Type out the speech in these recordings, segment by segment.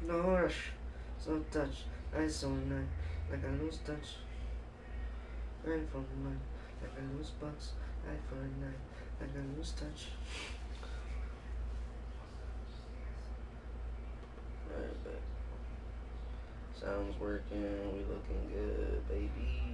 No rush, so touch, eyes so nice, like a loose touch. Rain from mine, like a loose box, eye for a night, like a loose touch. Alright, back. Sounds working, we looking good, baby.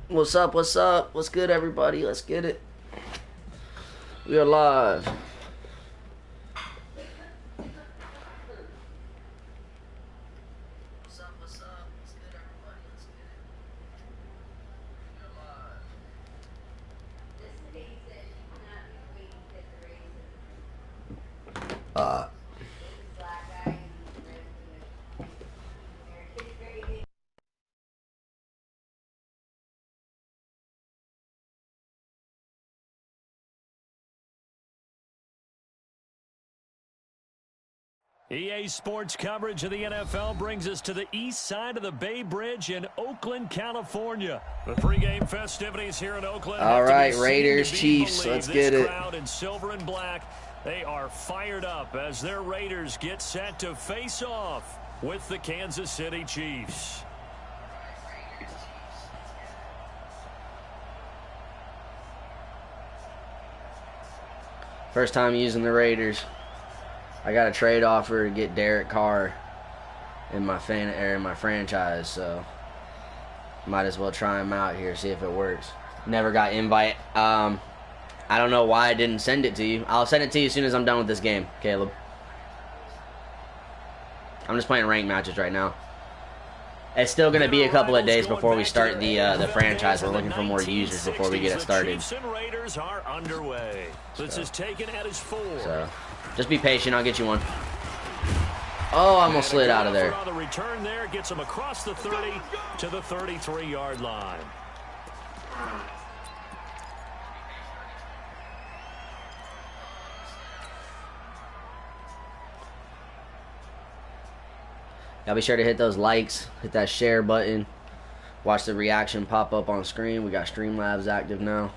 What's up? What's up? What's good, everybody? Let's get it. We are live. What's up? What's up? What's good, everybody? Let's get it. We are live. EA Sports coverage of the NFL brings us to the east side of the Bay Bridge in Oakland, California. The pregame festivities here in Oakland. All right, Raiders, Chiefs, let's get it. This crowd in silver and black, they are fired up as their Raiders get set to face off with the Kansas City Chiefs. First time using the Raiders. I got a trade offer to get Derek Carr in my franchise, so might as well try him out here, see if it works. Never got invite. I don't know why I didn't send it to you. I'll send it to you as soon as I'm done with this game, Caleb. I'm just playing ranked matches right now. It's still going to be a couple of days before we start the franchise. We're looking for more users before we get it started. Chiefs and Raiders are underway. This is taken at his 4. So, just be patient. I'll get you one. Oh, I almost slid out of there. On the return there, gets him across the 30 to the 33-yard line. Y'all be sure to hit those likes, hit that share button, watch the reaction pop up on screen. We got Streamlabs active now.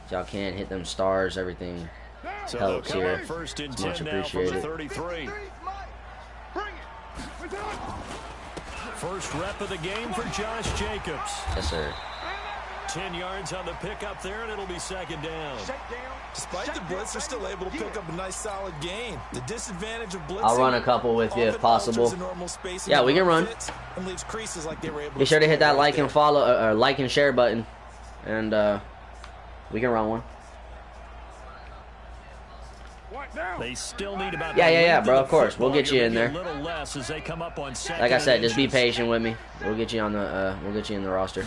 If y'all can, hit them stars, everything helps here. It's much appreciated. First rep of the game for Josh Jacobs. Yes, sir. 10 yards on the pickup there, and it'll be second down. Despite the blitz, they're still able to pick up a nice solid gain. The disadvantage of blitzing, I'll run a couple with you if possible. Yeah, we can run. Be sure to hit that like and follow, like and share button, and we can run one. They still need about yeah, bro. Of course, we'll get you in there. As they come up on like I said, just be patient with me. We'll get you on the in the roster.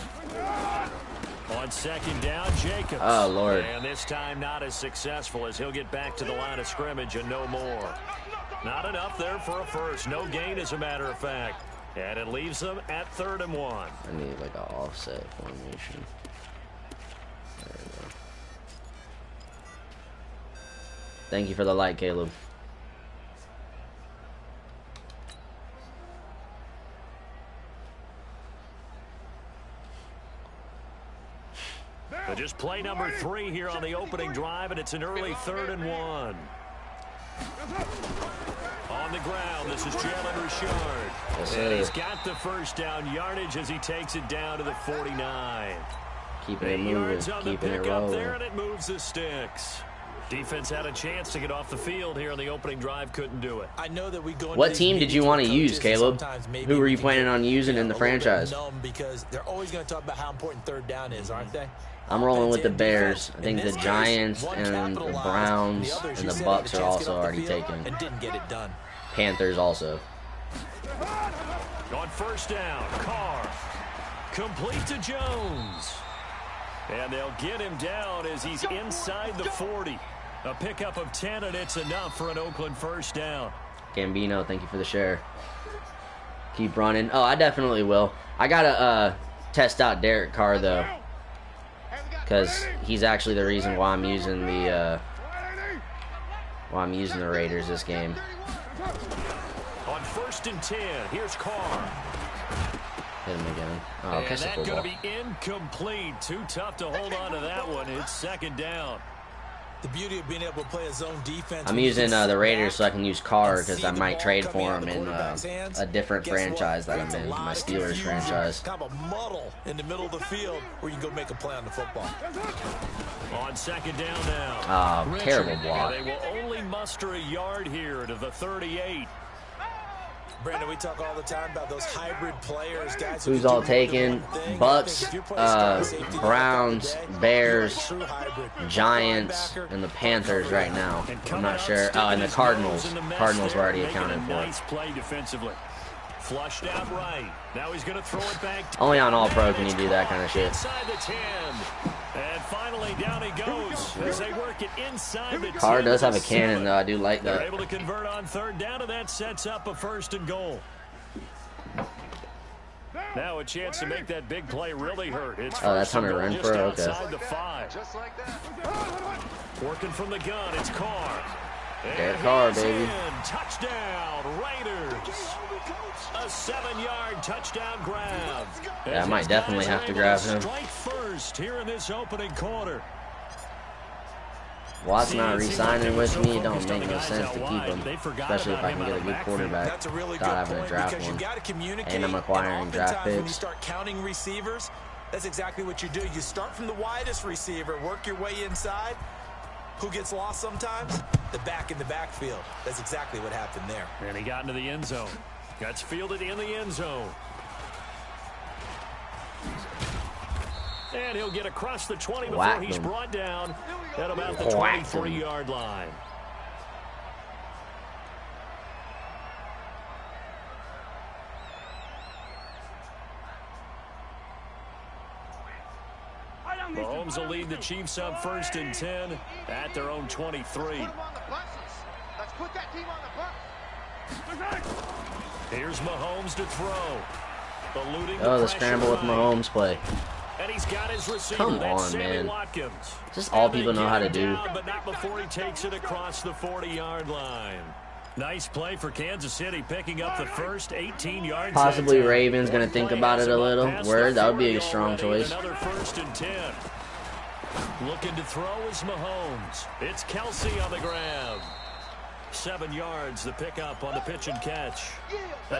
On second down, Jacobs. Oh, Lord. And this time not as successful as he'll get back to the line of scrimmage and no more. Not enough there for a first. No gain, as a matter of fact. And it leaves them at 3rd and 1. I need like an offset formation. There we go. Thank you for the like, Caleb. But just play number 3 here on the opening drive, and it's an early 3rd and 1. On the ground, this is Jalen Richard. Yes, and he's got the first down yardage as he takes it down to the 49. Keeping it moving, keeping it rolling. There, and it moves the sticks. Defense had a chance to get off the field here on the opening drive, couldn't do it. I know that we go. What team did you want to use, Caleb? Who were you planning on using in the franchise? Because they're always going to talk about how important 3rd down is, aren't they? I'm rolling with the Bears. I think the Giants and the Browns and the Bucks are also already taken. And didn't get it done. Panthers also. On first down, Carr. Complete to Jones. And they'll get him down as he's inside the 40. A pickup of 10, and it's enough for an Oakland first down. Gambino, thank you for the share. Keep running. Oh, I definitely will. I got to test out Derek Carr, though, because he's actually the reason why I'm using the Raiders this game. On 1st and 10, here's Carr. Hit him again. Oh, and catch the that's football. going to be incomplete. Too tough to hold on to that one. It's second down. The beauty of being able to play a zone defense. I'm using the Raiders so I can use Carr because I might trade for him in a different franchise that I'm in, my Steelers franchise. Kind of a muddle in the middle of the field where you can go make a play on the football. On second down now. Terrible block. They will only muster a yard here to the 38. Brandon, we talk all the time about those hybrid players, guys. Who's all taken? Bucks, Browns, Bears, Giants, and the Panthers right now. I'm not sure. Oh, and the Cardinals. Cardinals were already accounted for. Nice play defensively. Flushed out right. Now he's going to throw it back. Only on All-Pro can you do that kind of shit. Inside the 10. And finally down he goes as they work it inside the 10. Carr does have a cannon though. I do like They're that. able to convert on third down, and that sets up a 1st and goal. Now a chance to make that big play really hurt. It's Oh, that's Hunter just Renfrow. Okay. outside the 5. Working from the gun, it's Carr. Derek Carr, baby. Touchdown, Raiders. A 7-yard touchdown grab. Yeah, I might definitely have to grab him. Strike first here in this opening quarter. Watt's not re-signing with me. It don't make no sense to keep him, especially if I can get a good quarterback without having to draft one. And I'm acquiring draft When you picks. start counting receivers, that's exactly what you do. You start from the widest receiver, work your way inside. Who gets lost sometimes? The back in the backfield. That's exactly what happened there. And he got into the end zone. That's fielded in the end zone. And he'll get across the 20 before he's brought down at about the 23-yard line. Mahomes will lead the Chiefs up 1st and 10 at their own 23. Here's Mahomes to throw. Oh, the scramble with Mahomes play. And he's got his receiver. Come on, man. Just all people know how to do. But not before he takes it across the 40-yard line. Nice play for Kansas City, picking up the first 18 yards. Possibly Ravens going to think about it a little. Word, that would be a strong choice. Another 1st and 10. Looking to throw is Mahomes. It's Kelsey on the grab. 7 yards, the pickup on the pitch and catch.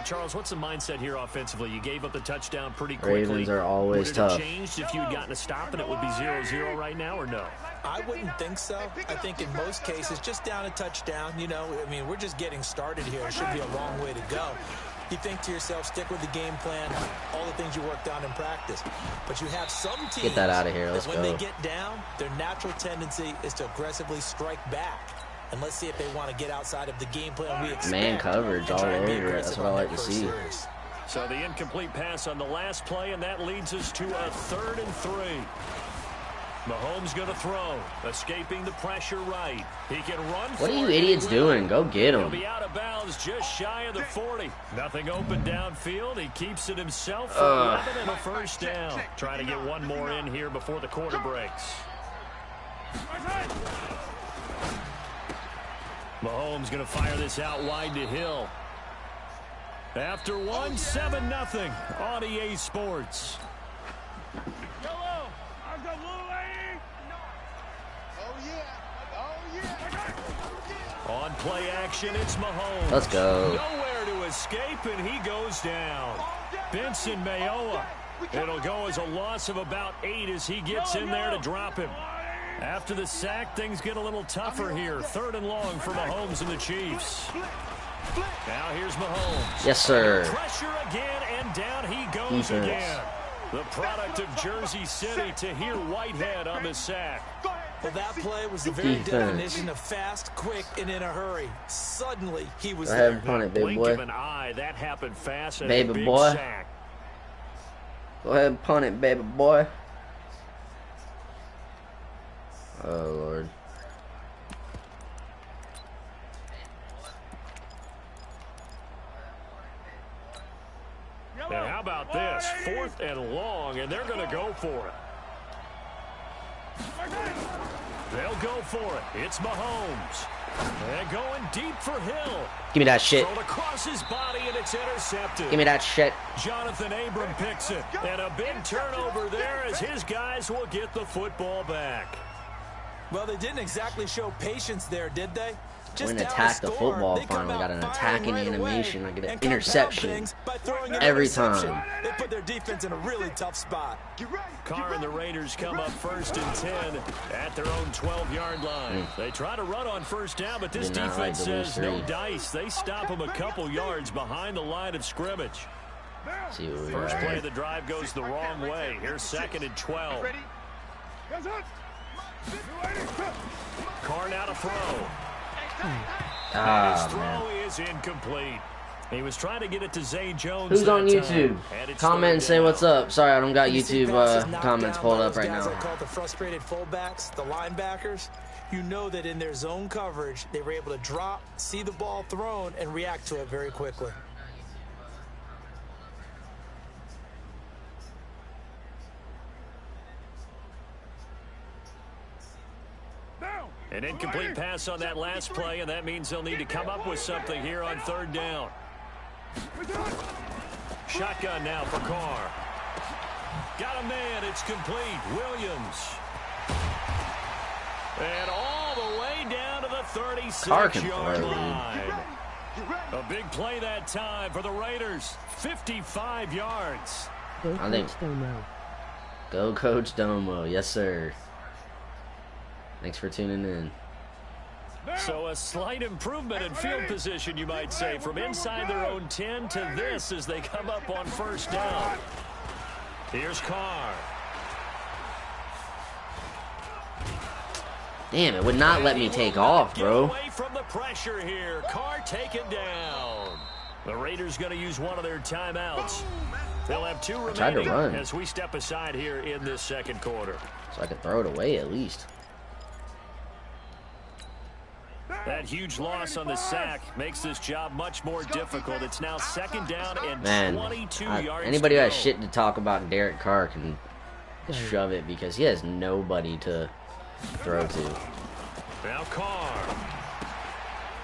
Charles, what's the mindset here offensively? You gave up the touchdown pretty quickly. Ravens are always would it tough. have changed if you had gotten a stop and it would be 0-0 right now, or no? I wouldn't think so. I think in most cases, just down a touchdown, you know, I mean, we're just getting started here. It should be a long way to go. You think to yourself, stick with the game plan, all the things you worked on in practice. But you have some teams Get that out of here. Let's when go. they get down, their natural tendency is to aggressively strike back. And let's see if they want to get outside of the game plan we expect. Man coverage all over it. That's what I like to see. So the incomplete pass on the last play, and that leads us to a 3rd and 3. Mahomes going to throw, escaping the pressure right. He can run. What are you idiots doing? Go get He'll him. be out of bounds just shy of the 40. Nothing open downfield. He keeps it himself for 11 and a 1st down. Trying to get one more in here before the quarter breaks. Mahomes going to fire this out wide to Hill. After one, 7-0 on EA Sports. On play action, it's Mahomes. Let's go. Nowhere to escape, and he goes down. Benson Mayowa. It'll go as a loss of about 8 as he gets in there to drop him. After the sack, things get a little tougher here. 3rd and long for Mahomes and the Chiefs. Now here's Mahomes. Yes, sir. Pressure again, and down he goes Defense. again. The product of Jersey City, Tahir Whitehead on the sack. Well, that play was the very definition of fast, quick, and in a hurry. Suddenly, he was Go ahead there. and punt it, baby Blink boy. of an eye, that happened fast. And Baby a big boy. sack. Go ahead and punt it, baby boy. Oh, Lord. And how about this? 4th and long, and they're going to go for it. They'll go for it. It's Mahomes. And going deep for Hill. Give me that shit. Thrown across his body, and it's intercepted. Give me that shit. Jonathan Abram picks it. And a big turnover there as his guys will get the football back. Well, they didn't exactly show patience there, did they? We're going to attack the football finally. Got an attacking animation. I get an interception every time. They put their defense defense in a really tough spot. Carr and the Raiders come up 1st and 10 at their own 12-yard line. They try to run on 1st down, but this defense says no dice. They stop them a couple yards behind the line of scrimmage. See what we First got play here. of the drive goes the wrong way. Here's 2nd and 12. Carr now to throw. His Man. throw is incomplete. He was trying to get it to Zay Jones. Who's on that YouTube? time, and it's Comment and third say down. what's up. Sorry, I don't got When you see YouTube passes knocked comments down pulled by up those right guys now. I call the frustrated fullbacks, the linebackers. You know that in their zone coverage, they were able to drop, see the ball thrown, and react to it very quickly. An incomplete pass on that last play, and that means they'll need to come up with something here on 3rd down. Shotgun now for Carr. Got a man. It's complete. Williams. And all the way down to the 36-yard line. A big play that time for the Raiders. 55 yards. I think. Go Coach Domo. Yes, sir. Thanks for tuning in. So a slight improvement in field position, you might say, from inside their own 10 to this as they come up on 1st down. Here's Carr. Damn, it would not let me take off, bro. Get away from the pressure here. Carr taken down. The Raiders going to use one of their timeouts. They'll have 2 tried to remaining run. as we step aside here in this 2nd quarter. So I could throw it away at least. That huge loss on the sack makes this job much more difficult. It's now 2nd down and Man, 22 yards anybody to who go. has shit to talk about Derek Carr can shove it because he has nobody to throw to. Now Carr.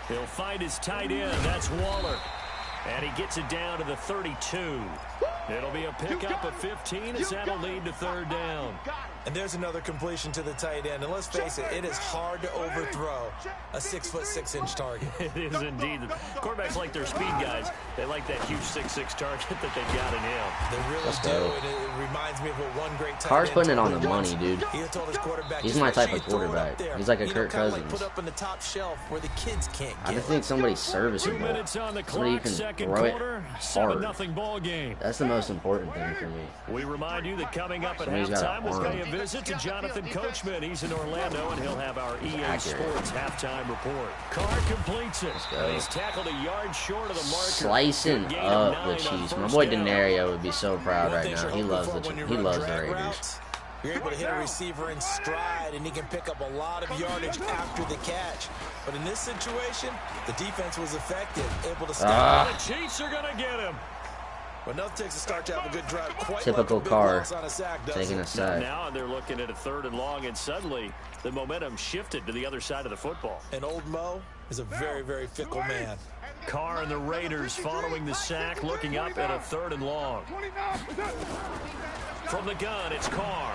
He'll find his tight end. That's Waller. And he gets it down to the 32. It'll be a pickup of 15 as that'll lead to 3rd down. And there's another completion to the tight end. And let's face it, it is hard to overthrow a 6'6" target. It is indeed. Quarterbacks like their speed guys. They like that huge 6'6" target that they got in him. They really Let's do. go. And it reminds me of what one great tight Carr's end putting it told on him the once. money, dude. He told his quarterback, He's just my make type sure of you throw it up quarterback. there. He's like a You know, Kirk kinda like Cousins. put up on the top shelf where the kids can't I get just it. think somebody's 2 serviceable. minutes on the Somebody you clock, can 2nd throw it quarter, hard. 7-0 ball game. That's the most important thing for me. We remind you that coming up at Somebody's got halftime, an we'll pay a arm. visit to Jonathan Coachman. He's in Orlando, and he'll have our EA accurate. Sports halftime report. Carr completes it. go. And he's tackled a yard short of the marker. Slicing Good gain of up the 9 on Chiefs. My 1st boy down. Denario would be so proud One right thing now. you're He hoping loves for the when you he run loves the drag Raiders. routes, you're able to hit a receiver in stride, and he can pick up a lot of yardage after the catch. But in this situation, the defense was effective, able to stop. The Chiefs are going to get him. But nothing takes a start to have a good drive. Quite Typical like a big Carr loss on a sack, doesn't taking it? a sack. Now they're looking at a 3rd and long, and suddenly the momentum shifted to the other side of the football. And old Mo is a very, very fickle man. Carr and the Raiders following the sack, looking up at a 3rd and long. From the gun, it's Carr.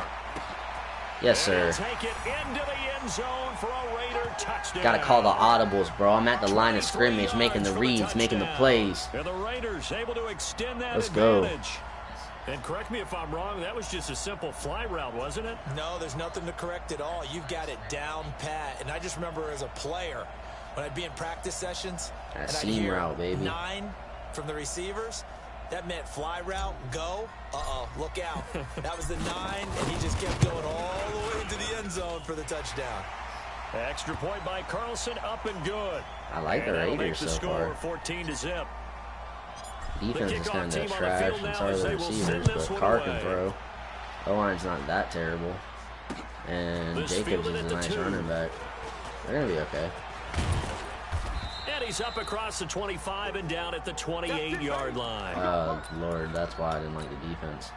Yes, sir. And take it into the end zone for a Raider touchdown. Gotta call the audibles, bro. I'm at the line of scrimmage, making the reads, making the plays. And the Raiders able to extend that Let's go. advantage. And correct me if I'm wrong, that was just a simple fly route, wasn't it? No, there's nothing to correct at all. You've got it down pat. And I just remember as a player, when I'd be in practice sessions, That and I'd seam hear route, baby. 9 from the receivers, that meant fly route, go. Uh-oh, look out. That was the 9, and he just kept going all the way into the end zone for the touchdown. Extra point by Carlson, up and good. I like the And that'll make Raiders the so score far. 14-0. Defense is kickoff kind team of on the trash, field and now so are as the they will send receivers, this but one Carr away. can throw. O-line's not that terrible. And This Jacobs fielded is at a the nice 2. running back. They're going to be okay. And he's up across the 25 and down at the 28-yard line. Oh, Lord, that's why I didn't like the defense.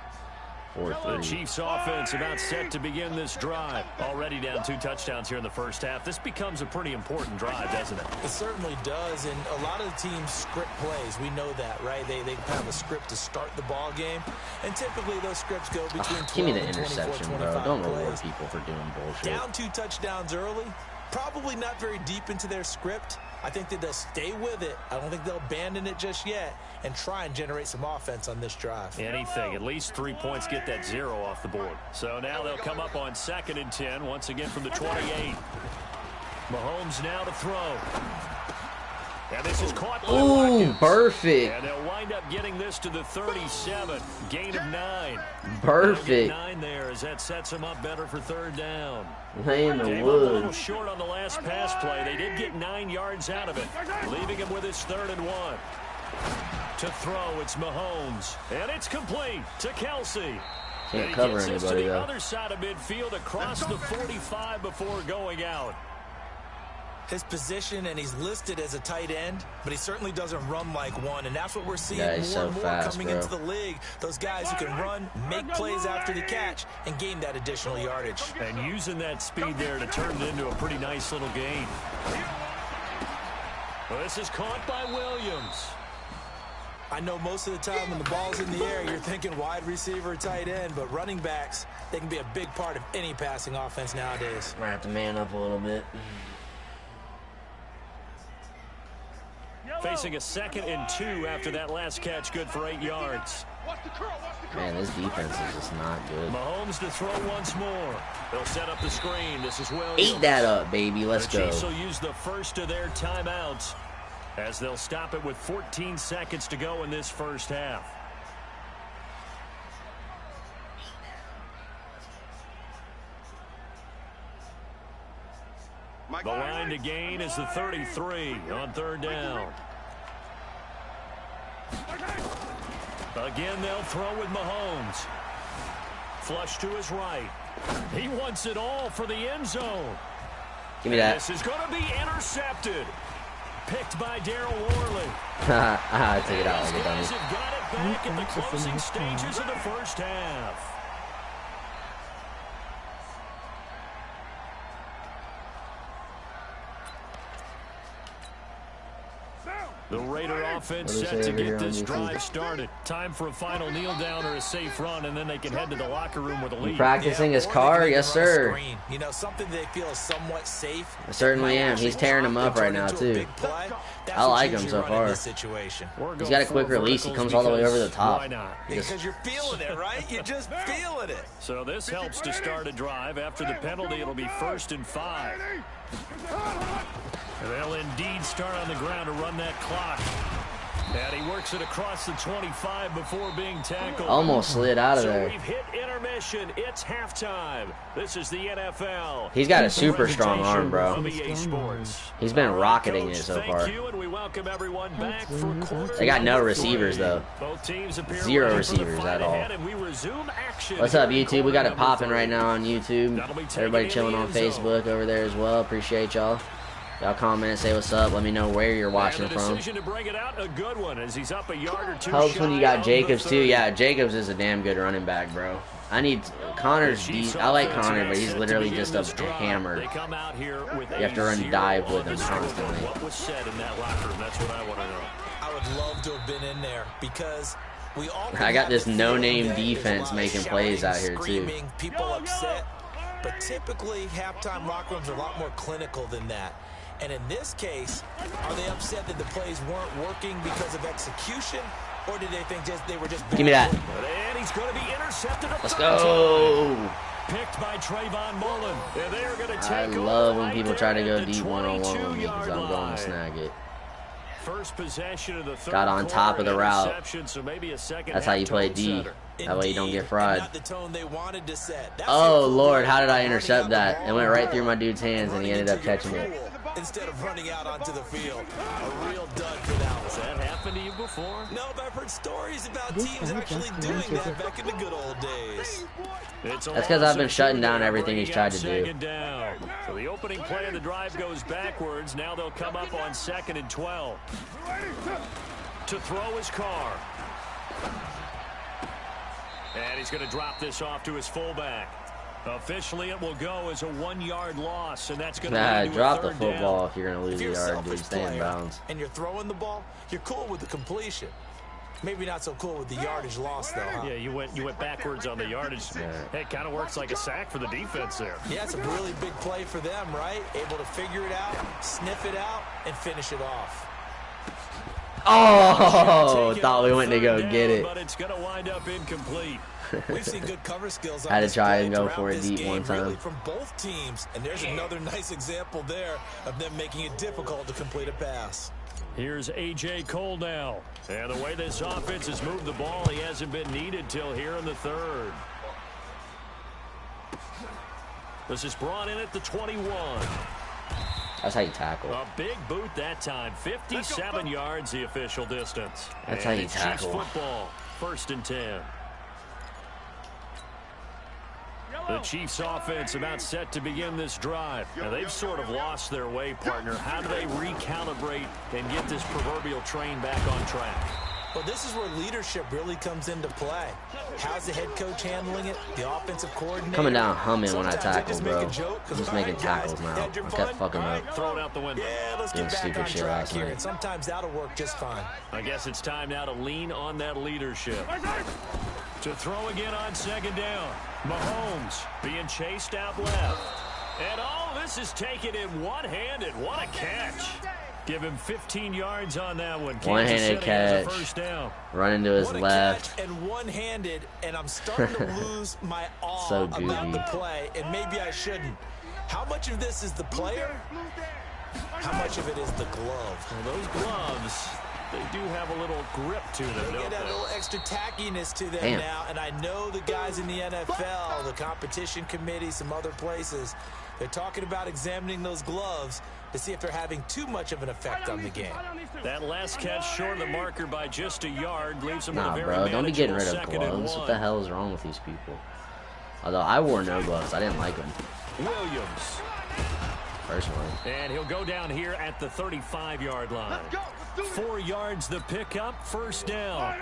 The 4-3. Chiefs offense about set to begin this drive. Already down 2 touchdowns here in the first half. This becomes a pretty important drive, doesn't it? It certainly does, and a lot of the teams script plays. We know that, right? They have a script to start the ball game, and typically those scripts go between 12 Give me the and 24, interception, 25 bro. Don't reward plays. people for doing bullshit. Down 2 touchdowns early, probably not very deep into their script. I think that they'll stay with it. I don't think they'll abandon it just yet and try and generate some offense on this drive. Anything. At least 3 points, get that 0 off the board. So now they'll come up on 2nd and 10, once again from the 28. Mahomes now to throw. And this is caught by Watkins. Perfect. And they'll wind up getting this to the 37. Gain of 9. Perfect. 9 there as that sets them up better for 3rd down. Lay in the They were a little woods. short on the last pass play. They did get 9 yards out of it, leaving him with his 3rd and 1. To throw, it's Mahomes. And it's complete to Kelsey. Can't cover anybody, to anybody, the though. other side of midfield across the 45 before going out. His position, and he's listed as a tight end, but he certainly doesn't run like one, and that's what we're seeing Yeah, he's more so and more fast, coming bro. into the league. Those guys who can run, make plays after the catch, and gain that additional yardage. And using that speed there to turn it into a pretty nice little gain. Well, this is caught by Williams. I know most of the time when the ball's in the air, you're thinking wide receiver, tight end, but running backs, they can be a big part of any passing offense nowadays. Might have to man up a little bit. Facing a 2nd and 2 after that last catch, good for 8 yards. Man, this defense is just not good. Mahomes to throw once more. They'll set up the screen. This is Williams. Eat that up, baby. Let's The go. Chiefs will use the first of their timeouts as they'll stop it with 14 seconds to go in this first half. The line to gain is the 33 on 3rd down. Again, they'll throw with Mahomes. Flush to his right. He wants it all for the end zone. Give me that. This is going to be intercepted. Picked by Daryl Worley. I take it out like a These dummy. guys have got it back in the closing stages of the first half. The Raider offense set to get this drive started. Time for a final kneel down or a safe run, and then they can head to the locker room with a lead. Practicing his or car? they can Yes, run a sir. screen. You know, something they feel is somewhat safe. I certainly am. He's tearing him up right now, too. I like him so far. He's got a quick release. He comes all the way over the top. Why not? Because you're feeling it, right? You're just feeling it. So this helps to start a drive. After the penalty, it'll be 1st and 5. And they'll indeed start on the ground to run that clock. And he works it across the 25 before being tackled. Almost slid out of So there. we've hit intermission. It's halftime. This is the NFL. He's got a super strong arm, bro. From EA Sports. He's been All right, rocketing Coach, it so thank far. you, and we welcome everyone back for quarter They got no number receivers, 3. though. Both teams appear Zero ready for the receivers fight at all. ahead, and we resume action What's up, here in YouTube? We quarter got it number popping 3. right now on YouTube. That'll be taken Everybody in chilling the on end zone. Facebook over there as well. Appreciate y'all. Y'all comment, say what's up. Let me know where you're watching And the from. decision to bring it out, a good one, as he's up a yard or two. Helps when you shy got of Jacobs the too. 30. Yeah, Jacobs is a damn good running back, bro. I need Connor's. I like Connor, but he's literally just a hammer. They come out here with You have to run dive with him constantly. What was said in that locker room? That's what I want to know. I would love to have been in there because we all. I got this have the no-name feeling that there's a defense lot of making plays shouting, out here, too. screaming, people upset, but typically halftime locker rooms are a lot more clinical than that. And in this case, are they upset that the plays weren't working because of execution, or did they think they were just? Give me that. And he's going to be intercepted. Let's go. Picked by Trayvon Mullen. And they are going to take I over love when right people there try to at go the deep one-on-one with me because 22-yard I'm going line. to snag it. First possession of the third Got on top of the quarter, route. interception, so maybe a second That's how you half play tone D. setter. That way you don't get Indeed, fried. and not the tone they wanted to set. That's Oh, the Lord, cool how did I running intercept out the that? ball It went right through my dude's hands, and he running ended up into your catching it. pool instead of running out onto the field. A real dud for that one. Has that happened to you before? No, but I've heard stories about teams actually doing that back in the good old days. It's a That's 'cause loss I've been of shutting 2 down there, everything he's bringing tried up to do. second down. So the opening play of the drive goes backwards. Now they'll come up on 2nd and 12. To throw his car. And he's going to drop this off to his fullback. Officially, it will go as a 1-yard loss, and that's going to lead to a Drop the 3rd football down. if you're going to lose If a you're a yard, dude. selfish Stay in player bounds. and you're throwing the ball, you're cool with the completion. Maybe not so cool with the yardage loss, though, huh? Yeah, you went backwards on the yardage. Yeah. Hey, it kind of works like a sack for the defense there. Yeah, it's a really big play for them, right? Able to figure it out, sniff it out, and finish it off. Oh, thought we went to go get it. But it's going to wind up incomplete. We've seen good cover skills on I had to this try play and go throughout for it this deep game, one time. really from both teams. And there's another nice example there of them making it difficult to complete a pass. Here's A.J. Cole now. And the way this offense has moved the ball, he hasn't been needed till here in the third. This is brought in at the 21. That's how you tackle. A big boot that time. 57 yards the official distance. That's how you it's tackle. Chiefs football. 1st and 10. The Chiefs offense about set to begin this drive. Now they've sort of lost their way, partner. How do they recalibrate and get this proverbial train back on track? Well, this is where leadership really comes into play. How's the head coach handling it? The offensive coordinator? Coming down humming when I Sometimes they tackle, just bro. make a joke, I'm just making tackles now. I kept fucking up. Throw it out the window. Yeah, let's Doing get back stupid on shit track last here, night. and sometimes that'll work just fine. I guess it's time now to lean on that leadership. To throw again on 2nd down. Mahomes being chased out left. And oh, this is taken in one-handed. What a catch. Give him 15 yards on that one. One-handed catch. First down. Running to his What a left. catch and one-handed, and I'm starting to lose my awe So about goofy. the play, and maybe I shouldn't. How much of this is the player? How much of it is the glove? Well, those gloves, they do have a little grip to them, They don't get a they? little extra tackiness to them Damn. now, and I know the guys in the NFL, the competition committee, some other places, they're talking about examining those gloves to see if they're having too much of an effect on the game. That last catch short of the marker by just a yard leaves them with a Nah, very bro. Don't be getting rid of manageable 2nd and gloves. 1. What the hell is wrong with these people? Although I wore no gloves. I didn't like them. Williams. First one. And he'll go down here at the 35-yard line. 4 yards the pickup, 1st down.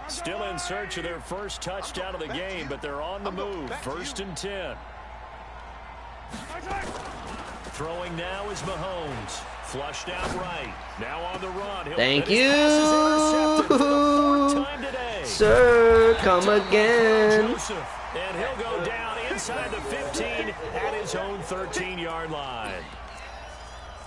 Still in search of their first touchdown of the game, but they're on the move. 1st and 10. Throwing now is Mahomes. Flushed out right. Now on the run. Thank And his pass is intercepted for the 4th time today. Sir, come again. Joseph. And he'll go down inside the 15 at his own 13-yard line.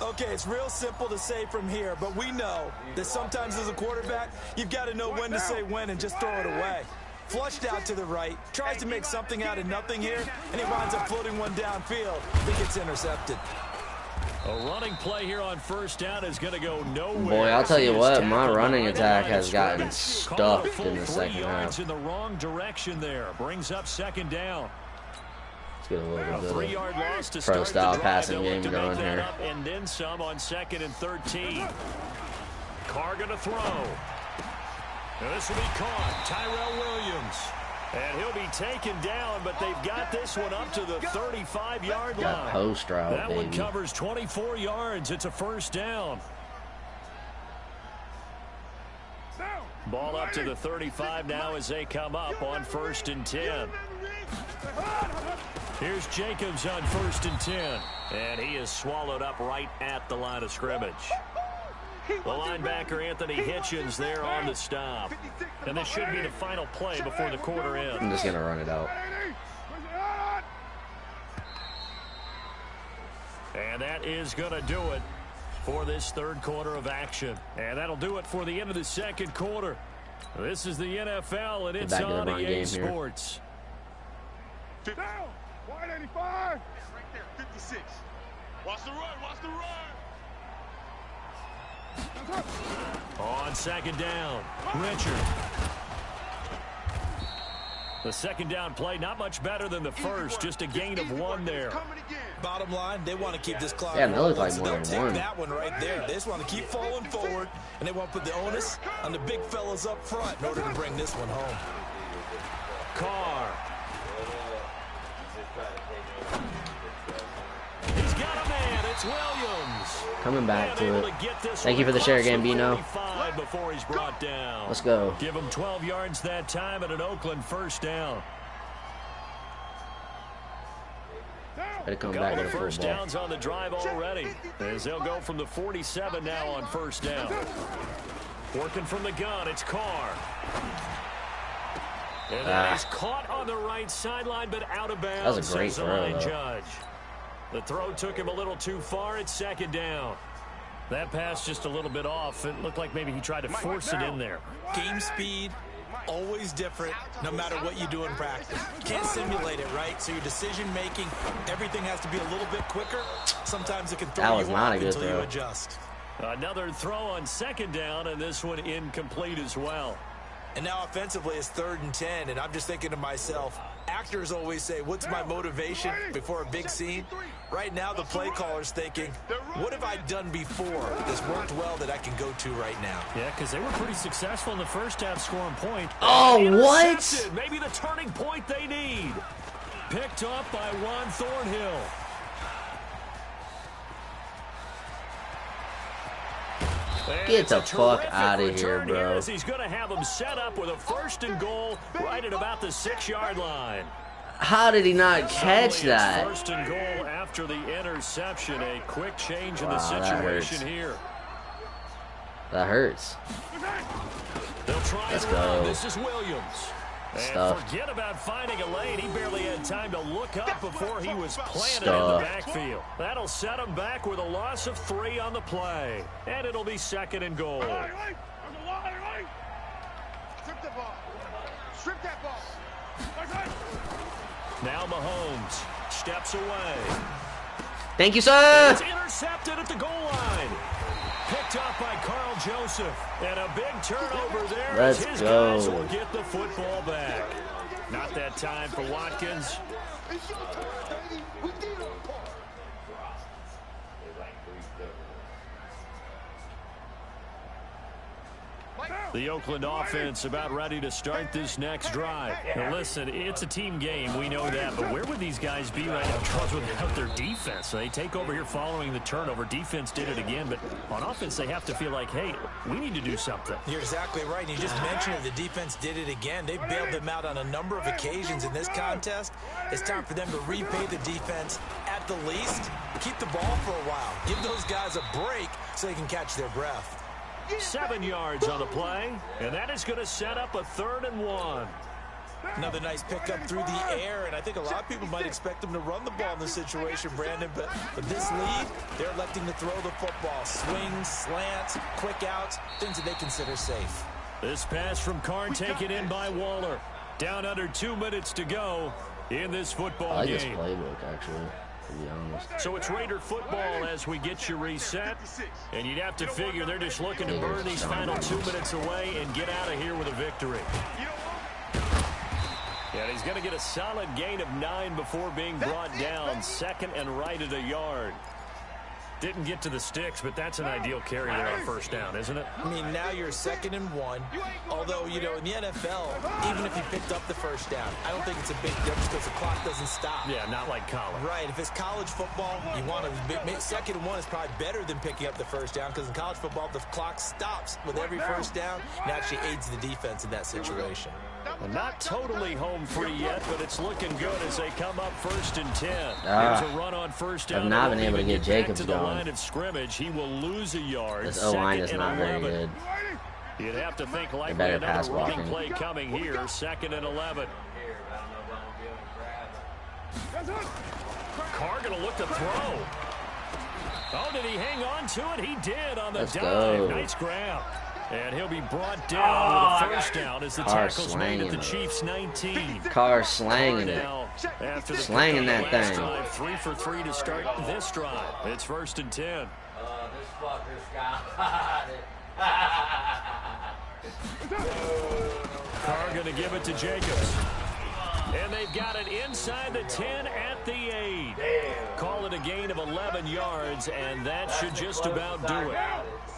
Okay, it's real simple to say from here, but we know that sometimes as a quarterback, you've got to know when to say when and just throw it away. Flushed out to the right, tries to make something out of nothing here, and he winds up floating one downfield. I think it's intercepted. A running play here on 1st down is going to go nowhere. Boy, I'll tell you He is what, my tackled running behind the attack line has of gotten scrimmage. Call it a stuffed full in the 3 second yards half. in the wrong direction there. Brings up 2nd down. Let's get a little A bit 3-yard loss to of start pro-style the drive. passing They'll game look to going make that here. up and then some on 2nd and 13. Carr going to throw. Now this will be caught. Tyrell Williams. And he'll be taken down, but they've got this one up to the 35-yard line. Got post route, That one baby. covers 24 yards. It's a 1st down. Ball up to the 35 now as they come up on 1st and 10. Here's Jacobs on 1st and 10. And he is swallowed up right at the line of scrimmage. The linebacker, Anthony Hitchens, there on the stop. And this should be the final play before the quarter ends. I'm just going to run it out. And that is going to do it for this 3rd quarter of action. And that'll do it for the end of the 2nd quarter. This is the NFL, and it's back to the on run EA game here. Sports. Down. Wide 85. Right there, 56. Watch the run. Watch the run. On 2nd down, Richard. The 2nd down play, not much better than the first, just a gain of 1 there. Bottom line, they want to keep this clock Yeah, that looked like rolling, so more they'll than take one. that one right there. They just want to keep falling forward, and they want to put the onus on the big fellas up front in order to bring this one home. Carr. He's got a man. It's Williams. Coming back to Able it. to get this Thank one you for the share, across Gambino. 45 before he's brought down. Let's go. Give him 12 yards that time and an Oakland 1st down. Better come A back couple with of a first full ball. downs on the drive already, as they'll go from the 47 now on 1st down. Working from the gun, it's Carr. And then he's caught on the right sideline, but out of bounds. That was a great throw, judge. The throw took him a little too far. It's second down. That pass just a little bit off. It looked like maybe he tried to force it in there. Game speed, always different, no matter what you do in practice. You can't simulate it, right? So your decision-making, everything has to be a little bit quicker. Sometimes it can throw you off until you adjust. Another throw on second down, and this one incomplete as well. And now offensively it's 3rd and 10, and I'm just thinking to myself, actors always say, what's my motivation before a big scene? Right now the play caller's thinking, what have I done before that's worked well that I can go to right now? Yeah, because they were pretty successful in the first half scoring point. Oh, what? Maybe the turning point they need. Picked up by Juan Thornhill. Get the fuck out of here, bro. He's going to have them set up with a 1st and goal right at about the 6-yard line. How did he not catch that? 1st and goal after the interception. A quick change in the situation here. That hurts. They'll try Let's and run. go. This is Williams. And forget about finding a lane. He barely had time to look up before he was planted in the backfield. That'll set him back with a loss of 3 on the play. And it'll be 2nd and goal. Strip the ball. Strip that ball. Now Mahomes steps away. Thank you, sir. It's intercepted at the goal line. Picked up by Carl Joseph. And a big turnover there as his guys will get the football back. Not that time for Watkins. The Oakland offense about ready to start this next drive. Now listen, it's a team game. We know that. But where would these guys be right now without their defense? So they take over here following the turnover. Defense did it again. But on offense, they have to feel like, hey, we need to do something. You're exactly right. And you just mentioned it. The defense did it again. They bailed them out on a number of occasions in this contest. It's time for them to repay the defense at the least. Keep the ball for a while. Give those guys a break so they can catch their breath. 7 yards on the play, and that is going to set up a 3rd and 1. Another nice pickup through the air, and I think a lot of people might expect them to run the ball in this situation, Brandon, but with this lead, they're electing to throw the football. Swings, slants, quick outs, things that they consider safe. This pass from Carr taken in by Waller. Down under 2 minutes to go in this football game. I like this playbook, actually. To be honest. So it's Raider football as we get you reset. And you'd have to figure they're just looking to burn these final 2 minutes away and get out of here with a victory. And he's going to get a solid gain of 9 before being brought down. 2nd and right at a yard. Didn't get to the sticks, but that's an ideal carry there on 1st down, isn't it? I mean, now you're 2nd and 1. Although, you know, in the NFL, even if you picked up the 1st down, I don't think it's a big difference because the clock doesn't stop. Yeah, not like college. Right. If it's college football, you want to 2nd and 1 is probably better than picking up the 1st down because in college football, the clock stops with every 1st down and actually aids the defense in that situation. Well, not totally home free yet, but it's looking good as they come up 1st and 10. There's a run on 1st down. I've not been able to get Jacobs to the going. Line of scrimmage. He will lose a yard. This O-line is not very 11. good. You'd have to think likely better another pass running blocking. play coming here. 2nd and 11. Carr going to look to throw. Oh, did he hang on to it? He did on the Let's dive. go. Nice grab. And he'll be brought down with a 1st down as the tackle's made at the Chiefs' 19. Carr slanging it. Now, after the Slanging that last thing. drive, 3 for 3 to start this drive. It's 1st and 10. This fucker's got it. Carr going to give it to Jacobs. And they've got it inside the 10 at the 8. Call it a gain of 11 yards, and that should just about do it.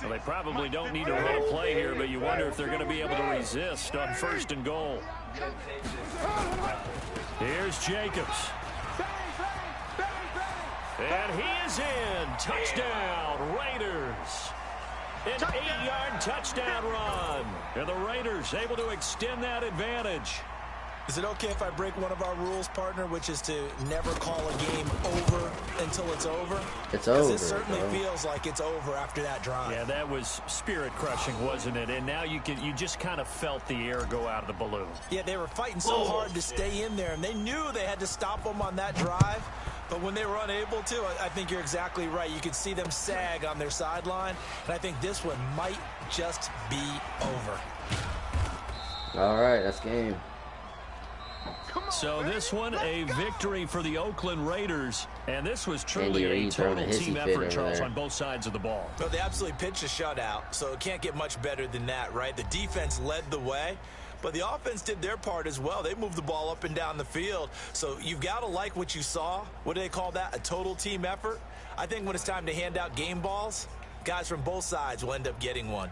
Well, they probably don't need to run a play here, but you wonder if they're going to be able to resist on 1st and goal. Here's Jacobs. And he is in. Touchdown, Raiders. An 8-yard touchdown run. And the Raiders able to extend that advantage. Is it okay if I break one of our rules, partner, which is to never call a game over until it's over? It's over. It certainly feels like it's over after that drive. Yeah, that was spirit-crushing, wasn't it? And now you just kind of felt the air go out of the balloon. Yeah, they were fighting so hard to stay in there, and they knew they had to stop them on that drive. But when they were unable to, I think you're exactly right. You could see them sag on their sideline, and I think this one might just be over. All right, that's game. So this one, a victory for the Oakland Raiders. And this was truly a total team effort, Charles, on both sides of the ball. Well, they absolutely pitched a shutout, so it can't get much better than that, right? The defense led the way, but the offense did their part as well. They moved the ball up and down the field. So you've got to like what you saw. What do they call that? A total team effort? I think when it's time to hand out game balls, guys from both sides will end up getting one.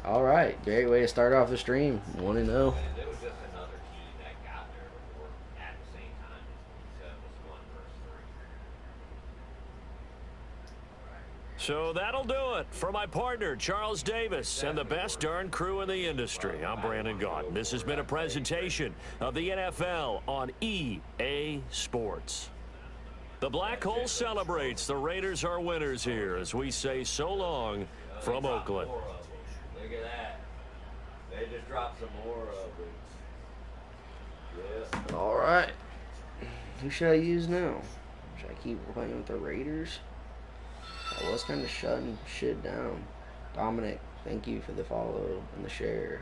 All right, great way to start off the stream. 1-0. So that'll do it for my partner, Charles Davis, and the best darn crew in the industry. I'm Brandon Gaudin. This has been a presentation of the NFL on EA Sports. The Black Hole celebrates. The Raiders are winners here as we say so long from Oakland. Look at that. They just dropped some more of it. Yeah. All right. Who should I use now? Should I keep playing with the Raiders? I was kind of shutting shit down. Dominic, thank you for the follow and the share.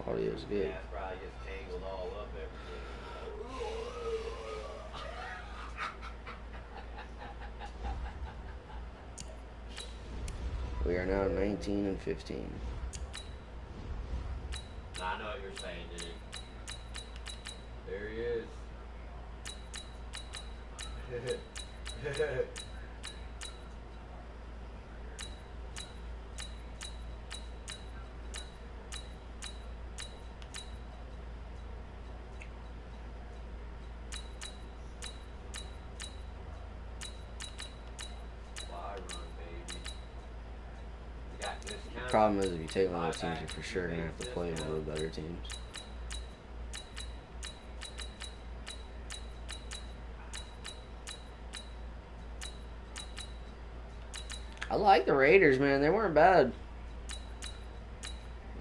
Audio's good. Yeah, probably gets tangled all up We are now 19-15. I know what you're saying, dude. There he is. Problem is, if you take one of those teams, you're for sure gonna have to play one of the better teams. I like the Raiders, man. They weren't bad.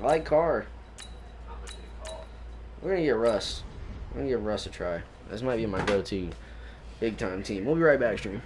I like Carr. We're gonna get Russ. I'm gonna give Russ a try. This might be my go-to big-time team. We'll be right back, stream.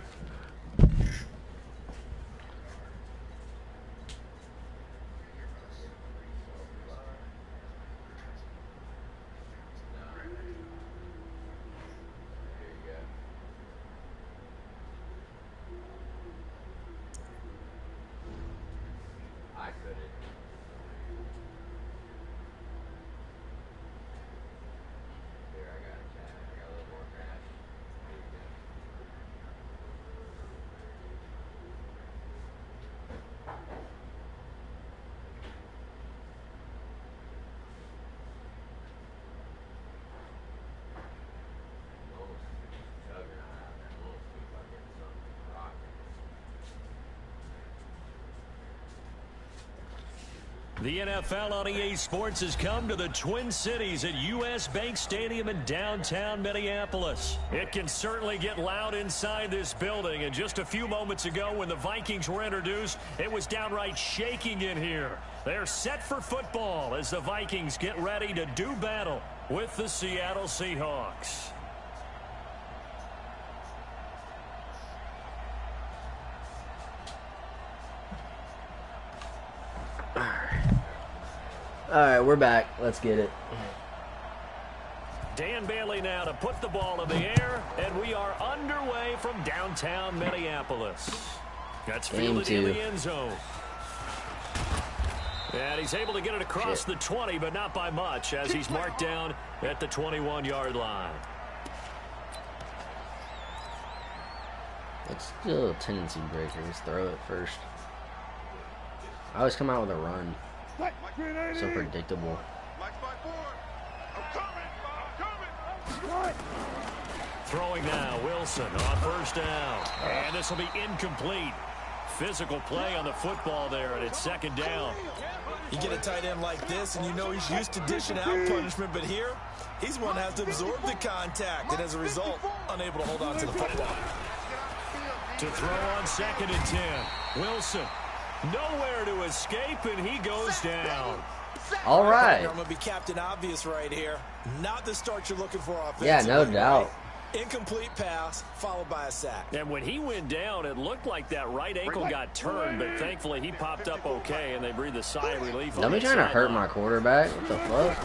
The NFL on EA Sports has come to the Twin Cities at U.S. Bank Stadium in downtown Minneapolis. It can certainly get loud inside this building, and just a few moments ago when the Vikings were introduced, it was downright shaking in here. They're set for football as the Vikings get ready to do battle with the Seattle Seahawks. All right, we're back. Let's get it. Dan Bailey now to put the ball in the air, and we are underway from downtown Minneapolis. That's fielded in the end zone. And he's able to get it across the 20, but not by much, as he's marked down at the 21-yard line. It's still a tendency breaker. Just throw it first. I always come out with a run. So predictable. Throwing now, Wilson on first down. And this will be incomplete. Physical play on the football there, and it's second down. You get a tight end like this, and you know he's used to dishing out punishment, but here, he's one that has to absorb the contact, and as a result, unable to hold on to the football. To throw on 2nd and 10. Wilson, nowhere to escape, and he goes down. All right. I'm going to be Captain Obvious right here. Not the start you're looking for offensively. Yeah, no doubt. Incomplete pass, followed by a sack. And when he went down, it looked like that right ankle got turned, but thankfully he popped up okay, and they breathed a sigh of relief. Nobody trying to hurt my quarterback. What the fuck?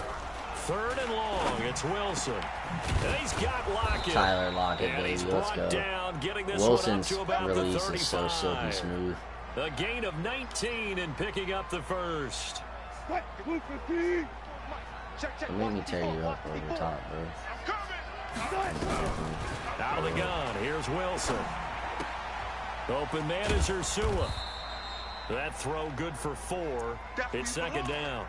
3rd and long. It's Wilson. And he's got Lockett. Tyler Lockett, and baby. Let's go. Down, getting this Wilson's one up to about release the is so silky smooth. A gain of 19 and picking up the first. Don't make me tear you up over the top, bro. Out of the gun. Here's Wilson. Open man is Ursua. That throw good for 4. It's second down.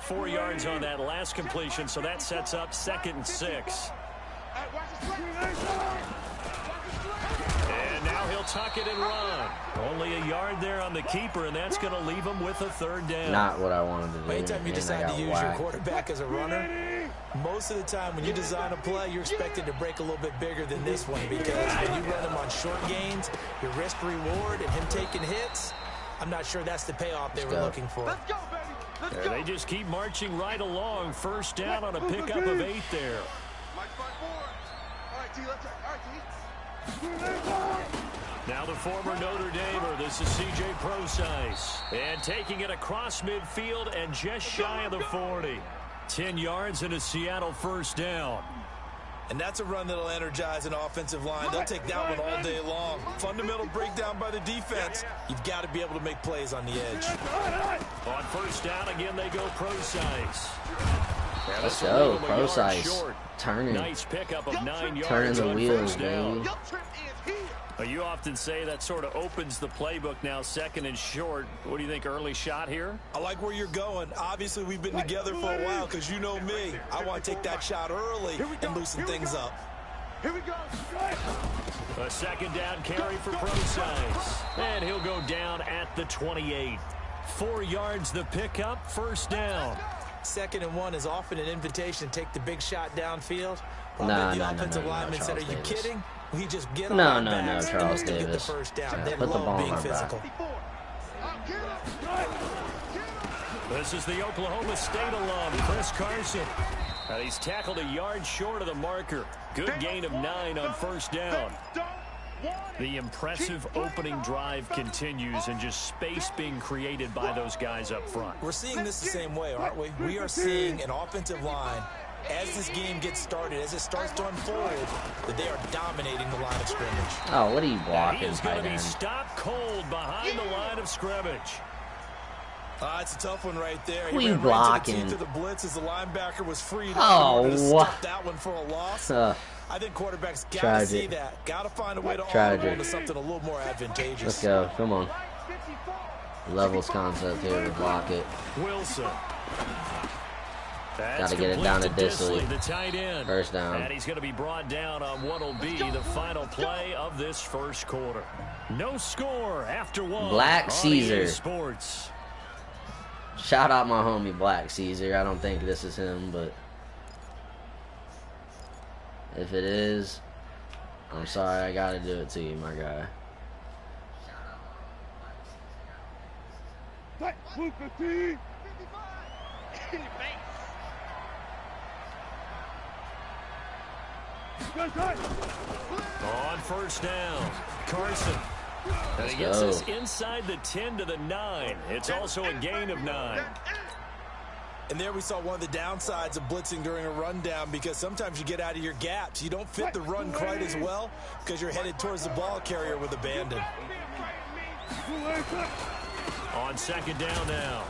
4 yards on that last completion, so that sets up 2nd and 6. And now he'll tuck it and run. Only a yard there on the keeper, and that's going to leave him with a 3rd down. Not what I wanted to do. Anytime you decide to use your quarterback as a runner, most of the time when you design a play, you're expected to break a little bit bigger than this one, because when you run him on short gains, your risk reward and him taking hits, I'm not sure that's the payoff they were looking for. Let's go, baby. Let's go. They just keep marching right along. First down on a pickup of 8 there. Mike 5-4. All right, T, let's all right, T. Now the former Notre Damer. This is C.J. Procise. And taking it across midfield and just shy of the 40. 10 yards and a Seattle first down. And that's a run that'll energize an offensive line. They'll take that one all day long. Fundamental breakdown by the defense. You've got to be able to make plays on the edge. On first down, again, they go Procise. Let's go, Procise. Turning. Nice pickup of 9 yards. Turning the on wheels, first down. baby. You often say that sort of opens the playbook now, 2nd and short. What do you think, early shot here? I like where you're going. Obviously, we've been together for a while because you know me. I want to take that shot early and loosen things up. Here we go. A 2nd down carry for Procise. And he'll go down at the 28. 4 yards the pickup, first down. 2nd and 1 is often an invitation to take the big shot downfield. No, Offensive lineman said, "Are you kidding?" We just get No, on no, backs no, Charles and get the Davis. first down. They Put the love ball being on our back. physical. This is the Oklahoma State alum, Chris Carson. And he's tackled a yard short of the marker. Good gain of 9 on first down. The impressive opening drive continues, and just space being created by those guys up front. We're seeing this the same way, aren't we? We are seeing an offensive line, as this game gets started, as it starts to unfold, that they are dominating the line of scrimmage. Oh, what are you He blocking, is going tight to be end? stopped cold behind the line of scrimmage. It's a tough one right there. Who He you ran right blocking? to the teeth of the blitz as the linebacker was freed Oh, up to what? stop that one for a loss. I think quarterbacks got to Tragic. see that. Got to find a way to Tragic. audible into something a little more advantageous. Let's go. Come on. Levels concept here with Lockett. Wilson. Got to get it down to Disley. The tight end. First down. And he's going to be brought down on what will be the final play of this first quarter. No score after 1. Black on Caesar. EA Sports. Shout out my homie Black Caesar. I don't think this is him, but if it is, I'm sorry. I got to do it to you, my guy. On first down, Carson. And he gets us inside the 10 to the 9. It's also a gain of 9. And there we saw one of the downsides of blitzing during a rundown, because sometimes you get out of your gaps. You don't fit the run quite as well because you're headed towards the ball carrier with abandon. On second down now,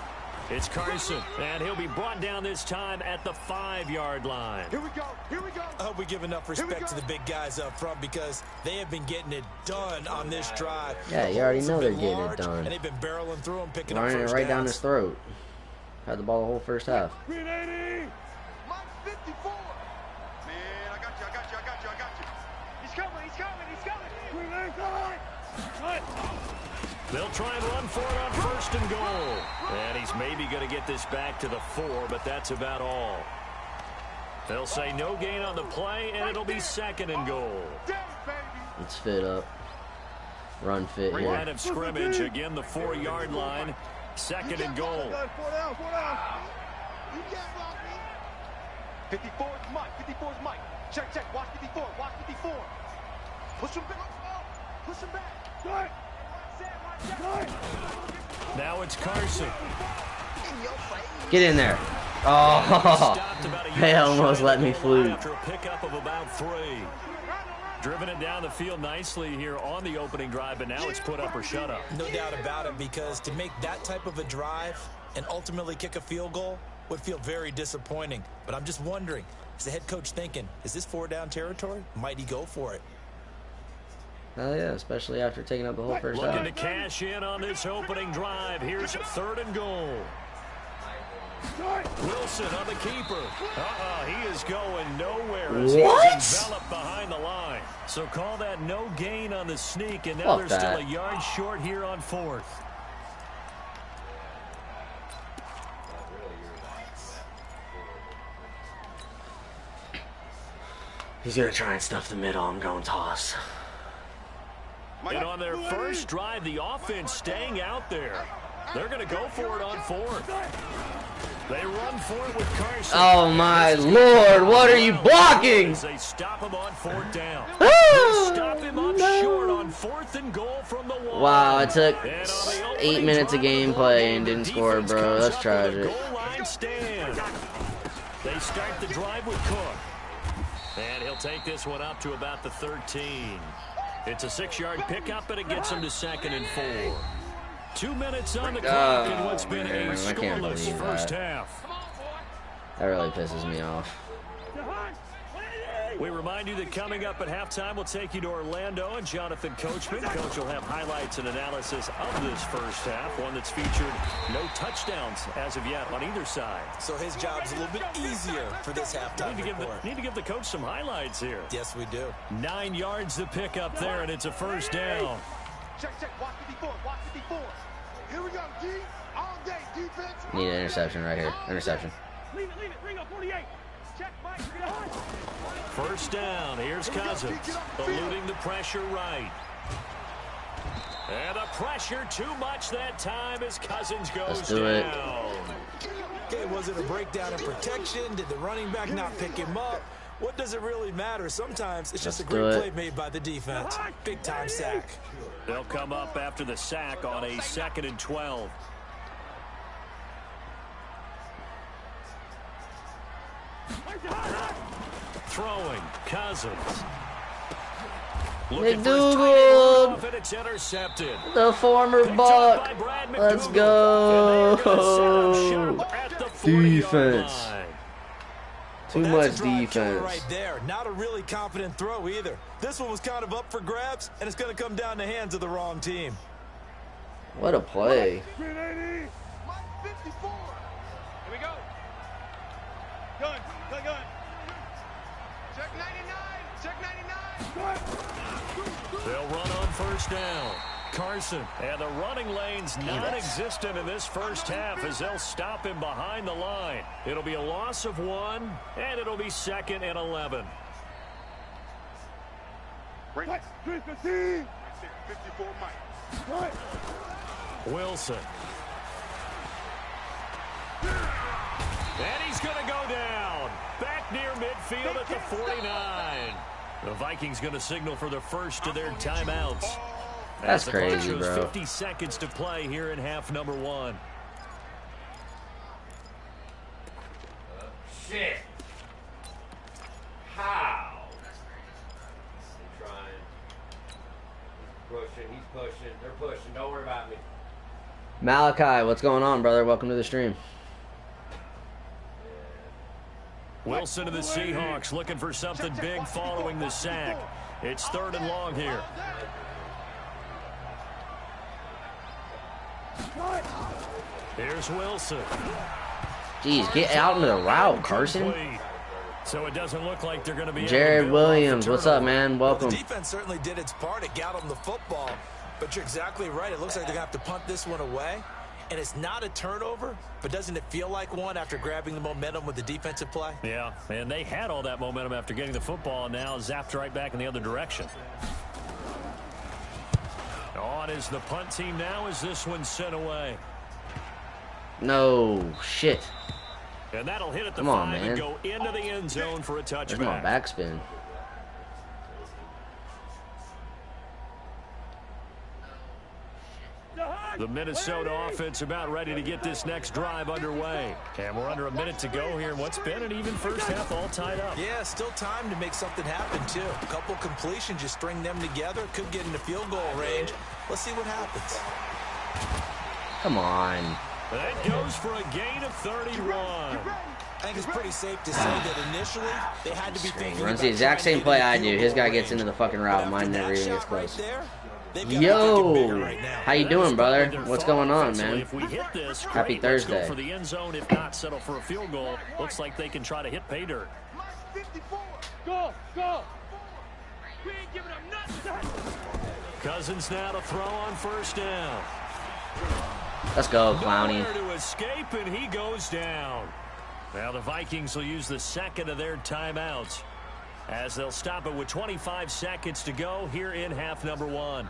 it's Carson, and he'll be brought down this time at the 5-yard line. Here we go. Here we go. I hope we give enough respect to the big guys up front, because they have been getting it done on this drive. Yeah, you already know they're getting it done. And they've been barreling through them, picking up Running it first right down downs. his throat. Had the ball the whole first half. 54. Man, I got you. He's coming. They'll try and run for it on 1st and goal. And he's maybe going to get this back to the 4, but that's about all. They'll say no gain on the play, and it'll be 2nd and goal. Let's fit up. Run fit here. Line of scrimmage, again the 4-yard line. 2nd and goal. 54 is Mike. Check. Watch 54. Push him back. Now it's Carson. Get in there. Oh, they almost let me flee. After a pickup of about 3. Driven it down the field nicely here on the opening drive, but now it's put up or shut up. No doubt about it, because to make that type of a drive and ultimately kick a field goal would feel very disappointing. But I'm just wondering, is the head coach thinking, is this 4-down territory? Might he go for it? Oh yeah, especially after taking up the whole first half. Looking to cash in on this opening drive. Here's 3rd and goal. Wilson on the keeper. He is going nowhere as he's enveloped behind the line. So call that no gain on the sneak, and now they're still a yard short here on 4th. He's going to try and stuff the middle. I'm going toss. And on their first drive, the offense staying out there. They're going to go for it on 4th. They run for it with Carson. Oh, my Lord. What are you blocking? They stop him on 4th down. They stop him up short on 4th and goal from the 1. Wow, it took 8 minutes of gameplay and didn't score, bro. That's tragic. Goal line stand. They start the drive with Cook. And he'll take this one up to about the 13. It's a 6-yard pickup, but it gets him to 2nd and 4. 2 minutes on the clock in what's been a scoreless first half. That really pisses me off. We remind you that coming up at halftime, we'll take you to Orlando and Jonathan Coachman. Coach will have highlights and analysis of this first half, one that's featured no touchdowns as of yet on either side. So his job's a little bit easier for this halftime report. Need to give the coach some highlights here. Yes, we do. 9 yards to pick up there, and it's a first down. Check. Watch 54. Here we go, D. All day, defense. Need an interception right here. Interception. Leave it. Bring up 48. Check, Mike. First down. Here's Cousins. Eluding the pressure right. And the pressure too much that time as Cousins goes down. Okay, was it a breakdown in protection? Did the running back not pick him up? What does it really matter? Sometimes it's just a great play made by the defense. Big-time sack. They'll come up after the sack on a 2nd and 12. Throwing, Cousins. McDougal, and it's intercepted. the former Buck. Let's go. Defense. Too much defense. Right there. Not a really confident throw either. This one was kind of up for grabs, and it's going to come down the hands of the wrong team. What a play. 54. Here we go. Gun. Check 99. They'll run on first down. Carson, and the running lane's non-existent in this first half as they'll stop him behind the line. It'll be a loss of 1, and it'll be 2nd and 11. 54, Mike. Wilson. And he's going to go down. Back near midfield at the 49. The Vikings going to signal for the first of their timeouts. That's crazy, bro. 50 seconds to play here in half number 1. Shit. How? He's trying. He's pushing. They're pushing. Don't worry about me. Malachi, what's going on, brother? Welcome to the stream. Wilson to the Seahawks looking for something big following the sack. It's 3rd and long here. Here's Wilson. Jeez, get out into the route, Carson. So it doesn't look like they're going to be Jared able to Williams, what's up, man? Welcome. Well, the defense certainly did its part. It got them the football. But you're exactly right. It looks like they're going to have to punt this one away. And it's not a turnover, but doesn't it feel like one after grabbing the momentum with the defensive play? Yeah, and they had all that momentum after getting the football, and now zapped right back in the other direction. On is the punt team now as this one's sent away. No, shit. And that'll hit at the Come on, 5 man. and go into the end zone for a touchback. There's my backspin. The Minnesota offense about ready to get this next drive underway. And we're under a minute to go here in what's been an even first half, all tied up. Yeah, still time to make something happen, too. A couple completions, you string them together, could get into field goal range. Let's see what happens. Come on. That goes for a gain of 31. I think it's pretty safe to say that initially they had to be thinking Runs the exact same play I do. His guy gets into the fucking route. Mine never even gets close. Yo, how you doing, brother? What's going on, man? If we hit this, Happy great. Let's Thursday. go for the end zone. If not, settle for a field goal. Looks like they can try to hit pay dirt. Go, go. We ain't giving them nothing. Cousins now to throw on first down. Let's go, Clowney. Nowhere to escape, and he goes down. Now the Vikings will use the second of their timeouts as they'll stop it with 25 seconds to go here in half number 1.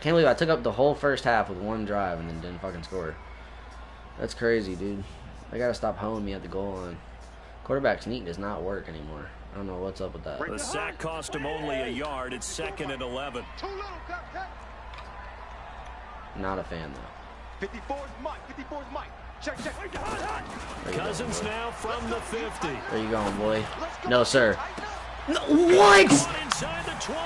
Can't believe I took up the whole first half with one drive and then didn't fucking score. That's crazy, dude. They gotta stop hoeing me at the goal line. Quarterback sneak does not work anymore. I don't know what's up with that. The sack cost him only a yard. It's 2nd and 11. Not a fan, though. 54's Mike. 54's Mike. Check. Cousins now from the 50. Where you going, boy? No, sir. No, what? Inside the 20.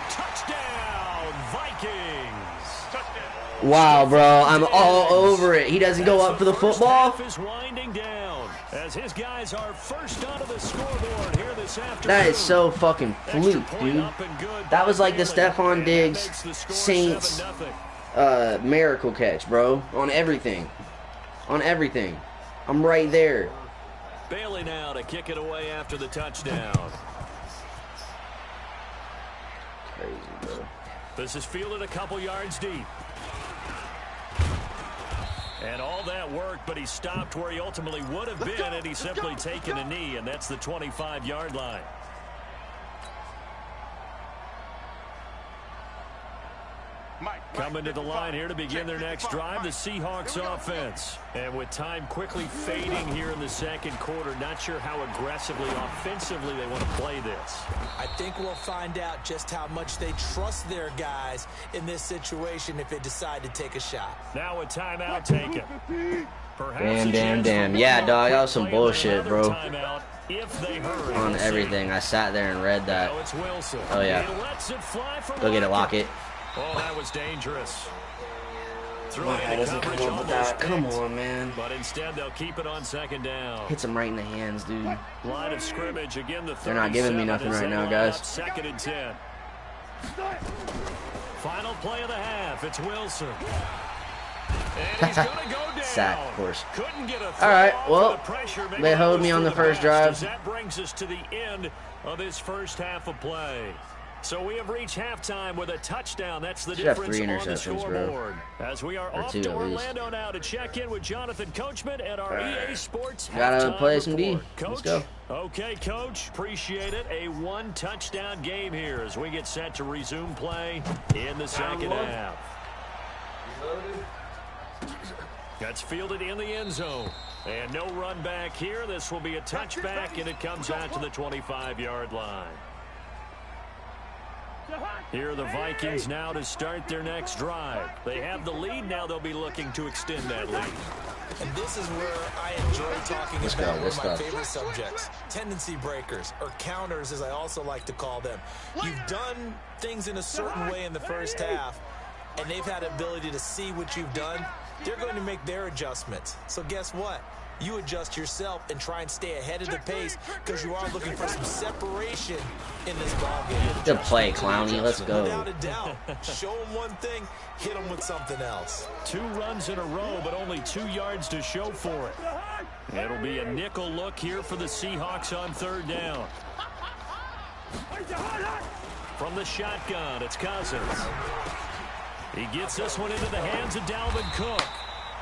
Touchdown, Vikings. Touchdown. Wow, bro. I'm all over it. He doesn't go up for the football? Half is winding down as his guys are first onto the scoreboard here this afternoon. That is so fucking fluke, dude. That was like the Stephon Diggs Saints miracle catch, bro. On everything. On everything. I'm right there. Bailey now to kick it away after the touchdown. Crazy, bro. This is fielded a couple yards deep. And all that work, but he stopped where he ultimately would have been, and he's simply taken a knee, and that's the 25-yard line. Coming to the line here to begin their next drive, the Seahawks offense. And with time quickly fading here in the second quarter, not sure how aggressively, offensively they want to play this. I think we'll find out just how much they trust their guys in this situation if they decide to take a shot. Now a timeout taken. Damn. Yeah, dog, that was some bullshit, bro. If they hurry. On everything. I sat there and read that. Oh, yeah. Go get it, Lockett. Oh, that was dangerous. My guy doesn't come up with that. Come on, man. But instead, they'll keep it on second down. Hits him right in the hands, dude. Line of scrimmage again. They're not giving me nothing right now, guys. 2nd and 10. Final play of the half. It's Wilson. And he's gonna go down. Sack, of course. Couldn't get a all right, well, the pressure. they hoed me on the first drive. That brings us to the end of this first half of play. So we have reached halftime with a touchdown. That's the difference on the scoreboard. As we are off to Orlando now to check in with Jonathan Coachman at our EA Sports Gotta play some D. Coach, let's go. Okay, Coach. Appreciate it. A one-touchdown game here as we get set to resume play in the second half. That's fielded in the end zone. And no run back here. This will be a touchback, and it comes out to the 25-yard line. Here are the Vikings now to start their next drive. They have the lead. Now they'll be looking to extend that lead. And this is where I enjoy talking about one of my favorite subjects, tendency breakers, or counters as I also like to call them. You've done things in a certain way in the first half, and they've had the ability to see what you've done. They're going to make their adjustments. So guess what? You adjust yourself and try and stay ahead of the pace because you are looking for some separation in this ballgame. Good play, Clowney. Let's go. Without a doubt. Show them one thing, hit them with something else. 2 runs in a row, but only 2 yards to show for it. It'll be a nickel look here for the Seahawks on third down. From the shotgun, it's Cousins. He gets this one into the hands of Dalvin Cook.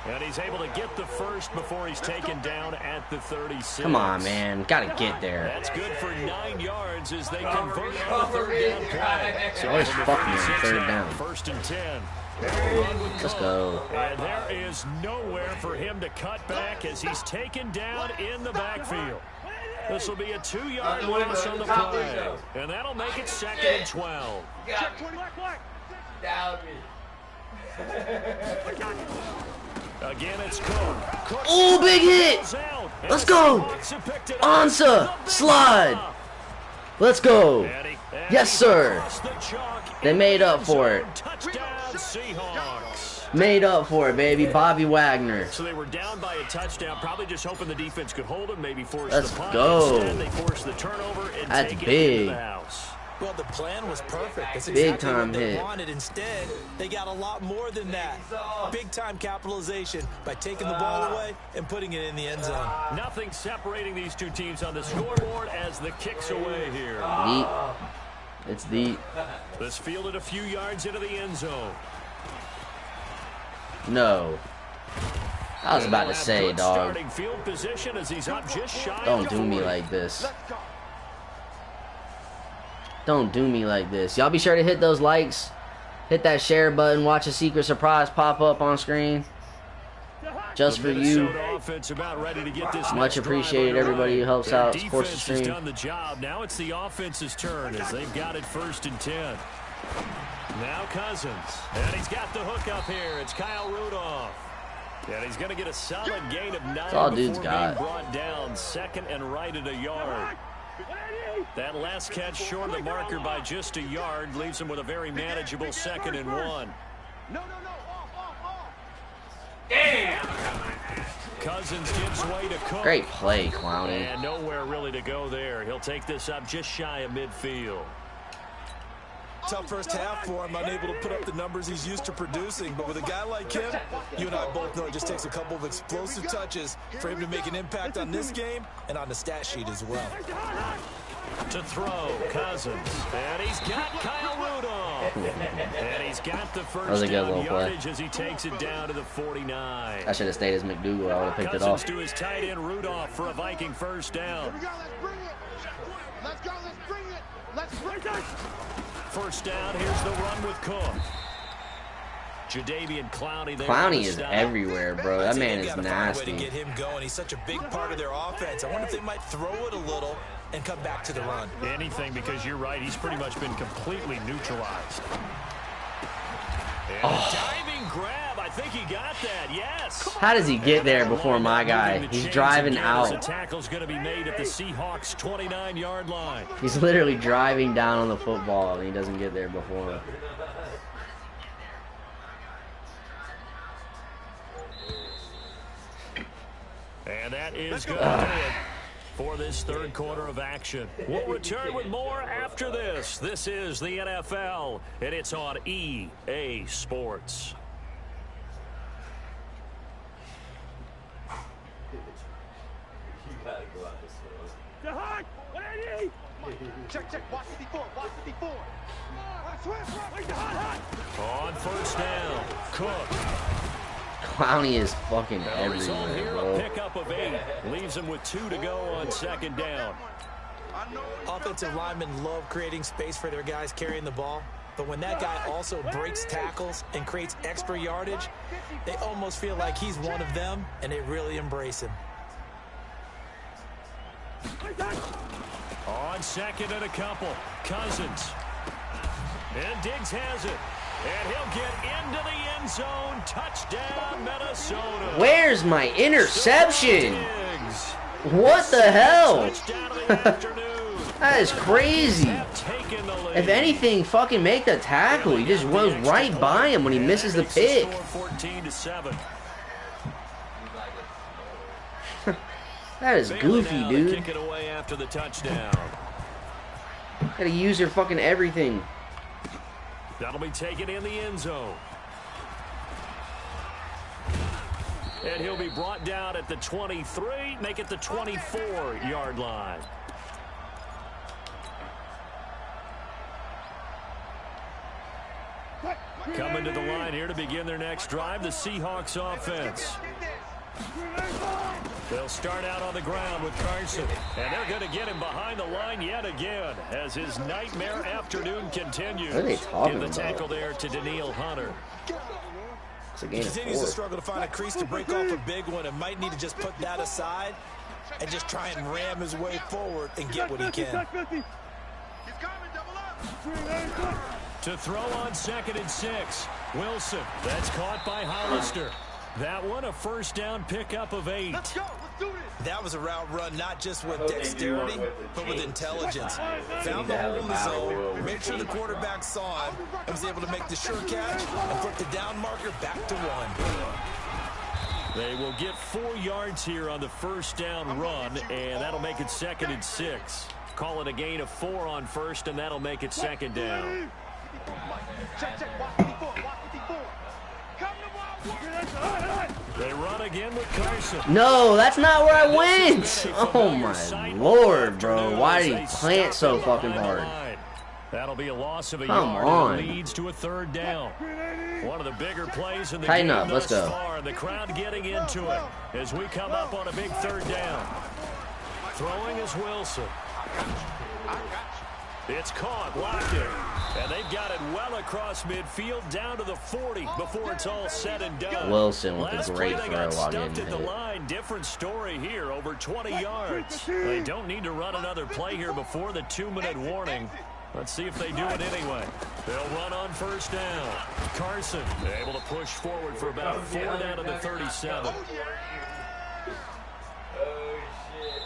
And he's able to get the first before he's taken down at the 36. Come on, man. Gotta get there. That's good for 9 yards as they convert on the third down play. So always fuck me on third down. First and 10. Let's go. And there is nowhere for him to cut back as he's taken down in the backfield. This will be a 2-yard loss on the play. And that'll make it 2nd and 12. Again, it's Cook. Oh, big hit. Let's go. Answer. Slide. Let's go. Yes, sir. They made up for it. Made up for it, baby. Bobby Wagner. So they were down by a touchdown, probably just hoping the defense could hold them, maybe force Let's the punt. go. Instead, they forced the turnover and That's take it big. into the house. Well, the plan was perfect. That's Big exactly time what they hit. wanted. Instead, they got a lot more than that. Big time capitalization by taking the ball away and putting it in the end zone. Nothing separating these two teams on the scoreboard as the kick's away here. Deep. It's deep. This fielded a few yards into the end zone. No. I was about to say, Good dog. starting field position as he's up just shy Don't of the do me 40. like this. Don't do me like this. Y'all be sure to hit those likes. Hit that share button. Watch a secret surprise pop up on screen. Just for you. About ready to get this Much appreciated. Everybody who helps out, supports the stream. Done the job. Now it's the offense's turn as they've got it 1st and 10. Now Cousins. And he's got the hook up here. It's Kyle Rudolph. And he's going to get a solid gain of 9 all before dude's being got. brought down 2nd and right at a yard. That last catch short of the marker by just a yard leaves him with a very manageable 2nd and 1. Damn! Cousins gives way to Cook. Great play, Clowney. And nowhere really to go there. He'll take this up just shy of midfield. Tough first half for him, unable to put up the numbers he's used to producing. But with a guy like him, you and I both know it just takes a couple of explosive touches for him to make an impact on this game and on the stat sheet as well. To throw, Cousins. And he's got Kyle Rudolph. And he's got the first a good down little play. yardage as he takes it down to the 49. I should have stayed as McDougal. I would have picked it Cousins off. to his tight end Rudolph for a Viking first down. Here we go, let's bring it. Let's go, let's bring it. Let's bring it. First down, here's the run with Cook. Jadeveon Clowney there. Clowney on the is stop. everywhere, bro. That man They've is got to find a way to nasty. get him going. He's such a big part of their offense. I wonder if they might throw it a little and come back to the run. Anything, because you're right, he's pretty much been completely neutralized. And a diving grab, I think he got that, yes. How does he get there before my guy? Moving the He's chains driving again as out. The tackle's going to be made at the Seahawks' 29-yard line. He's literally driving down on the football, and he doesn't get there before him. And that is going to do it for this third quarter of action. We'll return with more after this. This is the NFL, and it's on EA Sports. Check, check, watch 54, watch 54. On first down, Cook. Clowney is fucking The result everywhere, here, a bro. pickup of 8. Leaves him with 2 to go on second down. Offensive linemen love creating space for their guys carrying the ball. But when that guy also breaks tackles and creates extra yardage, they almost feel like he's one of them, and they really embrace him. On second and a couple, Cousins. And Diggs has it. And he'll get into the end zone. Touchdown, Minnesota. Where's my interception? Diggs. What the hell? Touchdown of the afternoon. That is crazy. Have taken the lead. If anything, fucking make the tackle. He just goes right by him when he misses the Makes the pick. score 14-7. That is Bailey goofy, now to dude. kick it away after the touchdown. Gotta use your fucking everything. That'll be taken in the end zone. And he'll be brought down at the 23, make it the 24-yard line. Coming to the line here to begin their next drive, the Seahawks offense. They'll start out on the ground with Carson, and they're going to get him behind the line yet again as his nightmare afternoon continues. What are they talking the about? tackle there to Daniil Hunter. He continues to struggle to find a crease to break off a big one and might need to just put that aside and just try and ram his way forward and get what he can. To throw on 2nd and 6. Wilson, that's caught by Hollister. That one a first down pickup of 8. Let's go. Let's do this. That was a route run not just with dexterity, but with intelligence. Found the hole in the zone, made sure the quarterback saw him, and was able to make the sure catch and flip the down marker back to 1. They will get 4 yards here on the first down run, and that'll make it 2nd and 6. Call it a gain of 4 on first, and that'll make it 2nd down. Check. Watch 54. Watch 54. Come to my work. They run again with Carson. No, that's not where I went. Oh, my Lord, bro. Why did he plant so fucking hard? That'll be a loss of a Come yard on. and leads to a 3rd down. One of the bigger plays in the Tighten game up, let's thus go. far. The crowd getting into it as we come up on a big 3rd down. Throwing is Wilson. It's caught, locked it. And they've got it well across midfield down to the 40 before it's all said and done. Wilson with Last a great play, they throw got while stuffed getting at the hit. line. Different story here, over 20 yards. They don't need to run another play here before the 2-minute warning. Let's see if they do it anyway. They'll run on first down. Carson able to push forward for about 4 down to the 37. Oh, shit.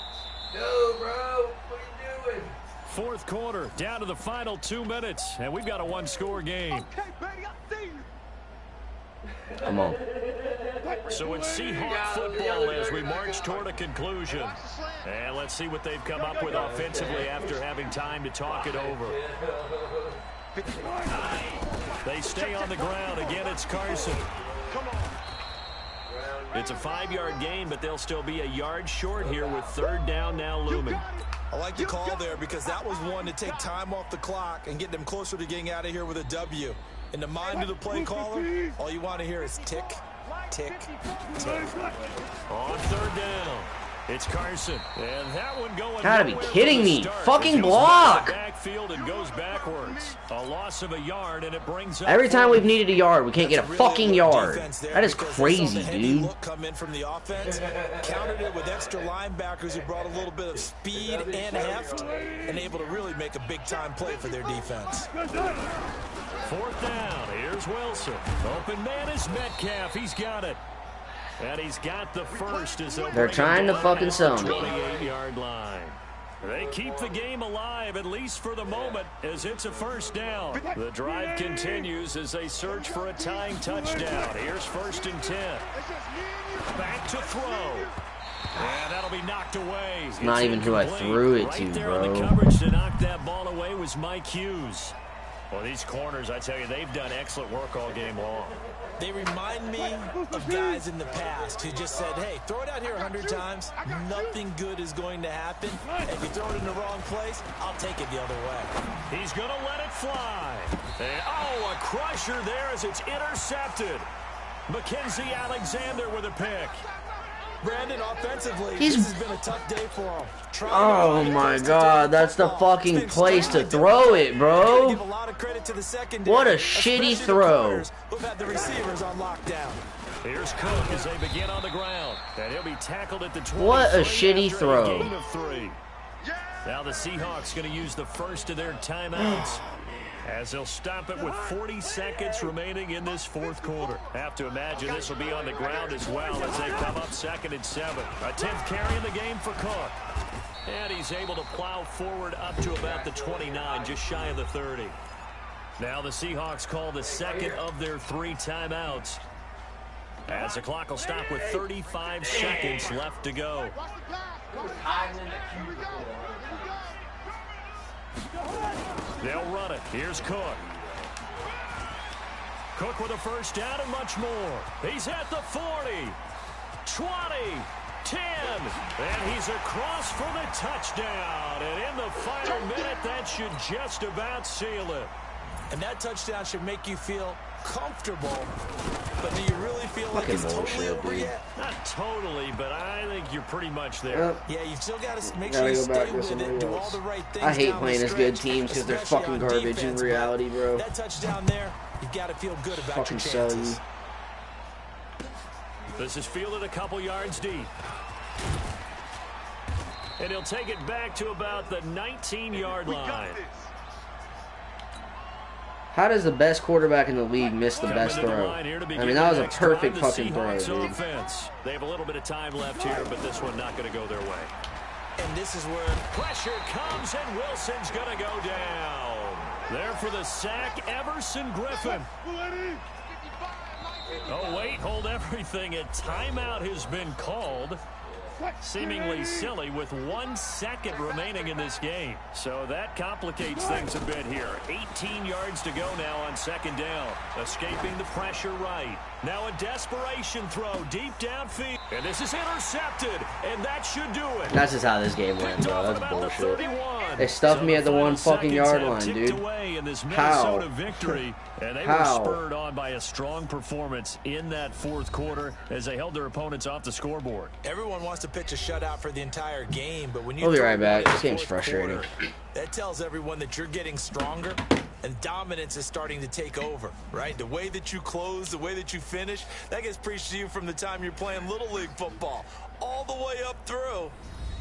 No, bro. What are you doing? 4th quarter, down to the final 2 minutes, and we've got a 1-score game. Okay, baby, I see you. Come on. So it's Seahawk football as we march toward a conclusion. And let's see what they've come up with offensively after having time to talk it over. They stay on the ground. Again, it's Carson. It's a 5-yard gain, but they'll still be a yard short here with 3rd down now looming. I like the call there because that was one to take time off the clock and get them closer to getting out of here with a W. In the mind of the play caller, all you want to hear is tick, tick, tick. On 3rd down, it's Carson, and that one going. Gotta be nowhere kidding from the me. start. Fucking It goes block. back to the backfield and goes backwards. A loss of a yard, and it brings up Every time 4th. we've needed a yard, we can't get a That's fucking really yard. defense there That is because they saw crazy, the heavy dude. look come in from the offense, countered it with extra linebackers who brought a little bit of speed and heft, and able to really make a big-time play for their defense. 4th down. Here's Wilson. Open man is Metcalf. He's got it. And he's got the first as They're trying to fucking sell me. 28-yard line. They keep the game alive, at least for the moment, as it's a first down. The drive continues as they search for a tying touchdown. Here's 1st and 10. Back to throw. And that'll be knocked away. It's not even who I incomplete. threw it Right to, there bro. on the coverage to knock that ball away was Mike Hughes. Well, these corners, I tell you, they've done excellent work all game long. They remind me of guys in the past who just said, hey, throw it out here 100 times. Nothing good is going to happen. And if you throw it in the wrong place, I'll take it the other way. He's going to let it fly. And, oh, a crusher there as it's intercepted. Mackenzie Alexander with a pick. Brandon, offensively, He's- this has been a tough day for him. Oh my god, that's the fucking place to throw it, bro. Give a lot of credit to the secondary, What a especially shitty the throw. corners who've had the receivers on lockdown. Here's Cook as they begin on the ground. And he'll be tackled at the 23. What a shitty after throw. A gain of 3. Now the Seahawks going to use the first of their timeouts as they'll stop it with 40 seconds remaining in this 4th quarter. Have to imagine this will be on the ground as well as they come up 2nd and 7. A 10th carry in the game for Cook. And he's able to plow forward up to about the 29, just shy of the 30. Now the Seahawks call the second of their 3 timeouts, as the clock will stop with 35 seconds left to go. They'll run it. Here's Cook. Cook with a first down and much more. He's at the 40. 20, 10, and he's across for the touchdown. And in the final minute, that should just about seal it. And that touchdown should make you feel comfortable. But do you really feel like it's totally over yet? Not totally, but I think you're pretty much there. Yeah, you've still got to make sure you stay with it, do all the right things. I hate playing as good teams because they're fucking garbage in reality, bro. That touchdown there, you've got to feel good about your chances. This is fielded a couple yards deep. And he'll take it back to about the 19-yard line. How does the best quarterback in the league miss the best throw? I mean, that was a perfect fucking throw, dude. They have a little bit of time left here, but this one not going to go their way. And this is where pressure comes, and Wilson's going to go down. There for the sack, Everson Griffin. Oh, wait, hold everything. A timeout has been called. Seemingly silly with 1 second remaining in this game. So that complicates things a bit here. 18 yards to go now on second down. Escaping the pressure right. Now a desperation throw deep downfield. And this is intercepted. And that should do it. That's just how this game went, bro. That's bullshit. They stuffed me at the 1 fucking yard line, dude. How? Victory, and they were spurred on by a strong performance in that fourth quarter as they held their opponents off the scoreboard. Everyone wants to pitch a shutout for the entire game, but when you we'll be right back. This game's frustrating. Quarter, that tells everyone that you're getting stronger and dominance is starting to take over, right? The way that you close, the way that you finish, that gets preached to you from the time you're playing Little League football all the way up through.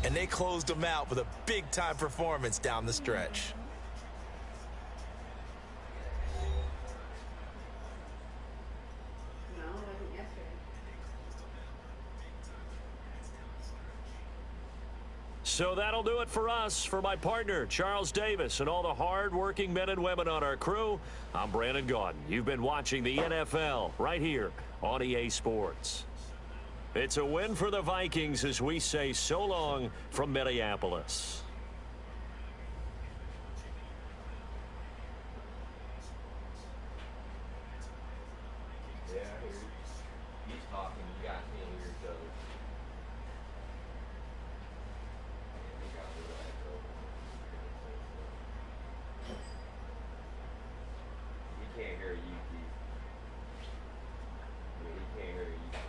And they closed them out with a big-time performance down the stretch. So that'll do it for us. For my partner, Charles Davis, and all the hard-working men and women on our crew, I'm Brandon Gaudin. You've been watching the NFL right here on EA Sports. It's a win for the Vikings as we say so long from Minneapolis. Yeah, I hear you. He's talking. You guys can't hear each other. He can't hear you, Keith. I mean, he can't hear you talk.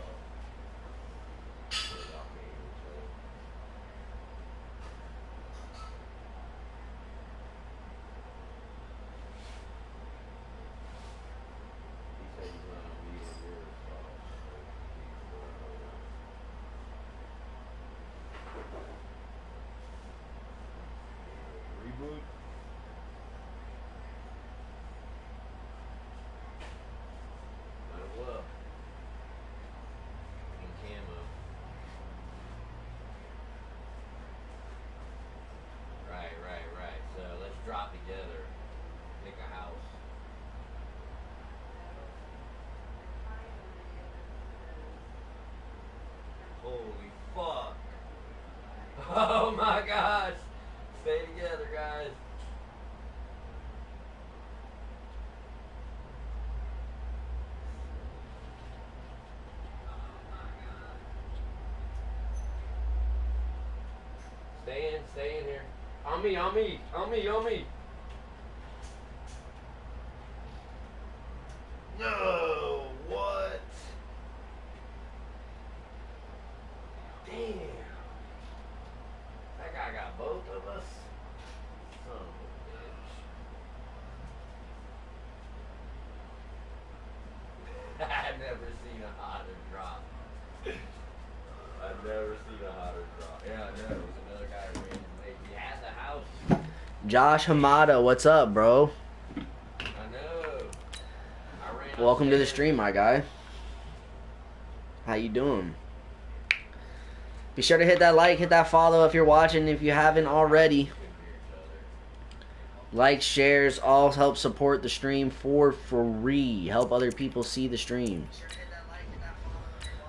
Reboot. Might as well. In camo. Right. So let's drop together. Pick a house. Holy fuck. Oh my gosh. Stay together, guys. Stay in here. On me. No, what? Damn. That guy got both of us. Son of a bitch. I've never seen a hotter drop. Yeah, I know. It was another guy who ran late. He had the house. Josh Hamada, what's up, bro? I know. Welcome to the stream, my guy. How you doing? Be sure to hit that like, hit that follow if you're watching, if you haven't already. Likes, shares, all help support the stream for free. Help other people see the streams.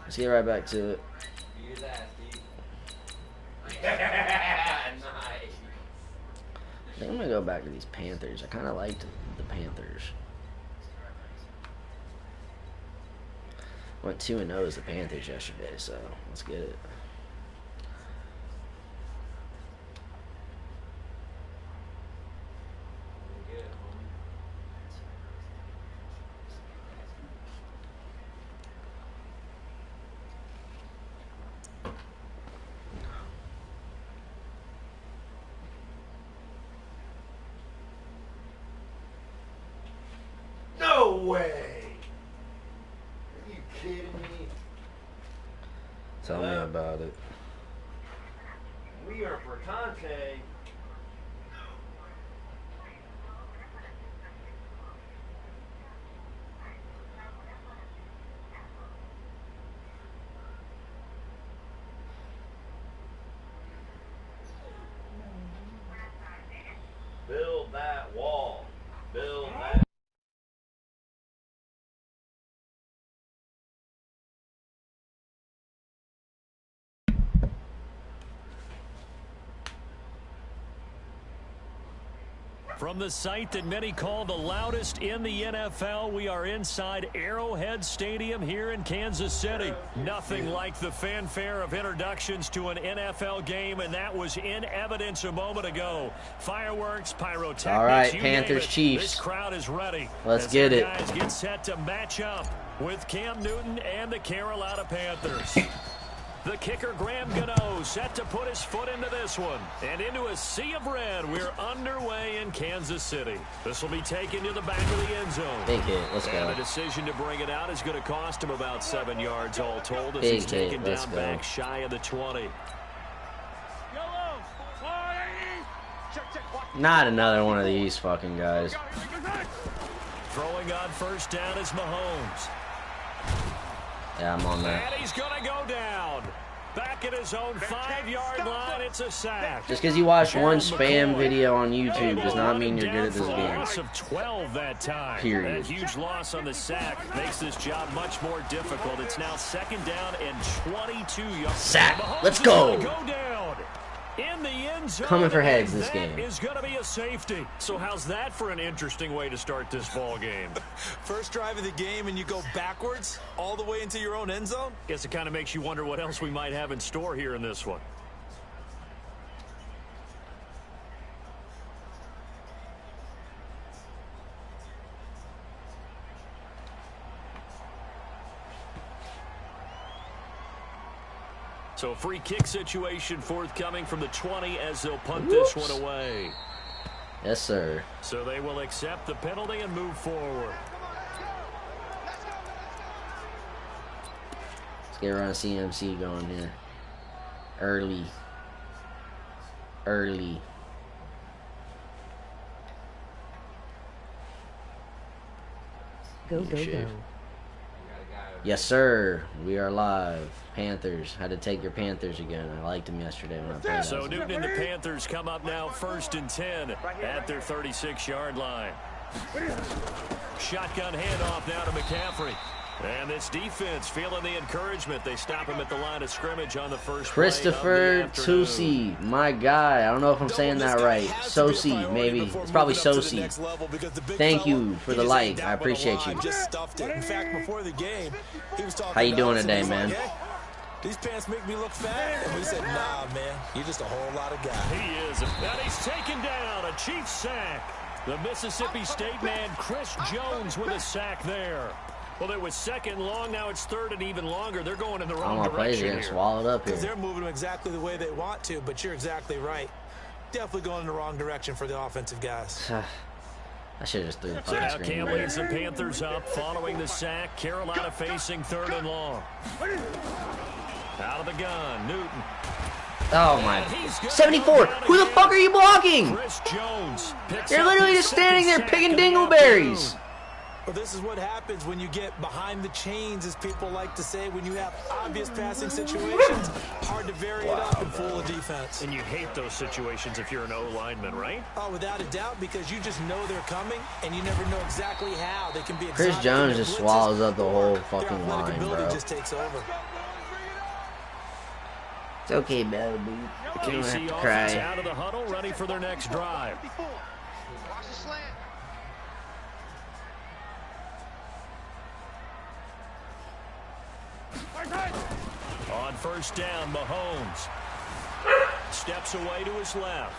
Let's get right back to it. Nice. I think I'm going to go back to these Panthers. I kind of liked the Panthers. Went 2-0 as the Panthers yesterday, so let's get it. No way! Are you kidding me? Tell me about it. We are Bertante. Build that wall. Build that. From the site that many call the loudest in the NFL, we are inside Arrowhead Stadium here in Kansas City. Nothing like the fanfare of introductions to an NFL game, and that was in evidence a moment ago. Fireworks, pyrotechnics, all right, you Panthers, name it. Chiefs. This crowd is ready. Let's as get our it. Guys get set to match up with Cam Newton and the Carolina Panthers. The kicker, Graham Gano, set to put his foot into this one. And into a sea of red, we're underway in Kansas City. This will be taken to the back of the end zone. Big hit. Let's go. And the decision to bring it out is going to cost him about 7 yards all told as Big he's taken hit. Let's down go. back shy of the 20. Not another one of these fucking guys. Throwing on first down is Mahomes. Yeah, I'm on that. And he's going to go down. Back at his own 5-yard line, it's a sack. Just because you watched one spam video on YouTube does not mean you're good at this For a game. loss of 12 that time. Period. That huge loss on the sack makes this job much more difficult. It's now second down and 22 yards. Sack. Mahomes Let's is go. gonna go down in the end zone. Coming for heads and this game. That is going to be a safety. So how's that for an interesting way to start this ball game? First drive of the game and you go backwards all the way into your own end zone? Guess it kind of makes you wonder what else we might have in store here in this one. So free kick situation forthcoming from the 20 as they'll punt this one away. Yes, sir. So they will accept the penalty and move forward. Let's get around CMC going here. Early. Early. Go, go, go. Yes, sir. We are live. Panthers. Had to take your Panthers again. I liked them yesterday when I played. So Newton and the Panthers come up now 1st and 10 at their 36-yard line. Shotgun handoff now to McCaffrey. And this defense feeling the encouragement. They stop him at the line of scrimmage on the first play of Christopher the afternoon. Tusi, my guy. I don't know if I'm saying that right. Sosi, maybe. It's probably Sosi. Thank you for the like. I appreciate you. Just stuffed it. In fact, before the game, he was talking How you doing about today, us, and he man? was like, hey, these pants make me look fat. And we said, nah, man, you're just a whole lot of guy. He is. And he's taken down. A Chiefs sack. The Mississippi State man, Chris Jones, with a sack there. Well, it was second long. Now it's third and even longer. They're going in the All wrong my plays are direction getting here. swallowed up Because here. they're moving them exactly the way they want to, but you're exactly right. Definitely going in the wrong direction for the offensive guys. I should have just threw the So fucking now screen. Cam leads the Panthers up following the sack. Carolina facing 3rd and long. Out of the gun, Newton. Oh my. 74. Who the fuck are you blocking? Chris Jones picks You're up literally his just standing there second sack picking of the dingleberries. afternoon. Well, this is what happens when you get behind the chains, as people like to say. When you have obvious passing situations, hard to vary it up and fool a defense. And you hate those situations if you're an O-lineman, right? Oh, without a doubt, because you just know they're coming, and you never know exactly how they can be. Chris exotic Jones in their just blitzes. swallows up the whole Their fucking athletic line, ability bro. just takes over. It's okay, Bella Boo. You don't KC have to offense cry. out of the huddle, ready for their next drive. Watch the slant. On first down, Mahomes steps away to his left.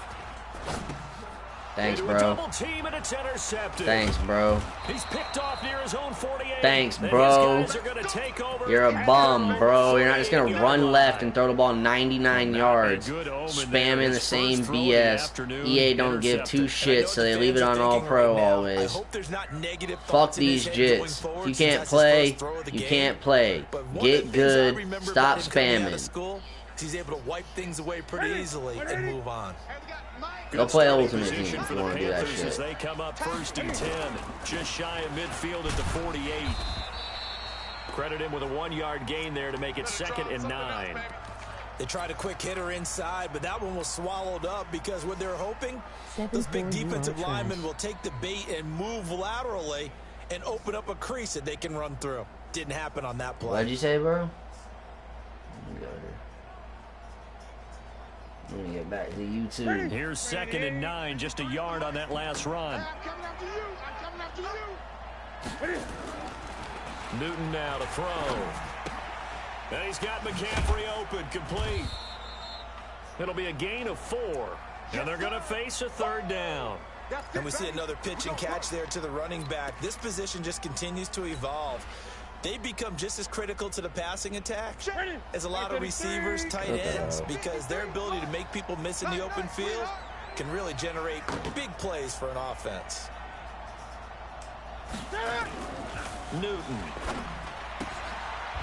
Thanks, Into a bro. double team, and it's intercepted. Thanks, bro. He's picked off near his own 48. Thanks, And bro. his guys are gonna take over You're a at bum, their bro. own You're not just going to 48-yard run line. left and throw the ball 99 yards, Not a good omen there. spamming His the same first throw of the BS. afternoon, EA don't give two intercepted. shits, so they leave it on all pro always. Fuck these jits. If you can't play, you can't play. Get good. Stop spamming. He's able to wipe things away pretty easily and move on. Go play Ultimate Team if for you the want to do that Panthers as shit. they come up first and 10, just shy of midfield at the 48. Credit him with a 1-yard gain there to make it 2nd and 9. They tried a quick hitter inside, but that one was swallowed up because what they're hoping, those big defensive linemen will take the bait and move laterally and open up a crease that they can run through. Didn't happen on that play. What'd you say, bro? Let me get back to YouTube. Here's 2nd and 9, just a yard on that last run. Newton now to throw. And he's got McCaffrey open, complete. It'll be a gain of 4. And they're going to face a 3rd down. And we see another pitch and catch there to the running back. This position just continues to evolve. They become just as critical to the passing attack as a lot of receivers, tight ends, because their ability to make people miss in the open field can really generate big plays for an offense. Newton.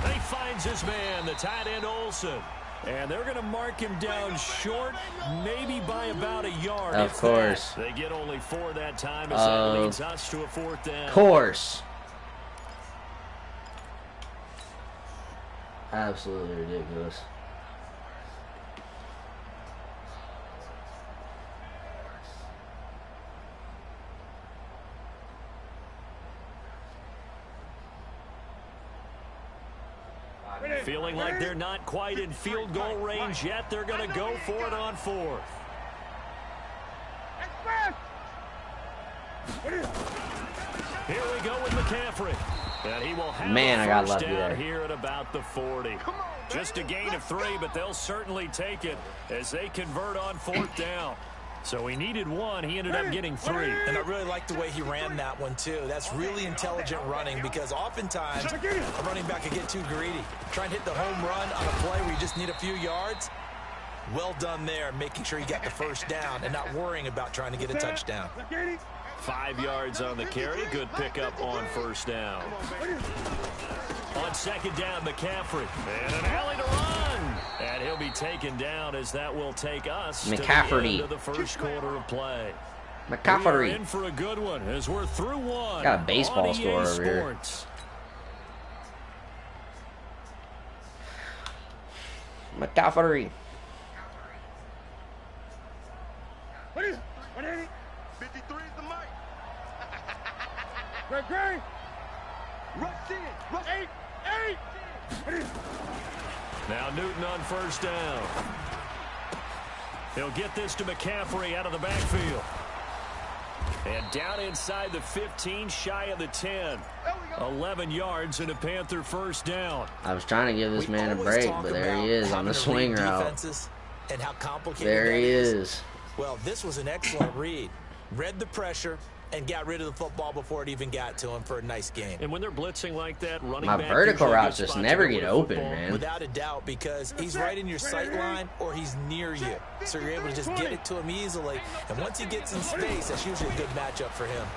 And he finds his man, the tight end Olsen. And they're going to mark him down short, maybe by about a yard. Of course. They get only 4 that time as that leads us to a 4th down. Of course. Absolutely ridiculous. Feeling like they're not quite in field goal range yet. They're going to go for it on 4th. Here we go with McCaffrey. And he will have Man, a I got first lucky down there. here at about the 40. Just a gain of 3, but they'll certainly take it as they convert on 4th down. So he needed 1. He ended up getting 3. And I really like the way he ran that one, too. That's really intelligent running because oftentimes a running back can get too greedy. Try and hit the home run on a play where you just need a few yards. Well done there, making sure you got the first down and not worrying about trying to get a touchdown. 5 yards on the carry. Good pickup on first down. On 2nd down, McCaffrey. And an alley to run. And he'll be taken down as that will take us to the end of the first quarter of play. McCaffrey. We are in for a good one as we're through 1. Got a baseball on EA score over here. Sports. McCaffrey. 53 is the mic. Great. Rush in. Rush 8. Now Newton on first down. He'll get this to McCaffrey out of the backfield. And down inside the 15, shy of the 10. 11 yards and a Panther first down. I was trying to give this man a break, but there he is on the swing route. And how complicated There he that is. Well, this was an excellent read. Read the pressure and got rid of the football before it even got to him for a nice game. And when they're blitzing like that, running My back vertical usually routes gets just spots never to go get with open, football. man. Without a doubt, because he's right in your sight line or he's near you. So you're able to just get it to him easily. And once he gets in space, that's usually a good matchup for him.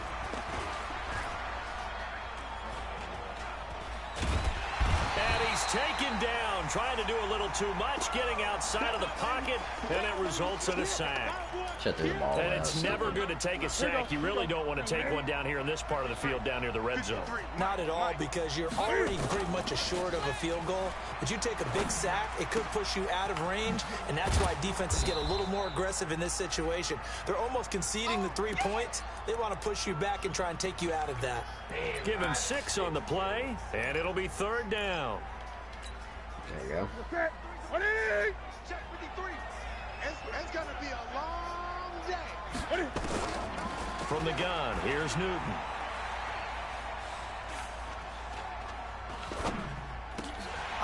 And he's taken down, trying to do a little too much, getting outside of the pocket, and it results in a sack. Shut the ball. And it's never good to take a sack. You really don't want to take one down here in this part of the field, down near the red zone. Not at all, because you're already pretty much assured of a field goal. But you take a big sack, it could push you out of range, and that's why defenses get a little more aggressive in this situation. They're almost conceding the 3 points. They want to push you back and try and take you out of that. Give him 6 on the play, and it'll be 3rd down. There you go. Check 53. It's going to be a long day. From the gun, here's Newton.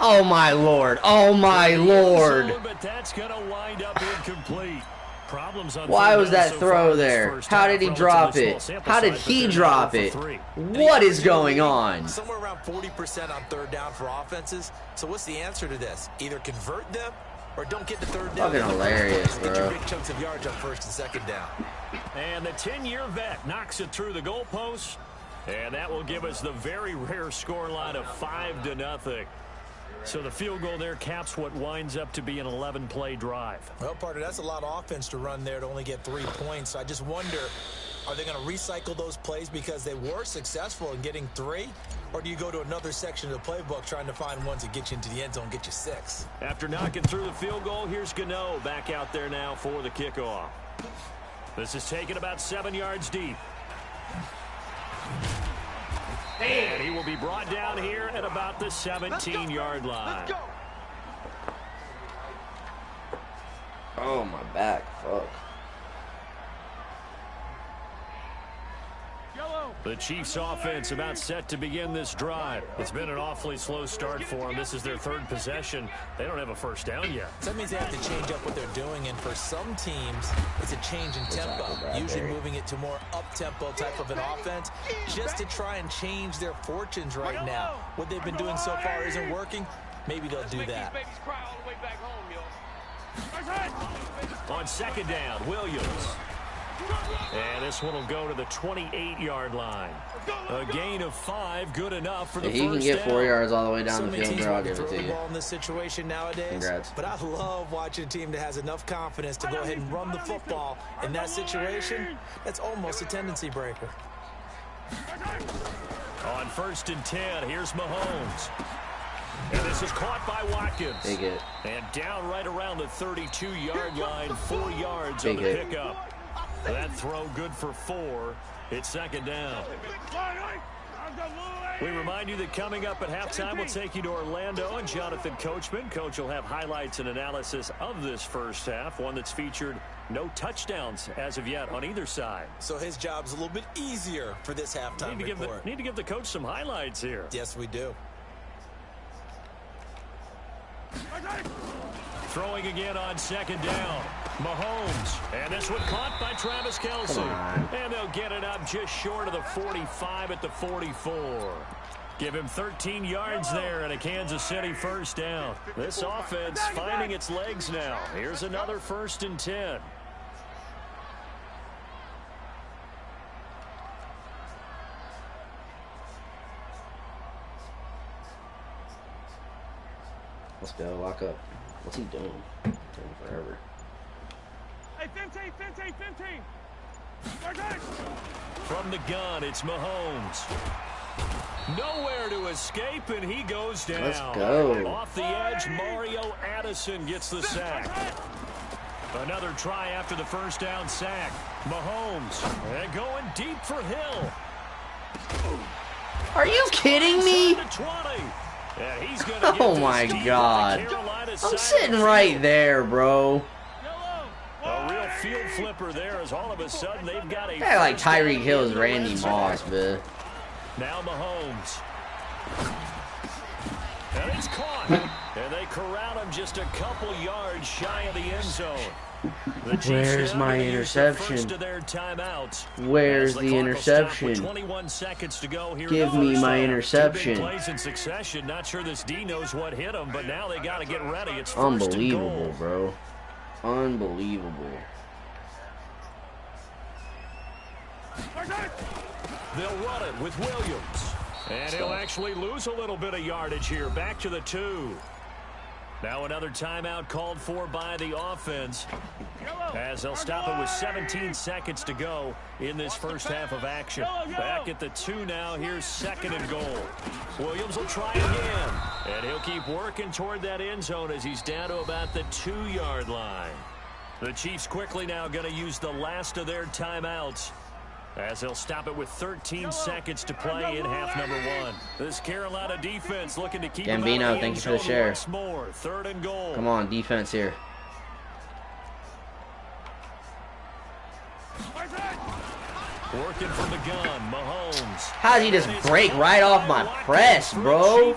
Oh my lord. Oh my lord. But that's going to wind up incomplete. Problems on Why was that so throw there? How did he drop it? How did he drop it? What is going on? Somewhere around 40% on third down for offenses. So what's the answer to this? Either convert them or don't get the third down. Fucking hilarious, bro. Get your big chunks of yards on first and second down. And the 10-year vet knocks it through the goalpost. And that will give us the very rare scoreline of 5-0. So the field goal there caps what winds up to be an 11-play drive. Well, partner, that's a lot of offense to run there to only get 3 points. I just wonder, are they going to recycle those plays because they were successful in getting 3? Or do you go to another section of the playbook trying to find ones that get you into the end zone and get you 6? After knocking through the field goal, here's Gano back out there now for the kickoff. This is taken about 7 yards deep. And he will be brought down here at about the 17-yard line. Oh, my back. Fuck. The Chiefs offense about set to begin this drive. It's been an awfully slow start for them. This is their 3rd possession. They don't have a first down yet. So that means they have to change up what they're doing, and for some teams, it's a change in tempo. Usually moving it to more up-tempo type of an offense just to try and change their fortunes right now. What they've been doing so far isn't working. Maybe they'll do that. On second down, Williams. And this one will go to the 28-yard line. A gain of 5, good enough for the first down. He can get 4 yards all the way down the field, bro. I'll give it to you. In this situation nowadays. Congrats. But I love watching a team that has enough confidence to go ahead and run the football. In that situation, that's almost a tendency breaker. On 1st and 10, here's Mahomes. And this is caught by Watkins. Take it. And down right around the 32-yard line, 4 yards Take on the it. pickup. That throw good for 4. It's second down. We remind you that coming up at halftime, we'll take you to Orlando and Jonathan Coachman. Coach will have highlights and analysis of this first half, one that's featured no touchdowns as of yet on either side. So his job's a little bit easier for this halftime report. Need to give the coach some highlights here. Yes, we do. Throwing again on second down. Mahomes. And this one caught by Travis Kelce. And they'll get it up just short of the 45 at the 44. Give him 13 yards there and a Kansas City first down. This offense finding its legs now. Here's another 1st and 10. Let's go. Lock up. What's he doing? Taking forever. Hey, 15. From the gun, it's Mahomes. Nowhere to escape, and he goes down. Let's go. Off the edge, Mario Addison gets the sack. Another try after the first down sack. Mahomes, and going deep for Hill. Are you kidding me? Oh my God. I'm sitting right there, bro. A real field flipper there as all of a sudden they've got a... I like Tyreek Hill's Randy Moss, man. Now Mahomes. And it's caught. And they corral him just a couple yards shy of the end zone. Where's my interception? Where's the interception? 21 seconds to go here. Give me my interception. 2 big plays in succession. Not sure this D knows what hit him, but now they got to get ready. It's first unbelievable, and goal. Bro. Unbelievable. They'll run it with Williams. And he'll actually lose a little bit of yardage here. Back to the 2. Now another timeout called for by the offense as they'll stop it with 17 seconds to go in this first half of action. Back at the 2 now. Here's 2nd and goal. Williams will try again. And he'll keep working toward that end zone as he's down to about the 2-yard line. The Chiefs quickly now going to use the last of their timeouts as they'll stop it with 13 seconds to play in half number 1. This Carolina defense looking to keep Gambino, thank you for the share. once more. 3rd and goal. Come on, defense here. Working from the gun, Mahomes. How'd he just break right off my press, bro?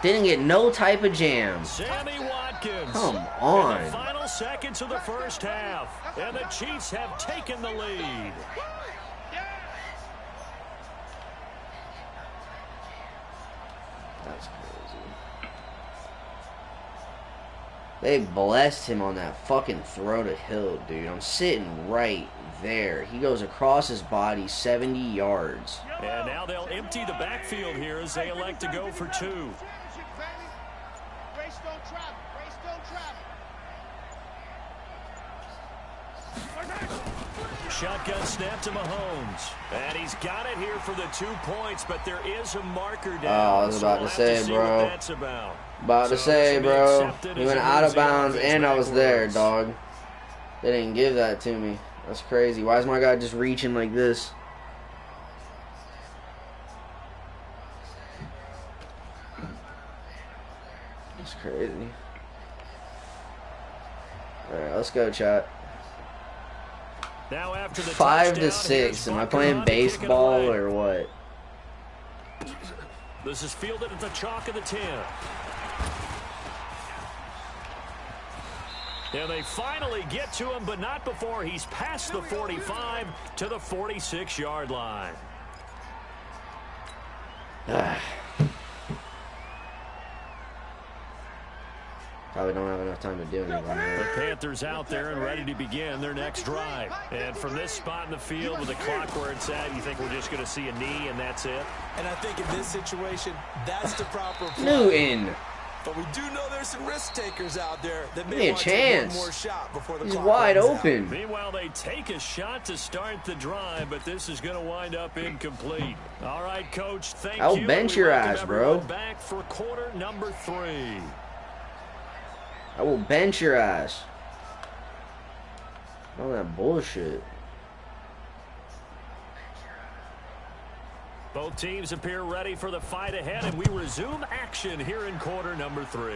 Didn't get no type of jam. Sammy Watkins. Come on. In the final seconds of the first half, and the Chiefs have taken the lead. That's crazy. They blessed him on that fucking throw to Hill, dude. I'm sitting right there. He goes across his body 70 yards. And now they'll empty the backfield here as they elect to go for 2. Shotgun snap to Mahomes. And he's got it here for the 2 points, but there is a marker down. Oh, I was about to say, bro. About to say, bro. He went out of bounds, and I was there, dog. They didn't give that to me. That's crazy. Why is my guy just reaching like this? That's crazy. Alright, let's go, chat. Now after the 5 to 6. Am I playing baseball or what? This is fielded at the chalk of the 10. And they finally get to him, but not before he's past the 45 to the 46-yard line. Probably don't have enough time to do anything. The Panthers out there and ready to begin their next drive. And from this spot in the field with the clock where it's at, you think we're just going to see a knee and that's it? And I think in this situation, that's the proper play. Newton. But we do know there's some risk takers out there that Give may me a want to take one chance. more shot before the He's clock wide runs open. out. Meanwhile, they take a shot to start the drive, but this is going to wind up incomplete. All right, Coach, thank you. I'll bench your ass, bro. Back for quarter number 3. I will bench your ass. All that bullshit. Both teams appear ready for the fight ahead, and we resume action here in quarter number 3.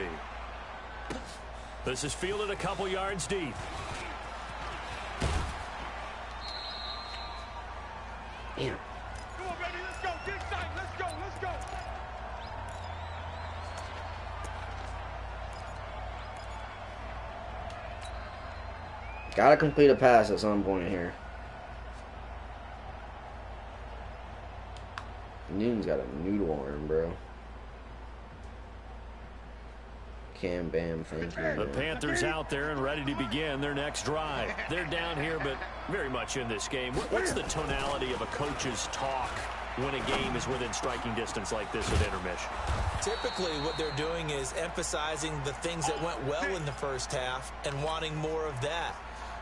This is fielded a couple yards deep. Damn. Come on, baby, let's go. Get excited. Let's go. Let's go. Gotta complete a pass at some point here. Newton's got a noodle arm, bro. Cam Bam, thank you. The Panthers out there and ready to begin their next drive. They're down here, but very much in this game. What's the tonality of a coach's talk when a game is within striking distance like this at intermission? Typically, what they're doing is emphasizing the things that went well in the first half and wanting more of that.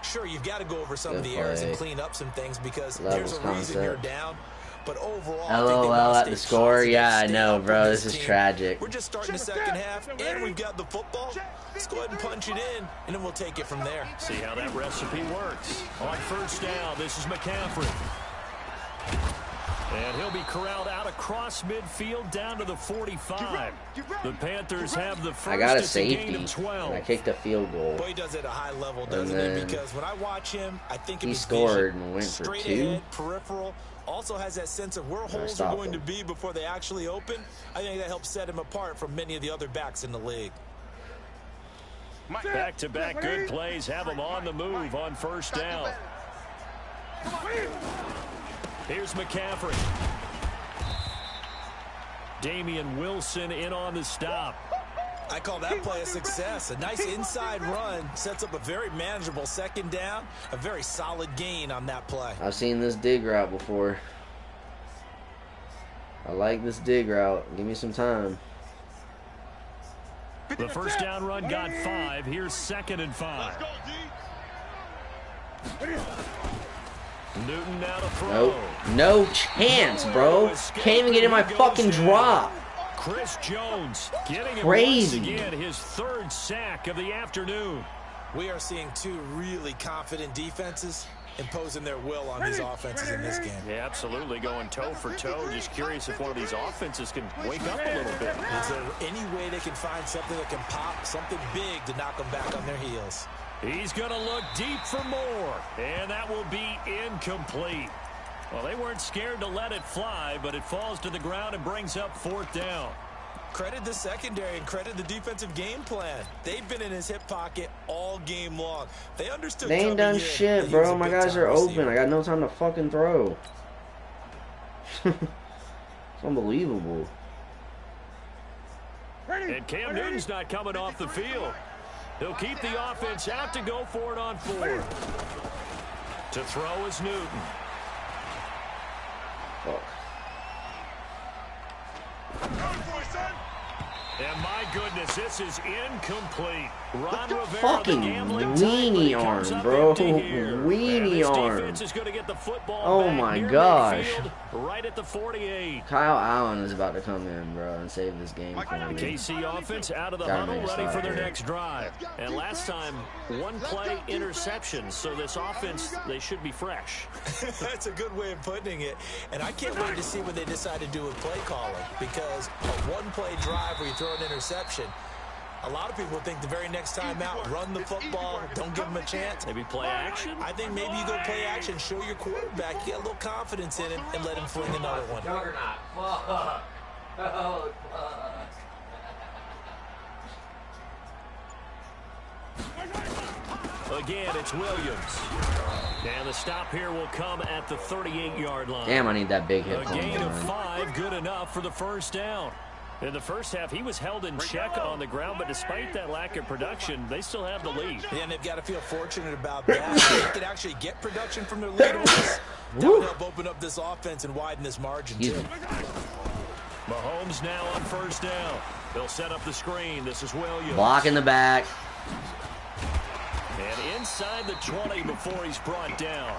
Sure, you've got to go over some of the errors and clean up some things because there's a reason you're down. But overall, LOL at the score. Yeah, I know, bro. This is tragic. We're just starting the second half, and we've got the football. Let's go ahead and punch it in, and then we'll take it from there. See how that recipe works. On first down, this is McCaffrey. And he'll be corralled out across midfield down to the 45. The Panthers have the first. I got a It's gain safety. of 12. And I kicked a field goal. Boy, he does it at a high level, doesn't he? Because when I watch him, I think of He his scored vision. and went for Straight 2. ahead, peripheral. Also has that sense of where holes are going to be before they actually open. I think that helps set him apart from many of the other backs in the league. Back-to-back good plays have him on the move on first down. Here's McCaffrey. Damian Wilson in on the stop. I call that play a success. A nice inside run sets up a very manageable second down. A very solid gain on that play. I've seen this dig route before. I like this dig route. Give me some time. The first down run got 5. Here's 2nd and 5. Newton now to throw. Nope. No chance, bro. Can't even get in my fucking drop. Chris Jones getting Crazy. him once again, his 3rd sack of the afternoon. We are seeing 2 really confident defenses imposing their will on these offenses in this game. Yeah, absolutely, going toe for toe. Just curious if one of these offenses can wake up a little bit. Is there any way they can find something that can pop, something big to knock them back on their heels? He's going to look deep for more, and that will be incomplete. Well, they weren't scared to let it fly, but it falls to the ground and brings up 4th down. Credit the secondary and credit the defensive game plan. They've been in his hip pocket all game long. They understood. They ain't done shit, bro. My guys are open. I got no time to fucking throw. It's unbelievable. And Cam Newton's not coming off the field. He'll keep the offense out to go for it on 4th. To throw is Newton. Fuck. And my goodness, this is incomplete. What the fucking weenie arm, bro. Weenie arm. Is going to get the football oh my gosh. Right at the 48. Kyle Allen is about to come in, bro, and save this game for me. KC offense out of the huddle, ready for their next drive. And last time, 1 play interception. So this offense, they should be fresh. That's a good way of putting it. And I can't wait to see what they decide to do with play calling. Because a 1-play drive where you throw an interception, a lot of people think the very next time out, run the football, don't give them a chance. Maybe play action? I think maybe you go play action, show your quarterback, you get a little confidence in him, and let him fling another one. Juggernaut. Fuck. Oh, fuck. Again, it's Williams. And the stop here will come at the 38-yard line. Damn, I need that big hit. A gain of 5, good enough for the 1st down. In the first half, he was held in check on the ground, but despite that lack of production, they still have the lead. Yeah, and they've got to feel fortunate about that. They can actually get production from their lead horse. That would help open up this offense and widen this margin, too. Mahomes now on 1st down. They'll set up the screen. This is Williams. Block in the back. And inside the 20 before he's brought down.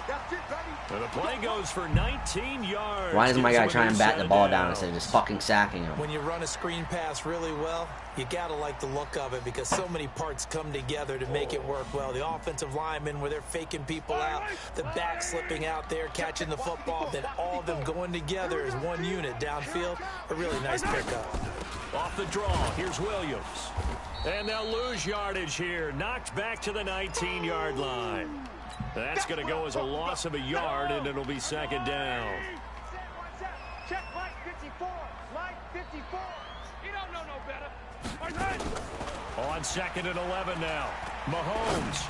And the play goes for 19 yards. Why doesn't my guy try and bat the ball down instead of just fucking sacking him? When you run a screen pass really well, you got to like the look of it because so many parts come together to make it work well. The offensive linemen where they're faking people out, the back slipping out there, catching the football, then all of them going together as one unit downfield. A really nice pickup. Off the draw, here's Williams. And they'll lose yardage here. Knocked back to the 19-yard line. That's going to go as a loss of a yard, and it'll be 2nd down. Check line 54. Line 54. You don't know no better. On 2nd and 11 now. Mahomes.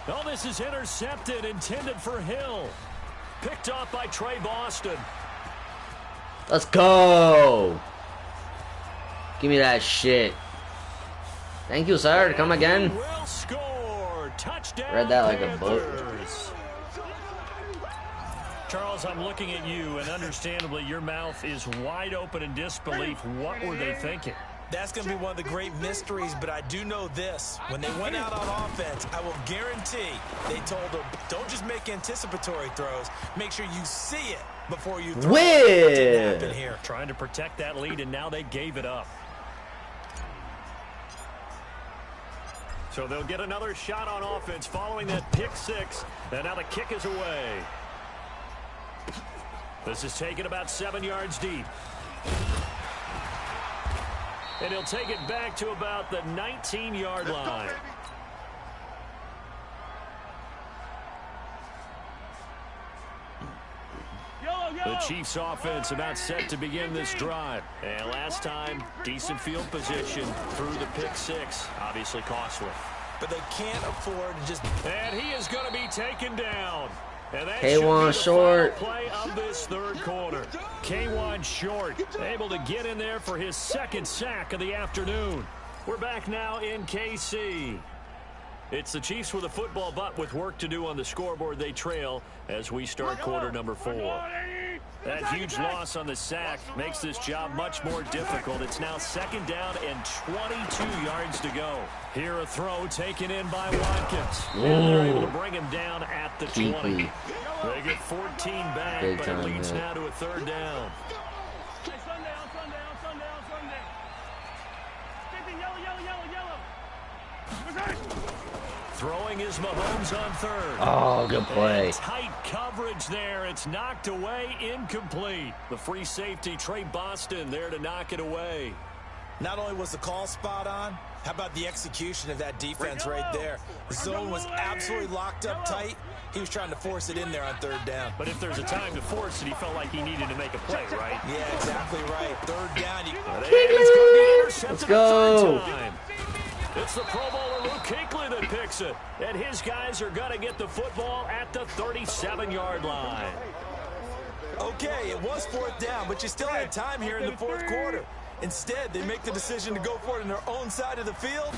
Oh, this is intercepted, intended for Hill. Picked off by Trey Boston. Let's go. Give me that shit. Thank you, sir. Come again. Will score. Touchdown. Read that like a book. Charles, I'm looking at you, and understandably, your mouth is wide open in disbelief. What were they thinking? That's going to be one of the great mysteries, but I do know this. When they went out on offense, I will guarantee they told them, don't just make anticipatory throws. Make sure you see it before you throw it. Didn't happen here. Trying to protect that lead, and now they gave it up. So they'll get another shot on offense following that pick 6. And now the kick is away. This is taken about 7 yards deep. And he'll take it back to about the 19-yard line. The Chiefs offense about set to begin this drive. And last time, decent field position through the pick 6. Obviously costly. But they can't afford to just... And he is going to be taken down. And that K1 short. Play of this 3rd quarter. K1 short, able to get in there for his 2nd sack of the afternoon. We're back now in KC. It's the Chiefs with a football, but with work to do on the scoreboard, they trail as we start quarter number 4. That huge loss on the sack makes this job much more difficult. It's now 2nd down and 22 yards to go. Here a throw taken in by Watkins. And they're able to bring him down at the 20. They get 14 back, but it leads now to a 3rd down. Throwing is Mahomes on 3rd. Oh, good play. Tight coverage there. It's knocked away, incomplete. The free safety, Trey Boston, there to knock it away. Not only was the call spot on, how about the execution of that defense right there? The zone was absolutely locked up tight. He was trying to force it in there on third down. But if there's a time to force it, he felt like he needed to make a play, right? Yeah, exactly right. Third down. Let's go. It's the Pro Bowler Luke Kuechly that picks it. And his guys are going to get the football at the 37-yard line. Okay, it was fourth down, but you still had time here in the fourth quarter. Instead, they make the decision to go for it on their own side of the field,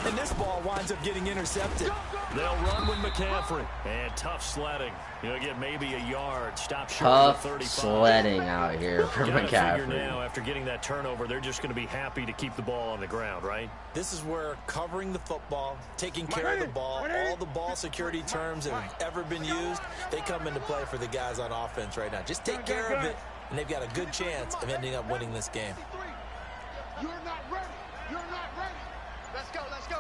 and this ball winds up getting intercepted. They'll run with McCaffrey. And tough sledding. You'll get maybe a yard. Stop short of the 35. Tough sledding out here for McCaffrey. Figure now, after getting that turnover, they're just going to be happy to keep the ball on the ground, right? This is where covering the football, taking care of the ball, all the ball security terms that have ever been used, they come into play for the guys on offense right now. Just take care of it, and they've got a good chance of ending up winning this game. You're not ready. You're not ready. Let's go. Let's go.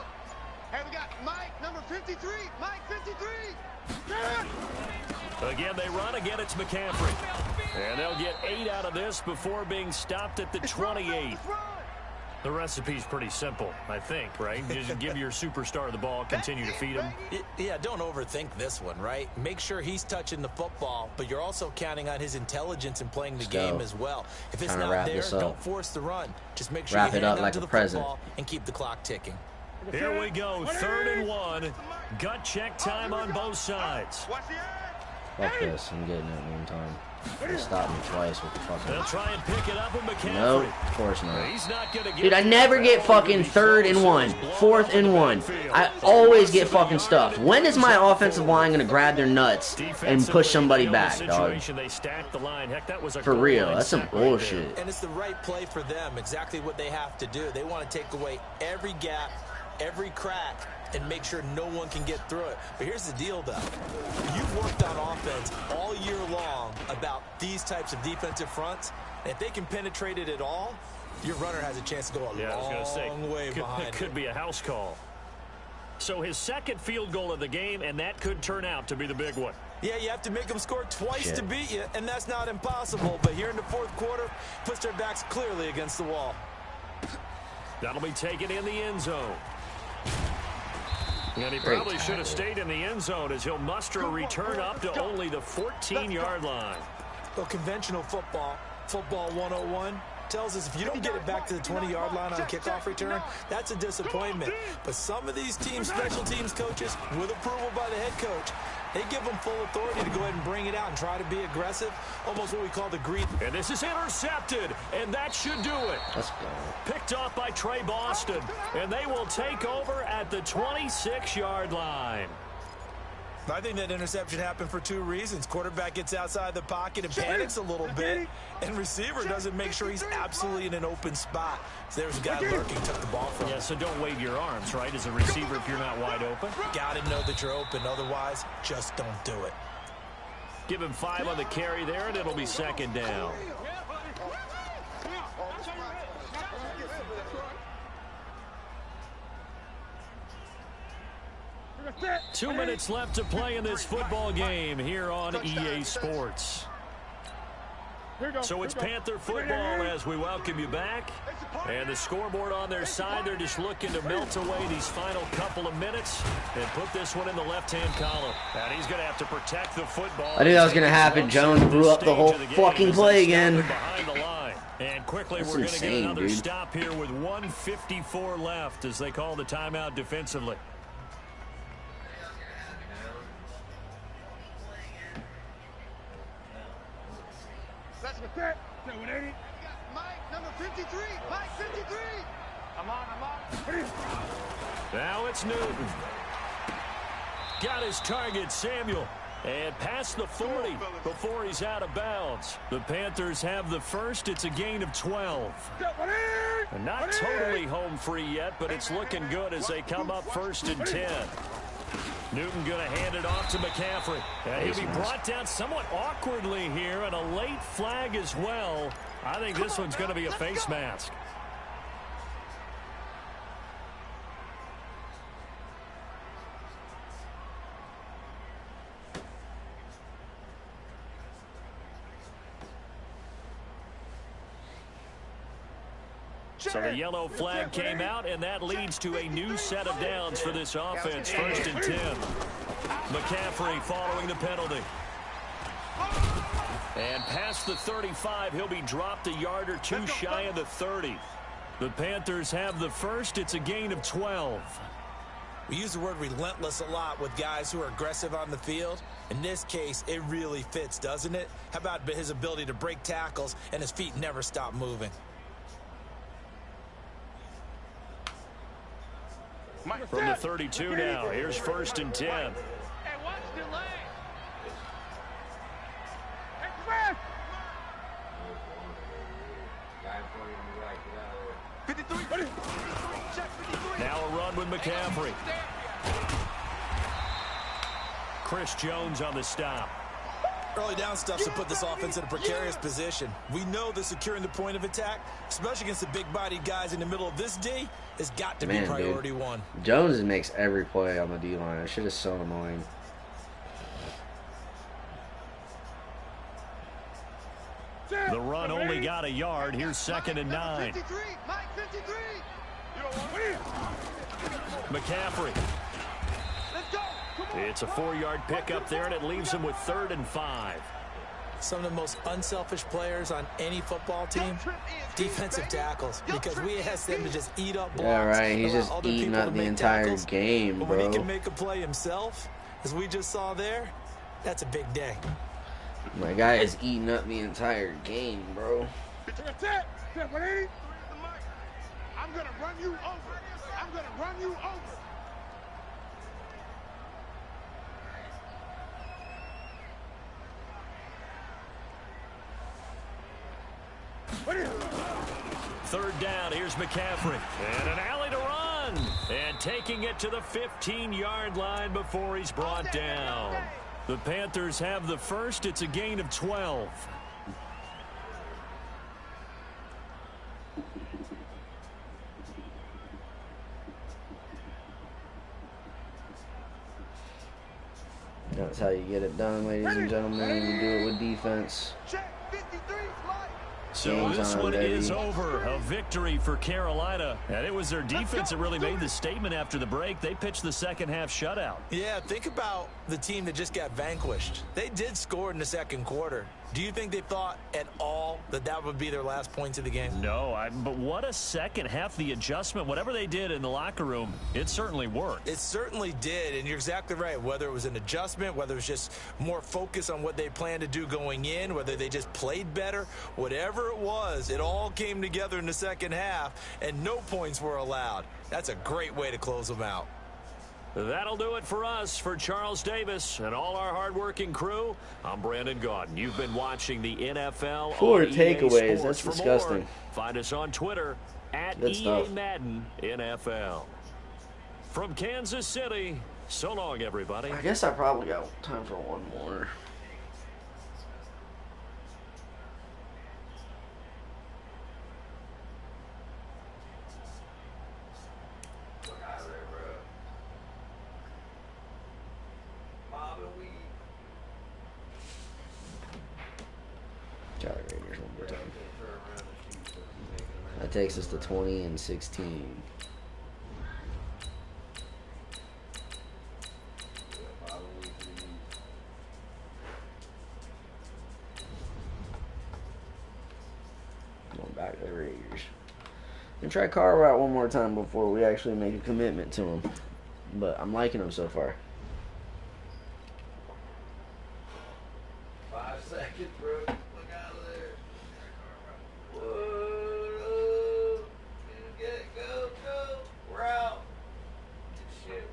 Hey, we got Mike, number 53. Mike, 53. Again, they run. Again, it's McCaffrey. And they'll get 8 out of this before being stopped at the 28. The recipe's pretty simple, I think, right? Just give your superstar the ball, continue to feed him. Yeah, don't overthink this one, right? Make sure he's touching the football, but you're also counting on his intelligence in playing the game as well. If it's not there, don't force the run. Just make sure you hang on to the football and keep the clock ticking. Here we go, 3rd and 1. Gut check time on both sides. Fuck this, I'm getting it one time. They stopped me twice with the fucking... They'll try and pick it up with McCaffrey. Nope, of course not. He's not gonna get. Dude, I never get fucking 3rd and 1, 4th and 1. I always get fucking stuffed. When is my offensive line gonna grab their nuts and push somebody back, dog? For real, that's some bullshit. And it's the right play for them, exactly what they have to do. They want to take away every gap, every crack, and make sure no one can get through it. But here's the deal, though. You've worked on offense all year long about these types of defensive fronts. And if they can penetrate it at all, your runner has a chance to go a long way behind it. Could be a house call. So his second field goal of the game, and that could turn out to be the big one. Yeah, you have to make them score twice to beat you, and that's not impossible. But here in the fourth quarter, puts their backs clearly against the wall. That'll be taken in the end zone. And he probably should have stayed in the end zone as he'll muster a return up to only the 14-yard line. Well, conventional football 101, tells us if you don't get it back to the 20-yard line on kickoff return, that's a disappointment. But some of these teams, special teams coaches, with approval by the head coach, they give them full authority to go ahead and bring it out and try to be aggressive, almost what we call the green. And this is intercepted, and that should do it. Let's go. Picked off by Trey Boston, and they will take over at the 26-yard line. I think that interception happened for 2 reasons. Quarterback gets outside the pocket and panics a little bit, and receiver doesn't make sure he's absolutely in an open spot. So there's a guy lurking, took the ball from him. Yeah, so don't wave your arms, right, as a receiver if you're not wide open. Got to know that you're open. Otherwise, just don't do it. Give him 5 on the carry there, and it'll be 2nd down. Two minutes left to play in this football game here on EA Sports. So it's Panther football as we welcome you back. And the scoreboard on their side, they're just looking to melt away these final couple of minutes and put this one in the left-hand column. And he's going to have to protect the football. I knew that was going to happen. Jones blew up the whole fucking play again. And quickly, That's we're going to get another dude. stop here with 1:54 left as they call the timeout defensively. Mike, number 53. Mike, 53. I'm on. Now it's Newton. Got his target, Samuel. And past the 40 before he's out of bounds. The Panthers have the first. It's a gain of 12. And not totally home free yet, but it's looking good as they come up 1st and 10. Newton going to hand it off to McCaffrey. And he'll be brought down somewhat awkwardly here, and a late flag as well. I think this one's going to be a face mask. So the yellow flag came out, and that leads to a new set of downs for this offense. 1st and 10. McCaffrey following the penalty. And past the 35, he'll be dropped a yard or two shy of the 30. The Panthers have the first. It's a gain of 12. We use the word relentless a lot with guys who are aggressive on the field. In this case, it really fits, doesn't it? How about his ability to break tackles and his feet never stop moving? From the 32 now, here's 1st and 10. Hey, watch the leg. Hey, come 53. Now a run with McCaffrey. Chris Jones on the stop. Early down stuff should put this offense in a precarious position. We know that securing the point of attack, especially against the big-bodied guys in the middle of this D, has got to be priority one. Jones makes every play on the D-line. That shit is so annoying. The run only got a yard. Here's 2nd and 9. 53. Mike, 53. McCaffrey. Let's go. It's a 4-yard pickup there, and it leaves him with 3rd and 5. Some of the most unselfish players on any football team, defensive tackles, because we ask them to just eat up blocks. Yeah, right. He's just other eating people up to the make entire tackles. game, But when he bro. can make a play himself, as we just saw there, that's a big day. My guy is eating up the entire game, bro. I'm going to run you over. I'm going to run you over. Third down, here's McCaffrey. And an alley to run. And taking it to the 15-yard line before he's brought down. The Panthers have the first. It's a gain of 12. That's how you get it done, ladies and gentlemen. You do it with defense. So this one is over. A victory for Carolina. And it was their defense that really made the statement after the break. They pitched the second half shutout. Yeah, think about the team that just got vanquished. They did score in the second quarter. Do you think they thought at all that that would be their last points of the game? No, but what a second half. The adjustment, whatever they did in the locker room, it certainly worked. It certainly did, and you're exactly right. Whether it was an adjustment, whether it was just more focus on what they planned to do going in, whether they just played better, whatever it was, it all came together in the second half, and no points were allowed. That's a great way to close them out. That'll do it for us. For Charles Davis and all our hardworking crew, I'm Brandon Gaudin. You've been watching the NFL 4 on EA takeaways. Sports. That's For disgusting. more, find us on Twitter at Good EA stuff. Madden NFL. From Kansas City, so long, everybody. I guess I probably got time for one more. Got it, Raiders one more time. That takes us to 20-16. Going back to the Raiders. And try Carr out one more time before we actually make a commitment to him. But I'm liking him so far. 5 seconds, bro. Look out of there. Whoa. Get it. Go. We're out. Shit,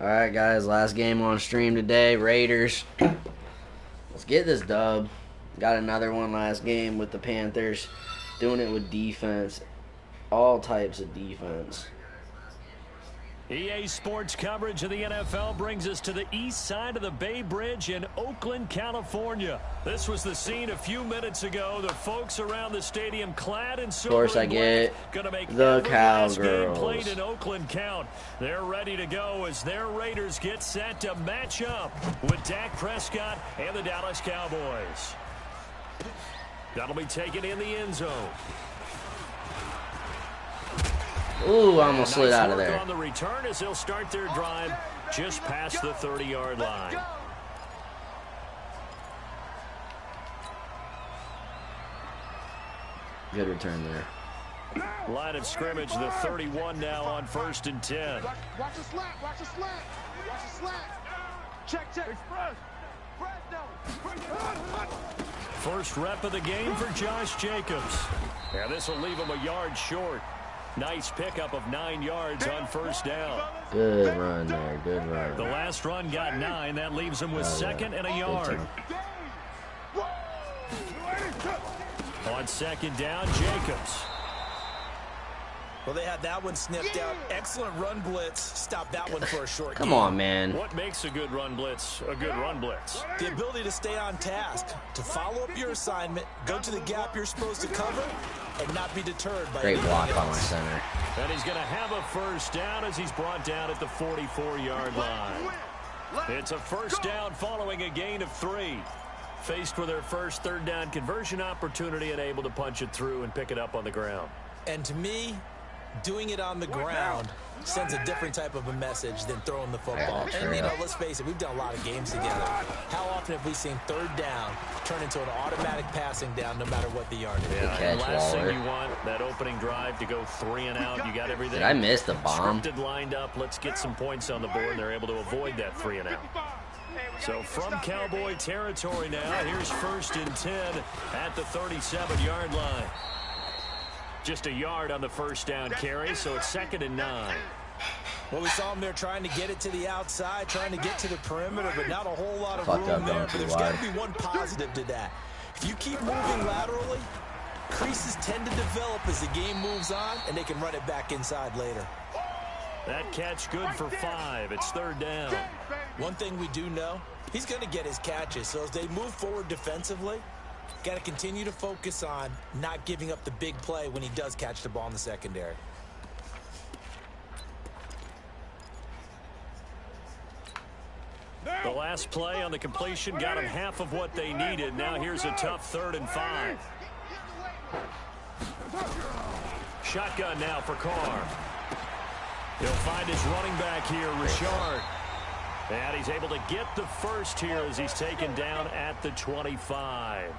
Alright, guys, last game on stream today. Raiders. Let's get this dub. Got another one last game with the Panthers. Doing it with defense. All types of defense. EA Sports coverage of the NFL brings us to the east side of the Bay Bridge in Oakland, California. This was the scene a few minutes ago. The folks around the stadium clad in silver Of course, I get gonna make the every last game Cowgirls. played in Oakland count. They're ready to go as their Raiders get set to match up with Dak Prescott and the Dallas Cowboys. That'll be taken in the end zone. Ooh, I almost slid out of there. On the return as they'll start their drive just past the 30-yard line. Good return there. Line of scrimmage, the 31 now on 1st and 10. Watch the slant, watch the slant, watch the slant. Check. Express now. First rep of the game for Josh Jacobs. And this will leave him a yard short. Nice pickup of 9 yards on 1st down. Good run there. Good run. The last run got 9. That leaves him with 2nd and a yard. On 2nd down, Jacobs. Well, they had that one sniffed out. Excellent run blitz. Stop that one for a short Come game. on, man. What makes a good run blitz a good run blitz? The ability to stay on task, to follow up your assignment, go to the gap you're supposed to cover, and not be deterred by Great block anything by my else. center. And he's going to have a 1st down as he's brought down at the 44-yard line. It's a 1st down following a gain of 3. Faced with their first 3rd down conversion opportunity and able to punch it through and pick it up on the ground. And to me, doing it on the ground sends a different type of a message than throwing the football. Yeah, And, you know, let's face it, we've done a lot of games together. How often have we seen 3rd down turn into an automatic passing down no matter what the yard is? Yeah, catch, and last Waller. thing you want, that opening drive to go 3 and out. You got everything. Did I miss the bomb? Scripted, lined up. Let's get some points on the board, and they're able to avoid that 3 and out. So from Cowboy territory now, here's 1st and 10 at the 37-yard line. Just a yard on the 1st down carry, so it's 2nd and 9. Well, we saw him there trying to get it to the outside, trying to get to the perimeter, but not a whole lot of Fucked room up there. going But too there's got to wide. be one positive to that. If you keep moving laterally, creases tend to develop as the game moves on, and they can run it back inside later. That catch good for 5. It's 3rd down. One thing we do know, he's going to get his catches. So as they move forward defensively, got to continue to focus on not giving up the big play when he does catch the ball in the secondary. The last play on the completion got them half of what they needed. Now here's a tough 3rd and 5. Shotgun now for Carr. He'll find his running back here, Richard. And he's able to get the 1st here as he's taken down at the 25.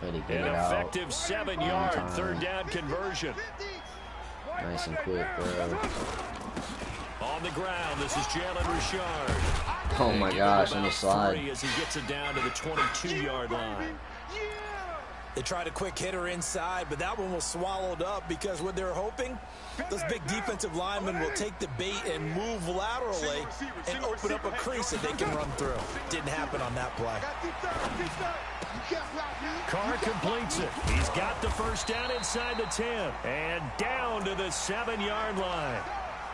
Ready to get An it out. effective 7-yard 3rd down conversion. Nice and quick, bro. On the ground, this is Jalen Richard. Oh my gosh, let me slide. As he gets it down to the 22-yard line. They tried a quick hitter inside, but that one was swallowed up because what they're hoping, those big defensive linemen will take the bait and move laterally and open up a crease that they can run through. Didn't happen on that play. Carr completes it. He's got the 1st down inside the 10 and down to the 7-yard line.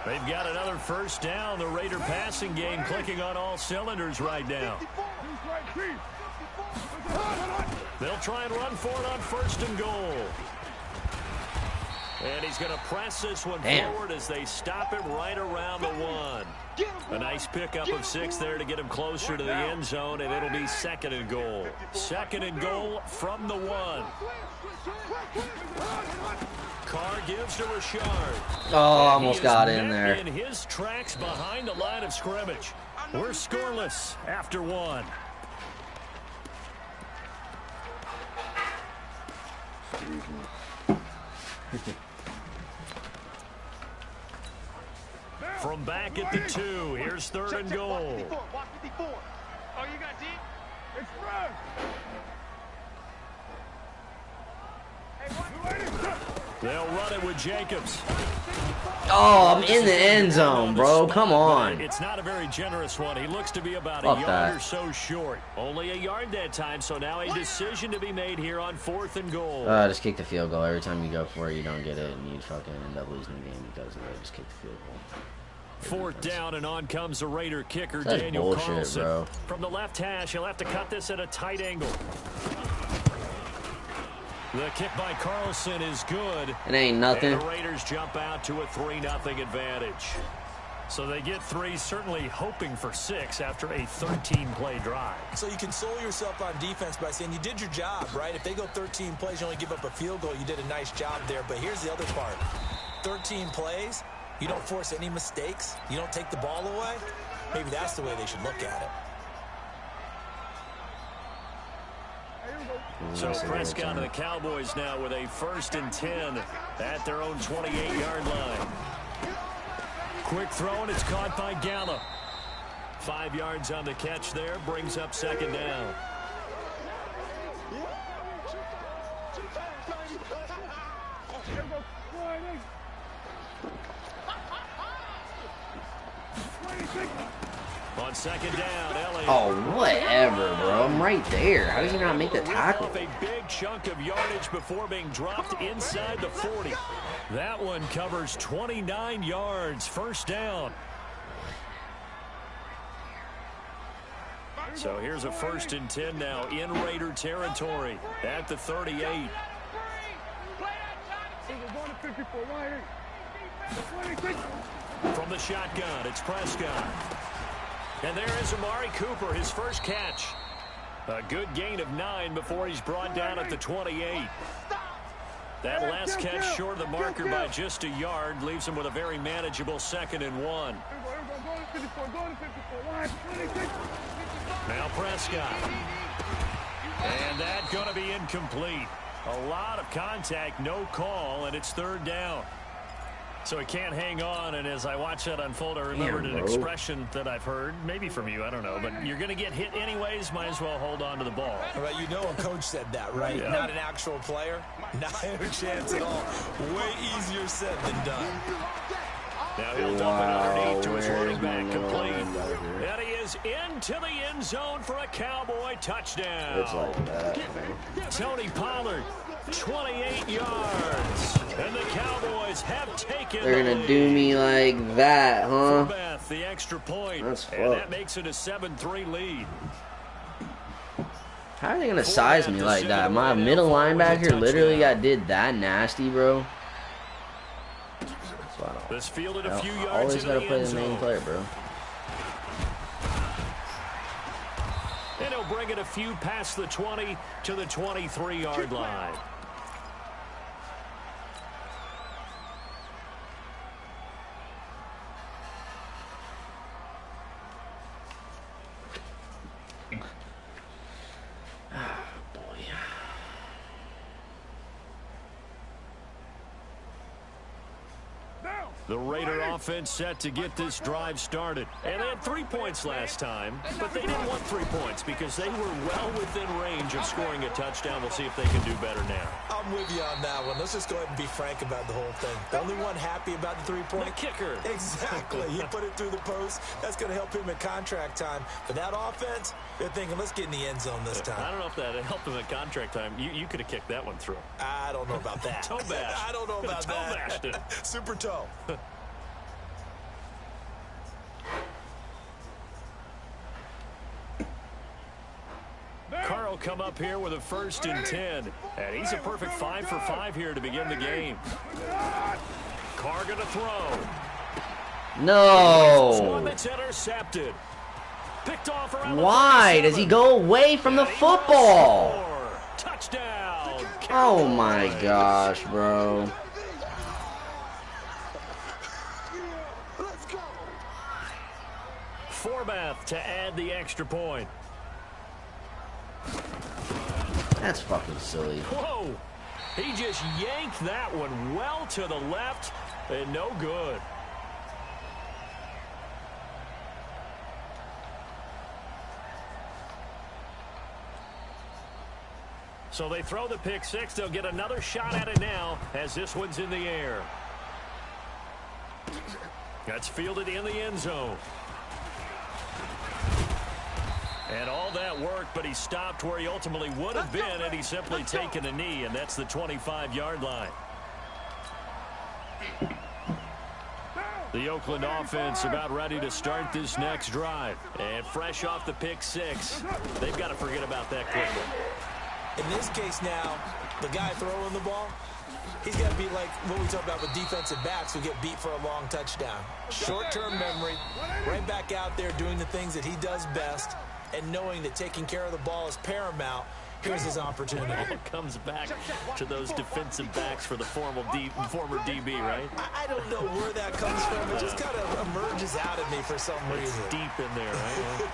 They've got another 1st down. The Raider passing game clicking on all cylinders right now. They'll try and run for it on 1st and goal. And he's going to press this one forward as they stop him right around the 1. A nice pickup of 6 there to get him closer to the end zone, and it'll be 2nd and goal. 2nd and goal from the 1. Carr gives to Richard. Oh, almost got in there. In his tracks behind the line of scrimmage. We're scoreless after 1. From back at the 2, here's 3rd and goal. Watch 54. Oh, you got deep? Express. They'll run it with Jacobs. Oh, I'm in the end zone, bro. Come on. It's not a very generous one. He looks to be about Fuck a yard that. or so short. Only a yard that time, so now a decision to be made here on 4th and goal. Just kick the field goal. Every time you go for it, you don't get it, and you fucking end up losing the game because of it. Just kick the field goal. 4th down, and on comes the Raider kicker, That's Daniel bullshit, Carlson. bro. From the left hash, he'll have to cut this at a tight angle. The kick by Carlson is good. It ain't nothing. And the Raiders jump out to a 3-0 advantage. So they get 3, certainly hoping for 6 after a 13-play drive. So you console yourself on defense by saying you did your job, right? If they go 13 plays, you only give up a field goal, you did a nice job there. But here's the other part. 13 plays, you don't force any mistakes, you don't take the ball away. Maybe that's the way they should look at it. So Prescott and the Cowboys now with a 1st and 10 at their own 28-yard line. Quick throw, and it's caught by Gallup. 5 yards on the catch there, brings up 2nd down. On 2nd down, Elliott. Oh, whatever, bro. I'm right there. How did he not make the tackle? Off a big chunk of yardage before being dropped inside the 40. That one covers 29 yards. 1st down. So here's a 1st and 10 now in Raider territory at the 38. From the shotgun, it's Prescott. And there is Amari Cooper, his first catch. A good gain of 9 before he's brought down at the 28. That last catch short of the marker by just a yard leaves him with a very manageable 2nd and 1. Now Prescott. And that's going to be incomplete. A lot of contact, no call, and it's 3rd down. So he can't hang on, and as I watch that unfold, I remembered an expression that I've heard, maybe from you, I don't know, but you're going to get hit anyways, might as well hold on to the ball. All right, you know a coach said that, right? Yeah. Not an actual player. Not a chance at all. Way easier said than done. Now he'll dump it underneath to his running back, complete. And he is into the end zone for a Cowboy touchdown. It's like that. Tony Pollard, 28 yards. And the Cowboys have taken They're the gonna lead. do me like that, huh? Beth, the extra point. That's and fucked. that makes it a 7-3 lead. How are they gonna size me like that? My middle linebacker literally did that nasty, bro. This fielded a few I yards always into gotta the play end the main zone. player, bro. And he'll bring it a few past the 20 to the 23-yard line. The Raider offense set to get this drive started. And they had 3 points last time, but they didn't want 3 points because they were well within range of scoring a touchdown. We'll see if they can do better now. I'm with you on that one. Let's just go ahead and be frank about the whole thing. The only one happy about the 3-point. The kicker. Exactly. He put it through the post. That's going to help him at contract time. But that offense, they're thinking, let's get in the end zone this time. I don't know if that helped him at contract time. You could have kicked that one through. I don't know about that. Toe bash. I don't know about Toe bashed it. that. Super toe. Carr will come up here with a 1st and 10. And he's a perfect 5 for 5 here to begin the game. Carr going to throw. One No. that's intercepted. Picked off around Why does he go away from the football? Touchdown. Oh my gosh, bro. Forbath to add the extra point. That's fucking silly. Whoa. He just yanked that one well to the left and no good. So they throw the pick 6. They'll get another shot at it now as this one's in the air. That's fielded in the end zone. And all that work, but he stopped where he ultimately would have been had he simply taken a knee, and that's the 25-yard line. The Oakland offense about ready to start this next drive. And fresh off the pick six, they've got to forget about that quickly. In this case now, the guy throwing the ball, he's got to be like what we talk about with defensive backs who get beat for a long touchdown. Short-term memory, right back out there doing the things that he does best, and knowing that taking care of the ball is paramount. Here's his opportunity. It comes back to those defensive backs for the former DB, right? I don't know where that comes from. It just kind of emerges out of me for some reason. It's deep in there, right?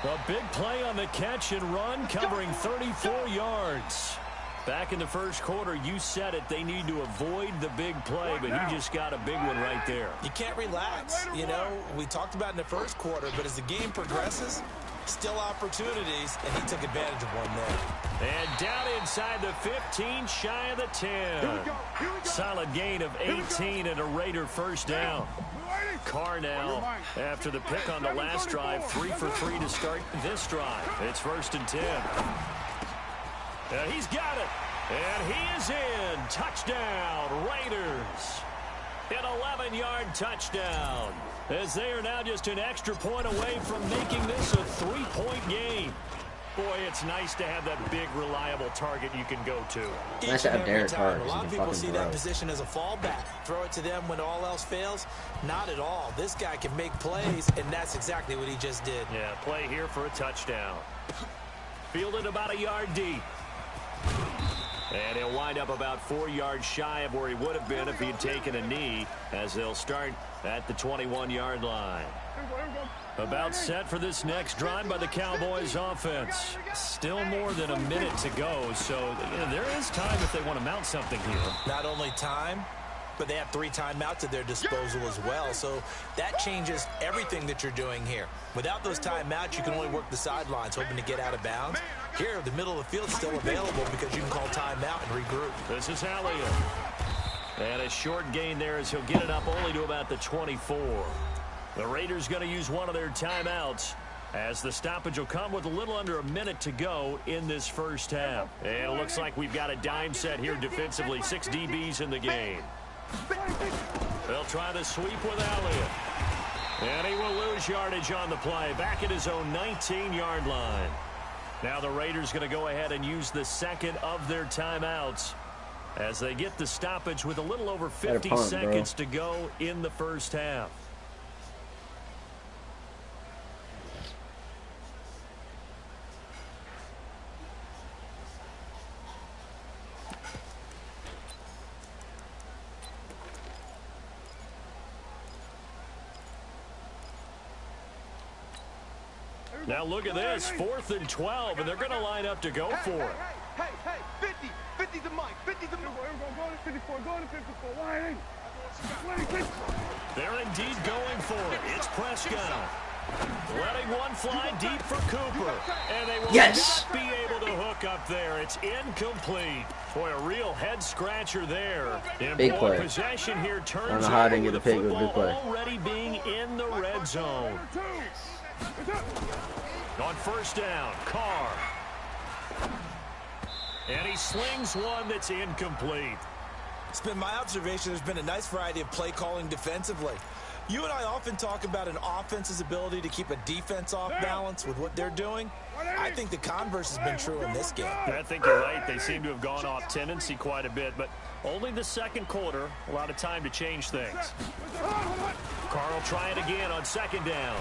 A big play on the catch and run, covering 34 yards. Back in the first quarter, you said it. They need to avoid the big play, but he just got a big one right there. You can't relax. You know, we talked about in the first quarter, but as the game progresses, still opportunities, and he took advantage of one there. And down inside the 15, shy of the 10. Solid gain of 18 and a Raider first down. Carr now, after the pick on the last drive, 3 for 3 to start this drive. It's 1st and 10. He's got it, and he is in. Touchdown, Raiders. An 11-yard touchdown, as they are now just an extra point away from making this a 3-point game. Boy, it's nice to have that big, reliable target you can go to. Nice to have Derek Carr. A lot of people see that position as a fallback. Throw it to them when all else fails. Not at all. This guy can make plays, and that's exactly what he just did. Yeah, play here for a touchdown. Fielded about a yard deep. And he'll wind up about 4 yards shy of where he would have been if he had taken a knee, as they'll start at the 21-yard line. About set for this next drive by the Cowboys offense. Still more than a minute to go, so there is time if they want to mount something here. Not only time, but they have 3 timeouts at their disposal as well, so that changes everything that you're doing here. Without those timeouts, you can only work the sidelines, hoping to get out of bounds. Here, the middle of the field is still available because you can call timeout and regroup. This is Elliott. And a short gain there as he'll get it up only to about the 24. The Raiders going to use one of their timeouts, as the stoppage will come with a little under a minute to go in this first half. And it looks like we've got a dime set here defensively. 6 DBs in the game. They'll try the sweep with Elliott. And he will lose yardage on the play, back at his own 19-yard line. Now the Raiders going to go ahead and use the second of their timeouts as they get the stoppage with a little over 50 seconds to go in the first half. Now look at this, 4th and 12, and they're going to line up to go for it. Hey, 50. 50's the mic. 50's the mic. They're indeed going for it. It's Prescott. Letting one fly deep for Cooper. And they will not be able to hook up there. It's incomplete. Boy, a real head-scratcher there. Big play. Possession here turns I don't know how I didn't get over, the pick. It was a big play. already being in the red zone. On first down, Carr. And he slings one that's incomplete. It's been my observation there's been a nice variety of play calling defensively. You and I often talk about an offense's ability to keep a defense off balance with what they're doing. I think the converse has been true in this game. I think you're right. They seem to have gone off tendency quite a bit, but only the second quarter, a lot of time to change things. Carr try it again on second down.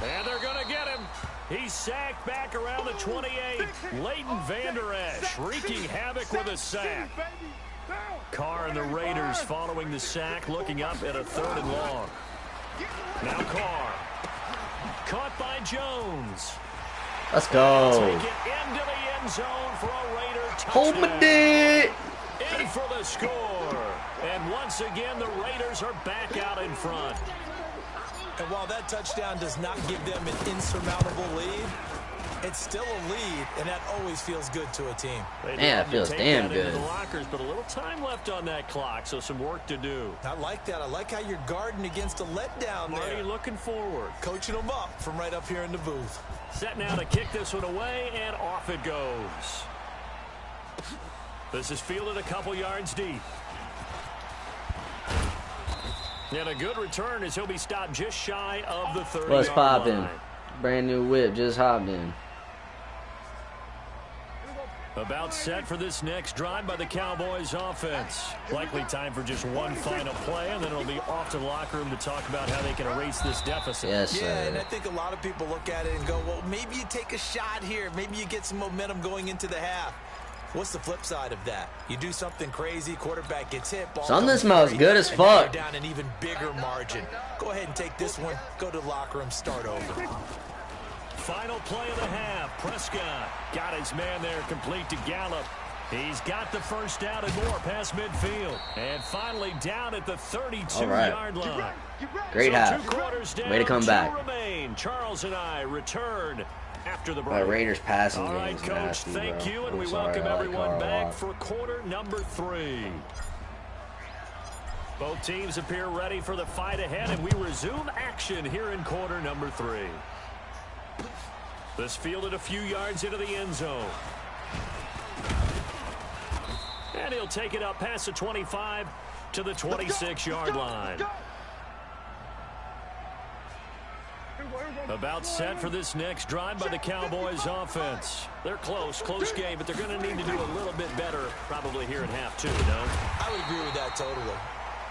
And they're going to get him. He's sacked back around the 28. Leighton Vander Esch wreaking havoc with a sack. Carr and the Raiders following the sack, looking up at a 3rd and long. Now Carr. Caught by Jones. Let's go. Take it into the end zone for a Raider touchdown. Hold my dick. In for the score. And once again, the Raiders are back out in front. And while that touchdown does not give them an insurmountable lead, It's still a lead, and that always feels good to a team. Yeah, it feels damn good. The lockers, but a little time left on that clock, so some work to do. I like that. I like how you're guarding against a letdown there. Marty looking forward. Coaching them up from right up here in the booth. Set now to kick this one away, and off it goes. This is fielded a couple yards deep. And a good return as he'll be stopped just shy of the 30-yard line. What's poppin'? Brand new whip, just hopped in. About set for this next drive by the Cowboys offense. Likely time for just one final play, and then it'll be off to the locker room to talk about how they can erase this deficit. Yes, yeah, and I think a lot of people look at it and go, well, maybe you take a shot here. Maybe you get some momentum going into the half. What's the flip side of that? You do something crazy, quarterback gets hit, ball something smells good as fuck. Down an even bigger margin. Go ahead and take this one, go to the locker room, start over. Final play of the half. Prescott got his man there complete to Gallup. He's got the first down and more past midfield. And finally down at the 32-yard line. Great half. Way to come back. Remain. Charles and I return after the break. That Raiders passing game All right, is Coach, nasty, thank bro. you, and we sorry, welcome everyone Carl back Watt. for quarter number 3. Both teams appear ready for the fight ahead, and we resume action here in quarter number 3. This fielded a few yards into the end zone. And he'll take it up past the 25 to the 26-yard line. About set for this next drive by the Cowboys offense. They're close game, but they're going to need to do a little bit better probably here in half 2, no? I would agree with that totally.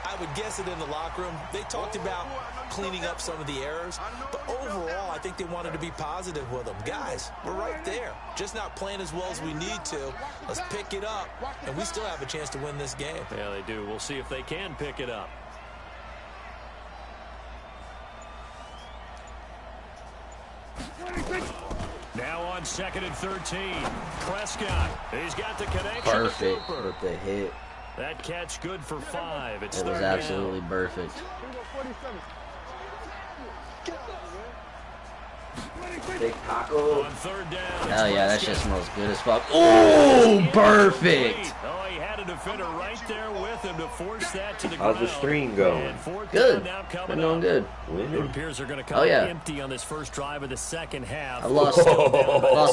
I would guess it in the locker room. They talked about cleaning up some of the errors, but overall, I think they wanted to be positive with them. Guys, we're right there. Just not playing as well as we need to. Let's pick it up, and we still have a chance to win this game. Yeah, they do. We'll see if they can pick it up. Now on 2nd and 13. Prescott. He's got the connection. Perfect with the hit. That catch good for 5. It's It was absolutely perfect. Big taco. On 3rd down. Hell yeah, that shit smells good as fuck. Oh, perfect. Oh, he had a defender right there with him to force that to the ground. How's the stream going? Good. Been doing good. It appears they're going to come empty on this first drive of the second half. I lost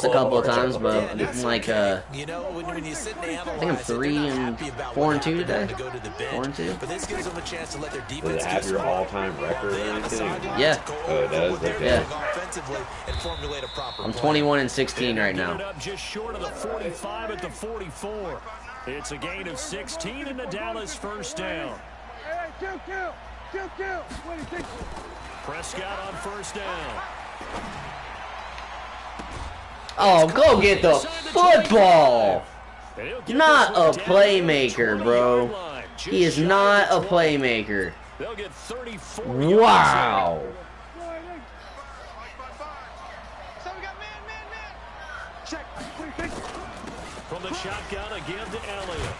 a couple of times, but I'm like, you know, when you sit and analyze, I think I'm 4-2 today. 4-2. But this gives them a chance to let their Does defense it have your all-time record or anything? Yeah. Oh, it does? Okay. Yeah. offensively and formulate a proper I'm plan. 21-16 right now. Up just short of the 45 at the 44. It's a gain of 16 in the Dallas first down. Prescott on first down. Oh, go get the football. Not a playmaker, bro. He is not a playmaker. They'll get 34. Wow. From the shotgun again to Elliott.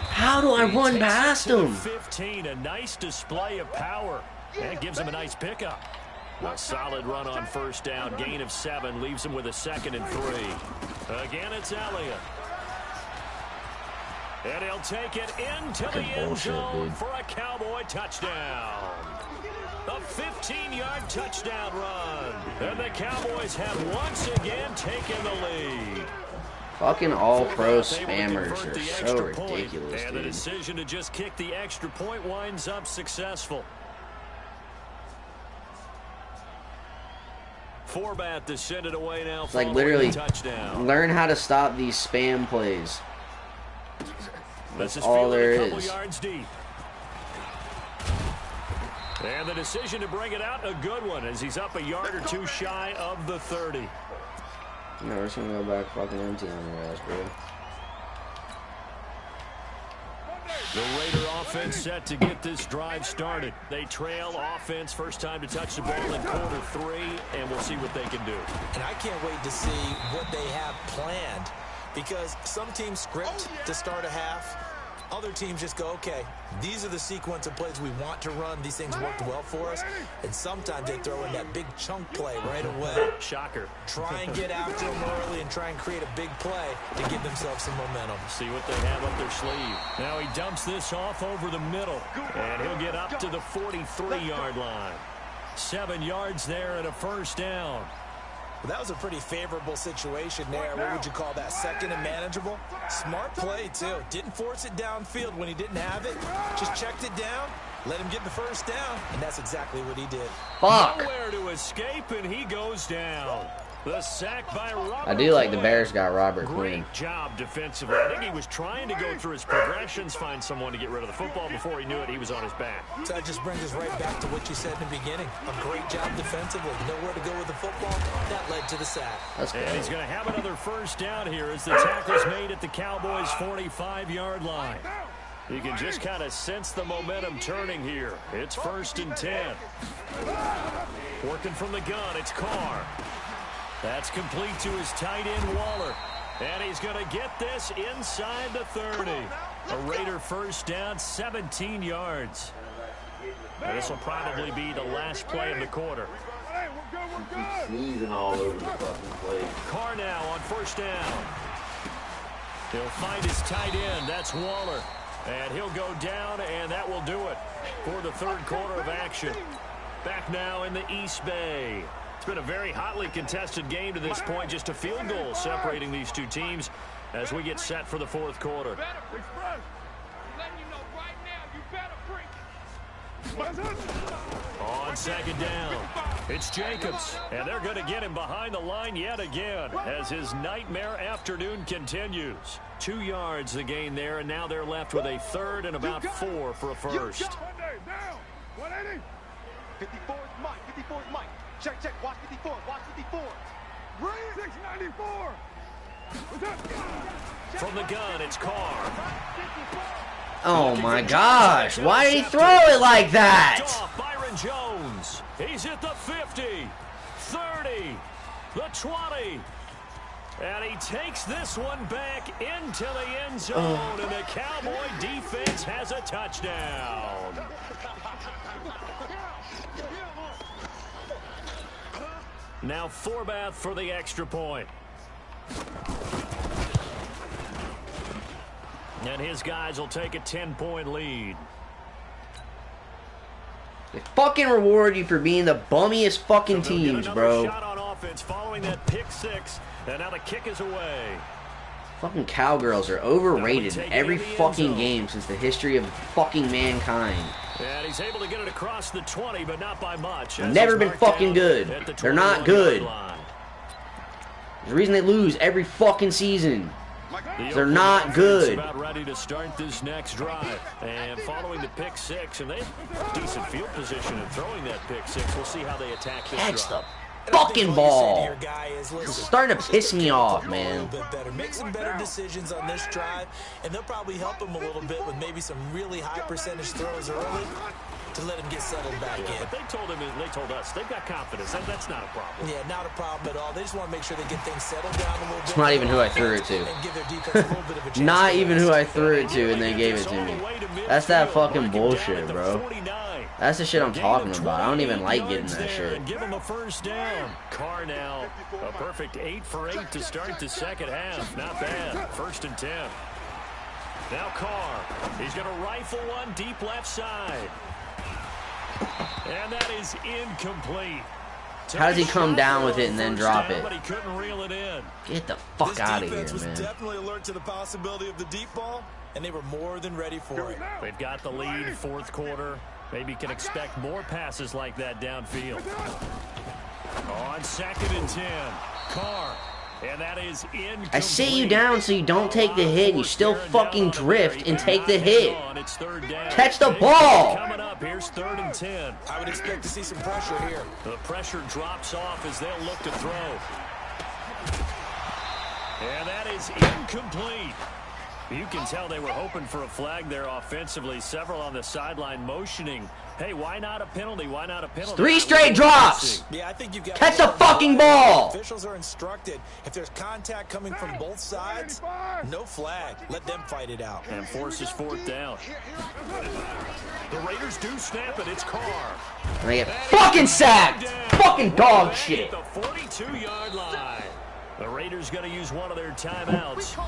How do I run past him? 15, a nice display of power. And gives him a nice pickup. A solid run on first down. Gain of 7 leaves him with a 2nd and 3. Again, it's Elliott. And he'll take it into the end zone for a Cowboy touchdown. A 15-yard touchdown run. And the Cowboys have once again taken the lead. Fucking all-pro spammers are so ridiculous, And the dude. decision to just kick the extra point winds up successful. Forbat to send it away now. It's like literally touchdown. learn how to stop these spam plays. That's all there a couple is. yards deep. And the decision to bring it out, a good one, as he's up a yard or 2 shy of the 30. No, we're just gonna go back fucking empty on your ass, bro. The Raider offense set to get this drive started. They trail offense, first time to touch the ball in quarter 3, and we'll see what they can do. And I can't wait to see what they have planned, because some teams script to start a half. Other teams just go, okay, these are the sequence of plays we want to run. These things worked well for us. And sometimes they throw in that big chunk play right away. Shocker. Try and get after them early and try and create a big play to give themselves some momentum. See what they have up their sleeve. Now he dumps this off over the middle. And he'll get up to the 43-yard line. 7 yards there and a first down. Well, that was a pretty favorable situation there. What would you call that? Second and manageable? Smart play, too. Didn't force it downfield when he didn't have it. Just checked it down, let him get the first down, and that's exactly what he did. Fuck. Nowhere to escape, and he goes down. The sack by Robert I do like the Quinn. Bears got Robert Quinn. Great job defensively. I think he was trying to go through his progressions, find someone to get rid of the football. Before he knew it, he was on his back. So that just brings us right back to what you said in the beginning. A great job defensively. Nowhere to go with the football. That led to the sack. That's good. And he's going to have another first down here as the tackle's made at the Cowboys' 45-yard line. You can just kind of sense the momentum turning here. It's 1st and 10. Working from the gun, it's Carr. That's complete to his tight end, Waller. And he's going to get this inside the 30. A Raider first down, 17 yards. And this will probably be the last play of the quarter. Sneezing all over the fucking place. Carr now on first down. He'll find his tight end. That's Waller. And he'll go down, and that will do it for the third quarter of action. Back now in the East Bay. It's been a very hotly contested game to this point. Just a field goal separating these two teams as we get set for the fourth quarter. On second down, it's Jacobs, and they're going to get him behind the line yet again as his nightmare afternoon continues. 2 yards the gain there, and now they're left with a third and about 4 for a first. 54 is Mike. 54 is Mike. Check, check. Watch 54. Watch 54. 694. From the gun, it's Carr. Oh my gosh, why did he throw it like that? Byron Jones. He's at the 50, 30, the 20. And he takes this one back into the end zone, and the Cowboy defense has a touchdown. Now Forbath for the extra point. And his guys will take a 10-point lead. They fucking reward you for being the bummiest fucking teams, bro. Shot on offense following that pick six, and now the kick is away. Fucking Cowgirls are overrated in every fucking game since the history of fucking mankind. And he's able to get it across the 20, but not by much. They've never been fucking good. They're not good. There's a reason they lose every fucking season. They're not good. About ready to start this next drive, and following the pick six, and they have decent field position in throwing that pick six. We'll see how they attack this Catch drive. the fucking ball. It's starting to piss me off, man. Make some better decisions on this drive, and they'll probably help him a little bit with maybe some really high percentage throws early to let him get settled back in. But they told him, they told us, they've got confidence. That's not a problem. Yeah, not a problem at all. They just want to make sure they get things settled down a little bit. It's not even who I threw it to. And give their defense a little bit of a chance. Not even who I threw it to, and they gave it to me. That's that fucking bullshit, bro. That's the shit I'm talking about. I don't even like getting that shit. Give him a first down. Carr now, a perfect 8 for 8 to start the second half. Not bad. 1st and 10. Now Carr. He's going to rifle one deep left side. And that is incomplete. How does he come down with it and then drop it? But he couldn't reel it in. Get the fuck out of here, This defense was man. definitely alert to the possibility of the deep ball, and they were more than ready for it. They've got the lead, fourth quarter. Maybe can expect more passes like that downfield. On 2nd and 10, Carr. And that is incomplete. I sit you down so you don't take the hit and you still fucking drift and take the hit. Catch the ball! Coming up, here's 3rd and 10. I would expect to see some pressure here. The pressure drops off as they'll look to throw. And that is incomplete. You can tell they were hoping for a flag there offensively. Several on the sideline motioning Hey, why not a penalty? Why not a penalty? 3 straight drops. Yeah, I think you've got Catch the fucking ball. Officials are instructed if there's contact coming from both sides, no flag. Let them fight it out. And forces 4th down. The Raiders do snap it. It's Carr. And they get fucking sacked. Fucking dog shit. The 42-yard line. The Raiders going to use one of their timeouts.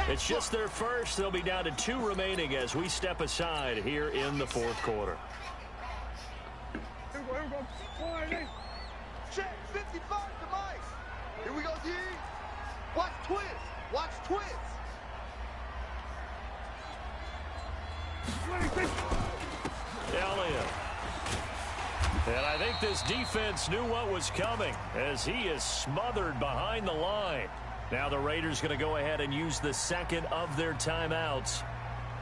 It's just their first. They'll be down to 2 remaining as we step aside here in the 4th quarter. Check 55 to Mike. Here we go, D. Watch twist. Watch twist. Elliott. And I think this defense knew what was coming as he is smothered behind the line. Now the Raiders going to go ahead and use the second of their timeouts.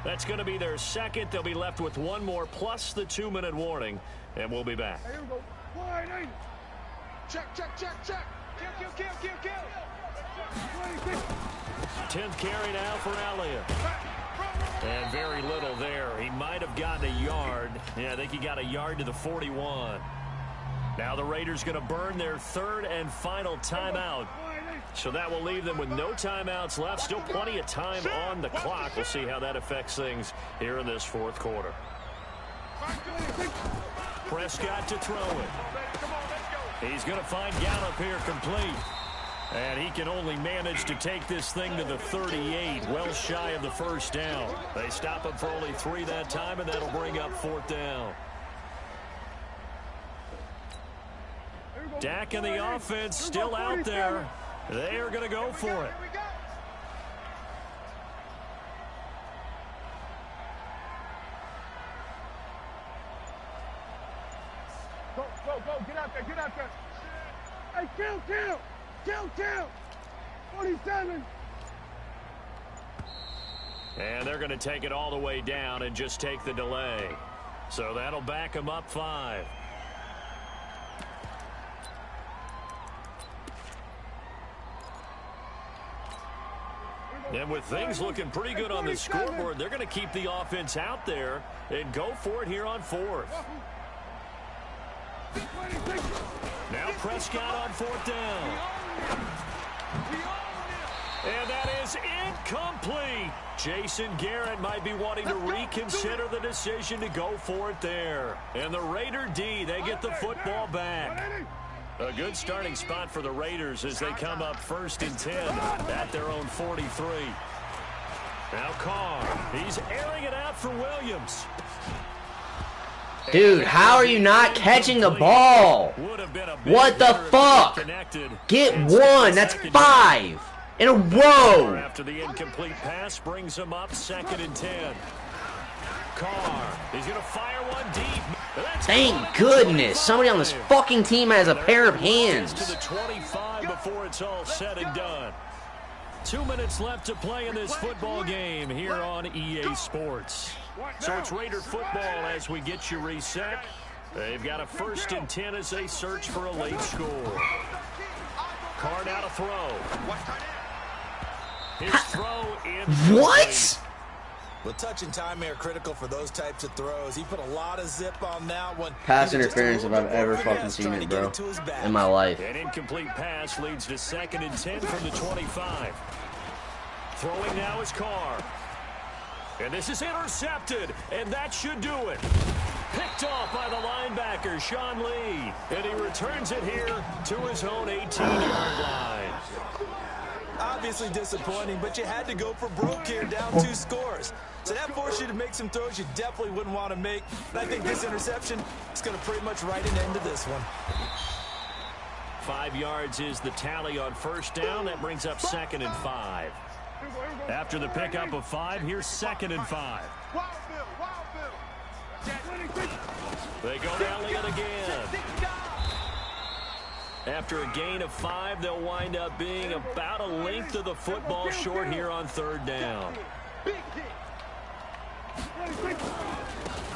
That's going to be their second. They'll be left with 1 more plus the 2-minute warning, and we'll be back. Here we go. Check, check, check, check. Kill. 10th carry now for Elliott. And very little there. He might have gotten a yard. Yeah, I think he got a yard to the 41. Now the Raiders going to burn their 3rd and final timeout. So that will leave them with no timeouts left. Still plenty of time on the clock. We'll see how that affects things here in this 4th quarter. Prescott to throw it. He's going to find Gallup here complete. And he can only manage to take this thing to the 38, well shy of the 1st down. They stop him for only 3 that time, and that'll bring up 4th down. Dak and the offense still out there. They are going to go for it. Go. Get out there. Hey, kill. 47. And they're going to take it all the way down and just take the delay. So that'll back them up 5. And with things looking pretty good on the scoreboard, they're going to keep the offense out there and go for it here on 4th. Now Prescott on 4th down. And that is incomplete. Jason Garrett might be wanting to reconsider the decision to go for it there. And the Raider D, they get the football back. A good starting spot for the Raiders as they come up 1st and 10 at their own 43. Now Carr, he's airing it out for Williams. Dude, how are you not catching the ball? What the fuck? Get 1. That's 5 in a row. After the incomplete pass brings him up 2nd and 10. Carr, he's going to fire one deep. Thank goodness somebody on this fucking team has a pair of hands. To the 25 before it's all said and done. 2 minutes left to play in this football game here on EA Sports. So it's Raider football as we get you reset. They've got a 1st and 10 as they search for a late score. Carr now to throw. His throw in. What? Well, touch and timing are critical for those types of throws. He put a lot of zip on that one. Pass interference if I've ever fucking seen it, bro, in my life. An incomplete pass leads to 2nd and 10 from the 25. Throwing now is Carr. And this is intercepted, and that should do it. Picked off by the linebacker, Sean Lee. And he returns it here to his own 18-yard line. Obviously disappointing, but you had to go for broke here, down 2 scores. So that forced you to make some throws you definitely wouldn't want to make. And I think this interception is going to pretty much write an end to this one. 5 yards is the tally on 1st down. That brings up 2nd and 5. After the pickup of 5, here's 2nd and 5. They go to Elliott again. After a gain of 5, they'll wind up being about a length of the football short here on 3rd down.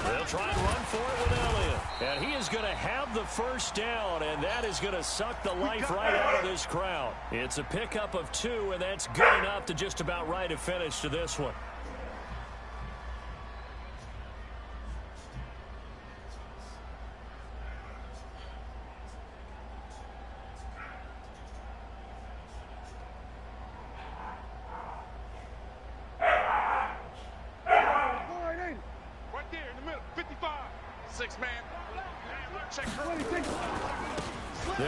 They'll try and run for it with Elliott. And he is going to have the 1st down, and that is going to suck the life right out of this crowd. It's a pickup of 2, and that's good enough to just about write a finish to this one.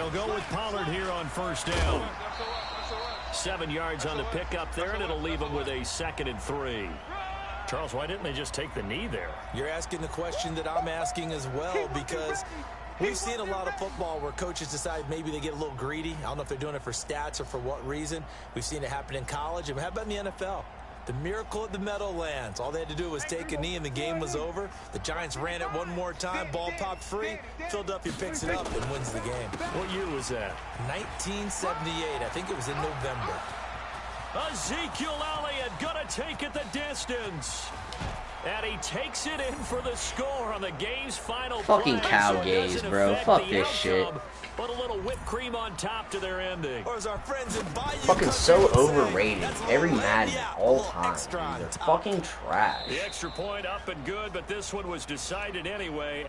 They'll go with Pollard here on first down. 7 yards on the pickup there, and it'll leave them with a 2nd and 3. Charles, why didn't they just take the knee there? You're asking the question that I'm asking as well, because we've seen a lot of football where coaches decide maybe they get a little greedy. I don't know if they're doing it for stats or for what reason. We've seen it happen in college. And how about in the NFL? The miracle at the Meadowlands. All they had to do was take a knee and the game was over. The Giants ran it one more time. Ball popped free. Philadelphia picks it up and wins the game. What year was that? 1978. I think it was in November. Ezekiel Elliott gonna take it the distance. And he takes it in for the score on the game's final Fucking play. cow So it gaze, doesn't bro. affect Fuck the this shit. outcome, but a little whipped cream on top to their ending. Or as our friends in Bayou Fucking Country so would say, overrated. that's a Every little Madden, yeah, a all little time. extra on They're top. fucking trash. The extra point up and good, but this one was decided anyway.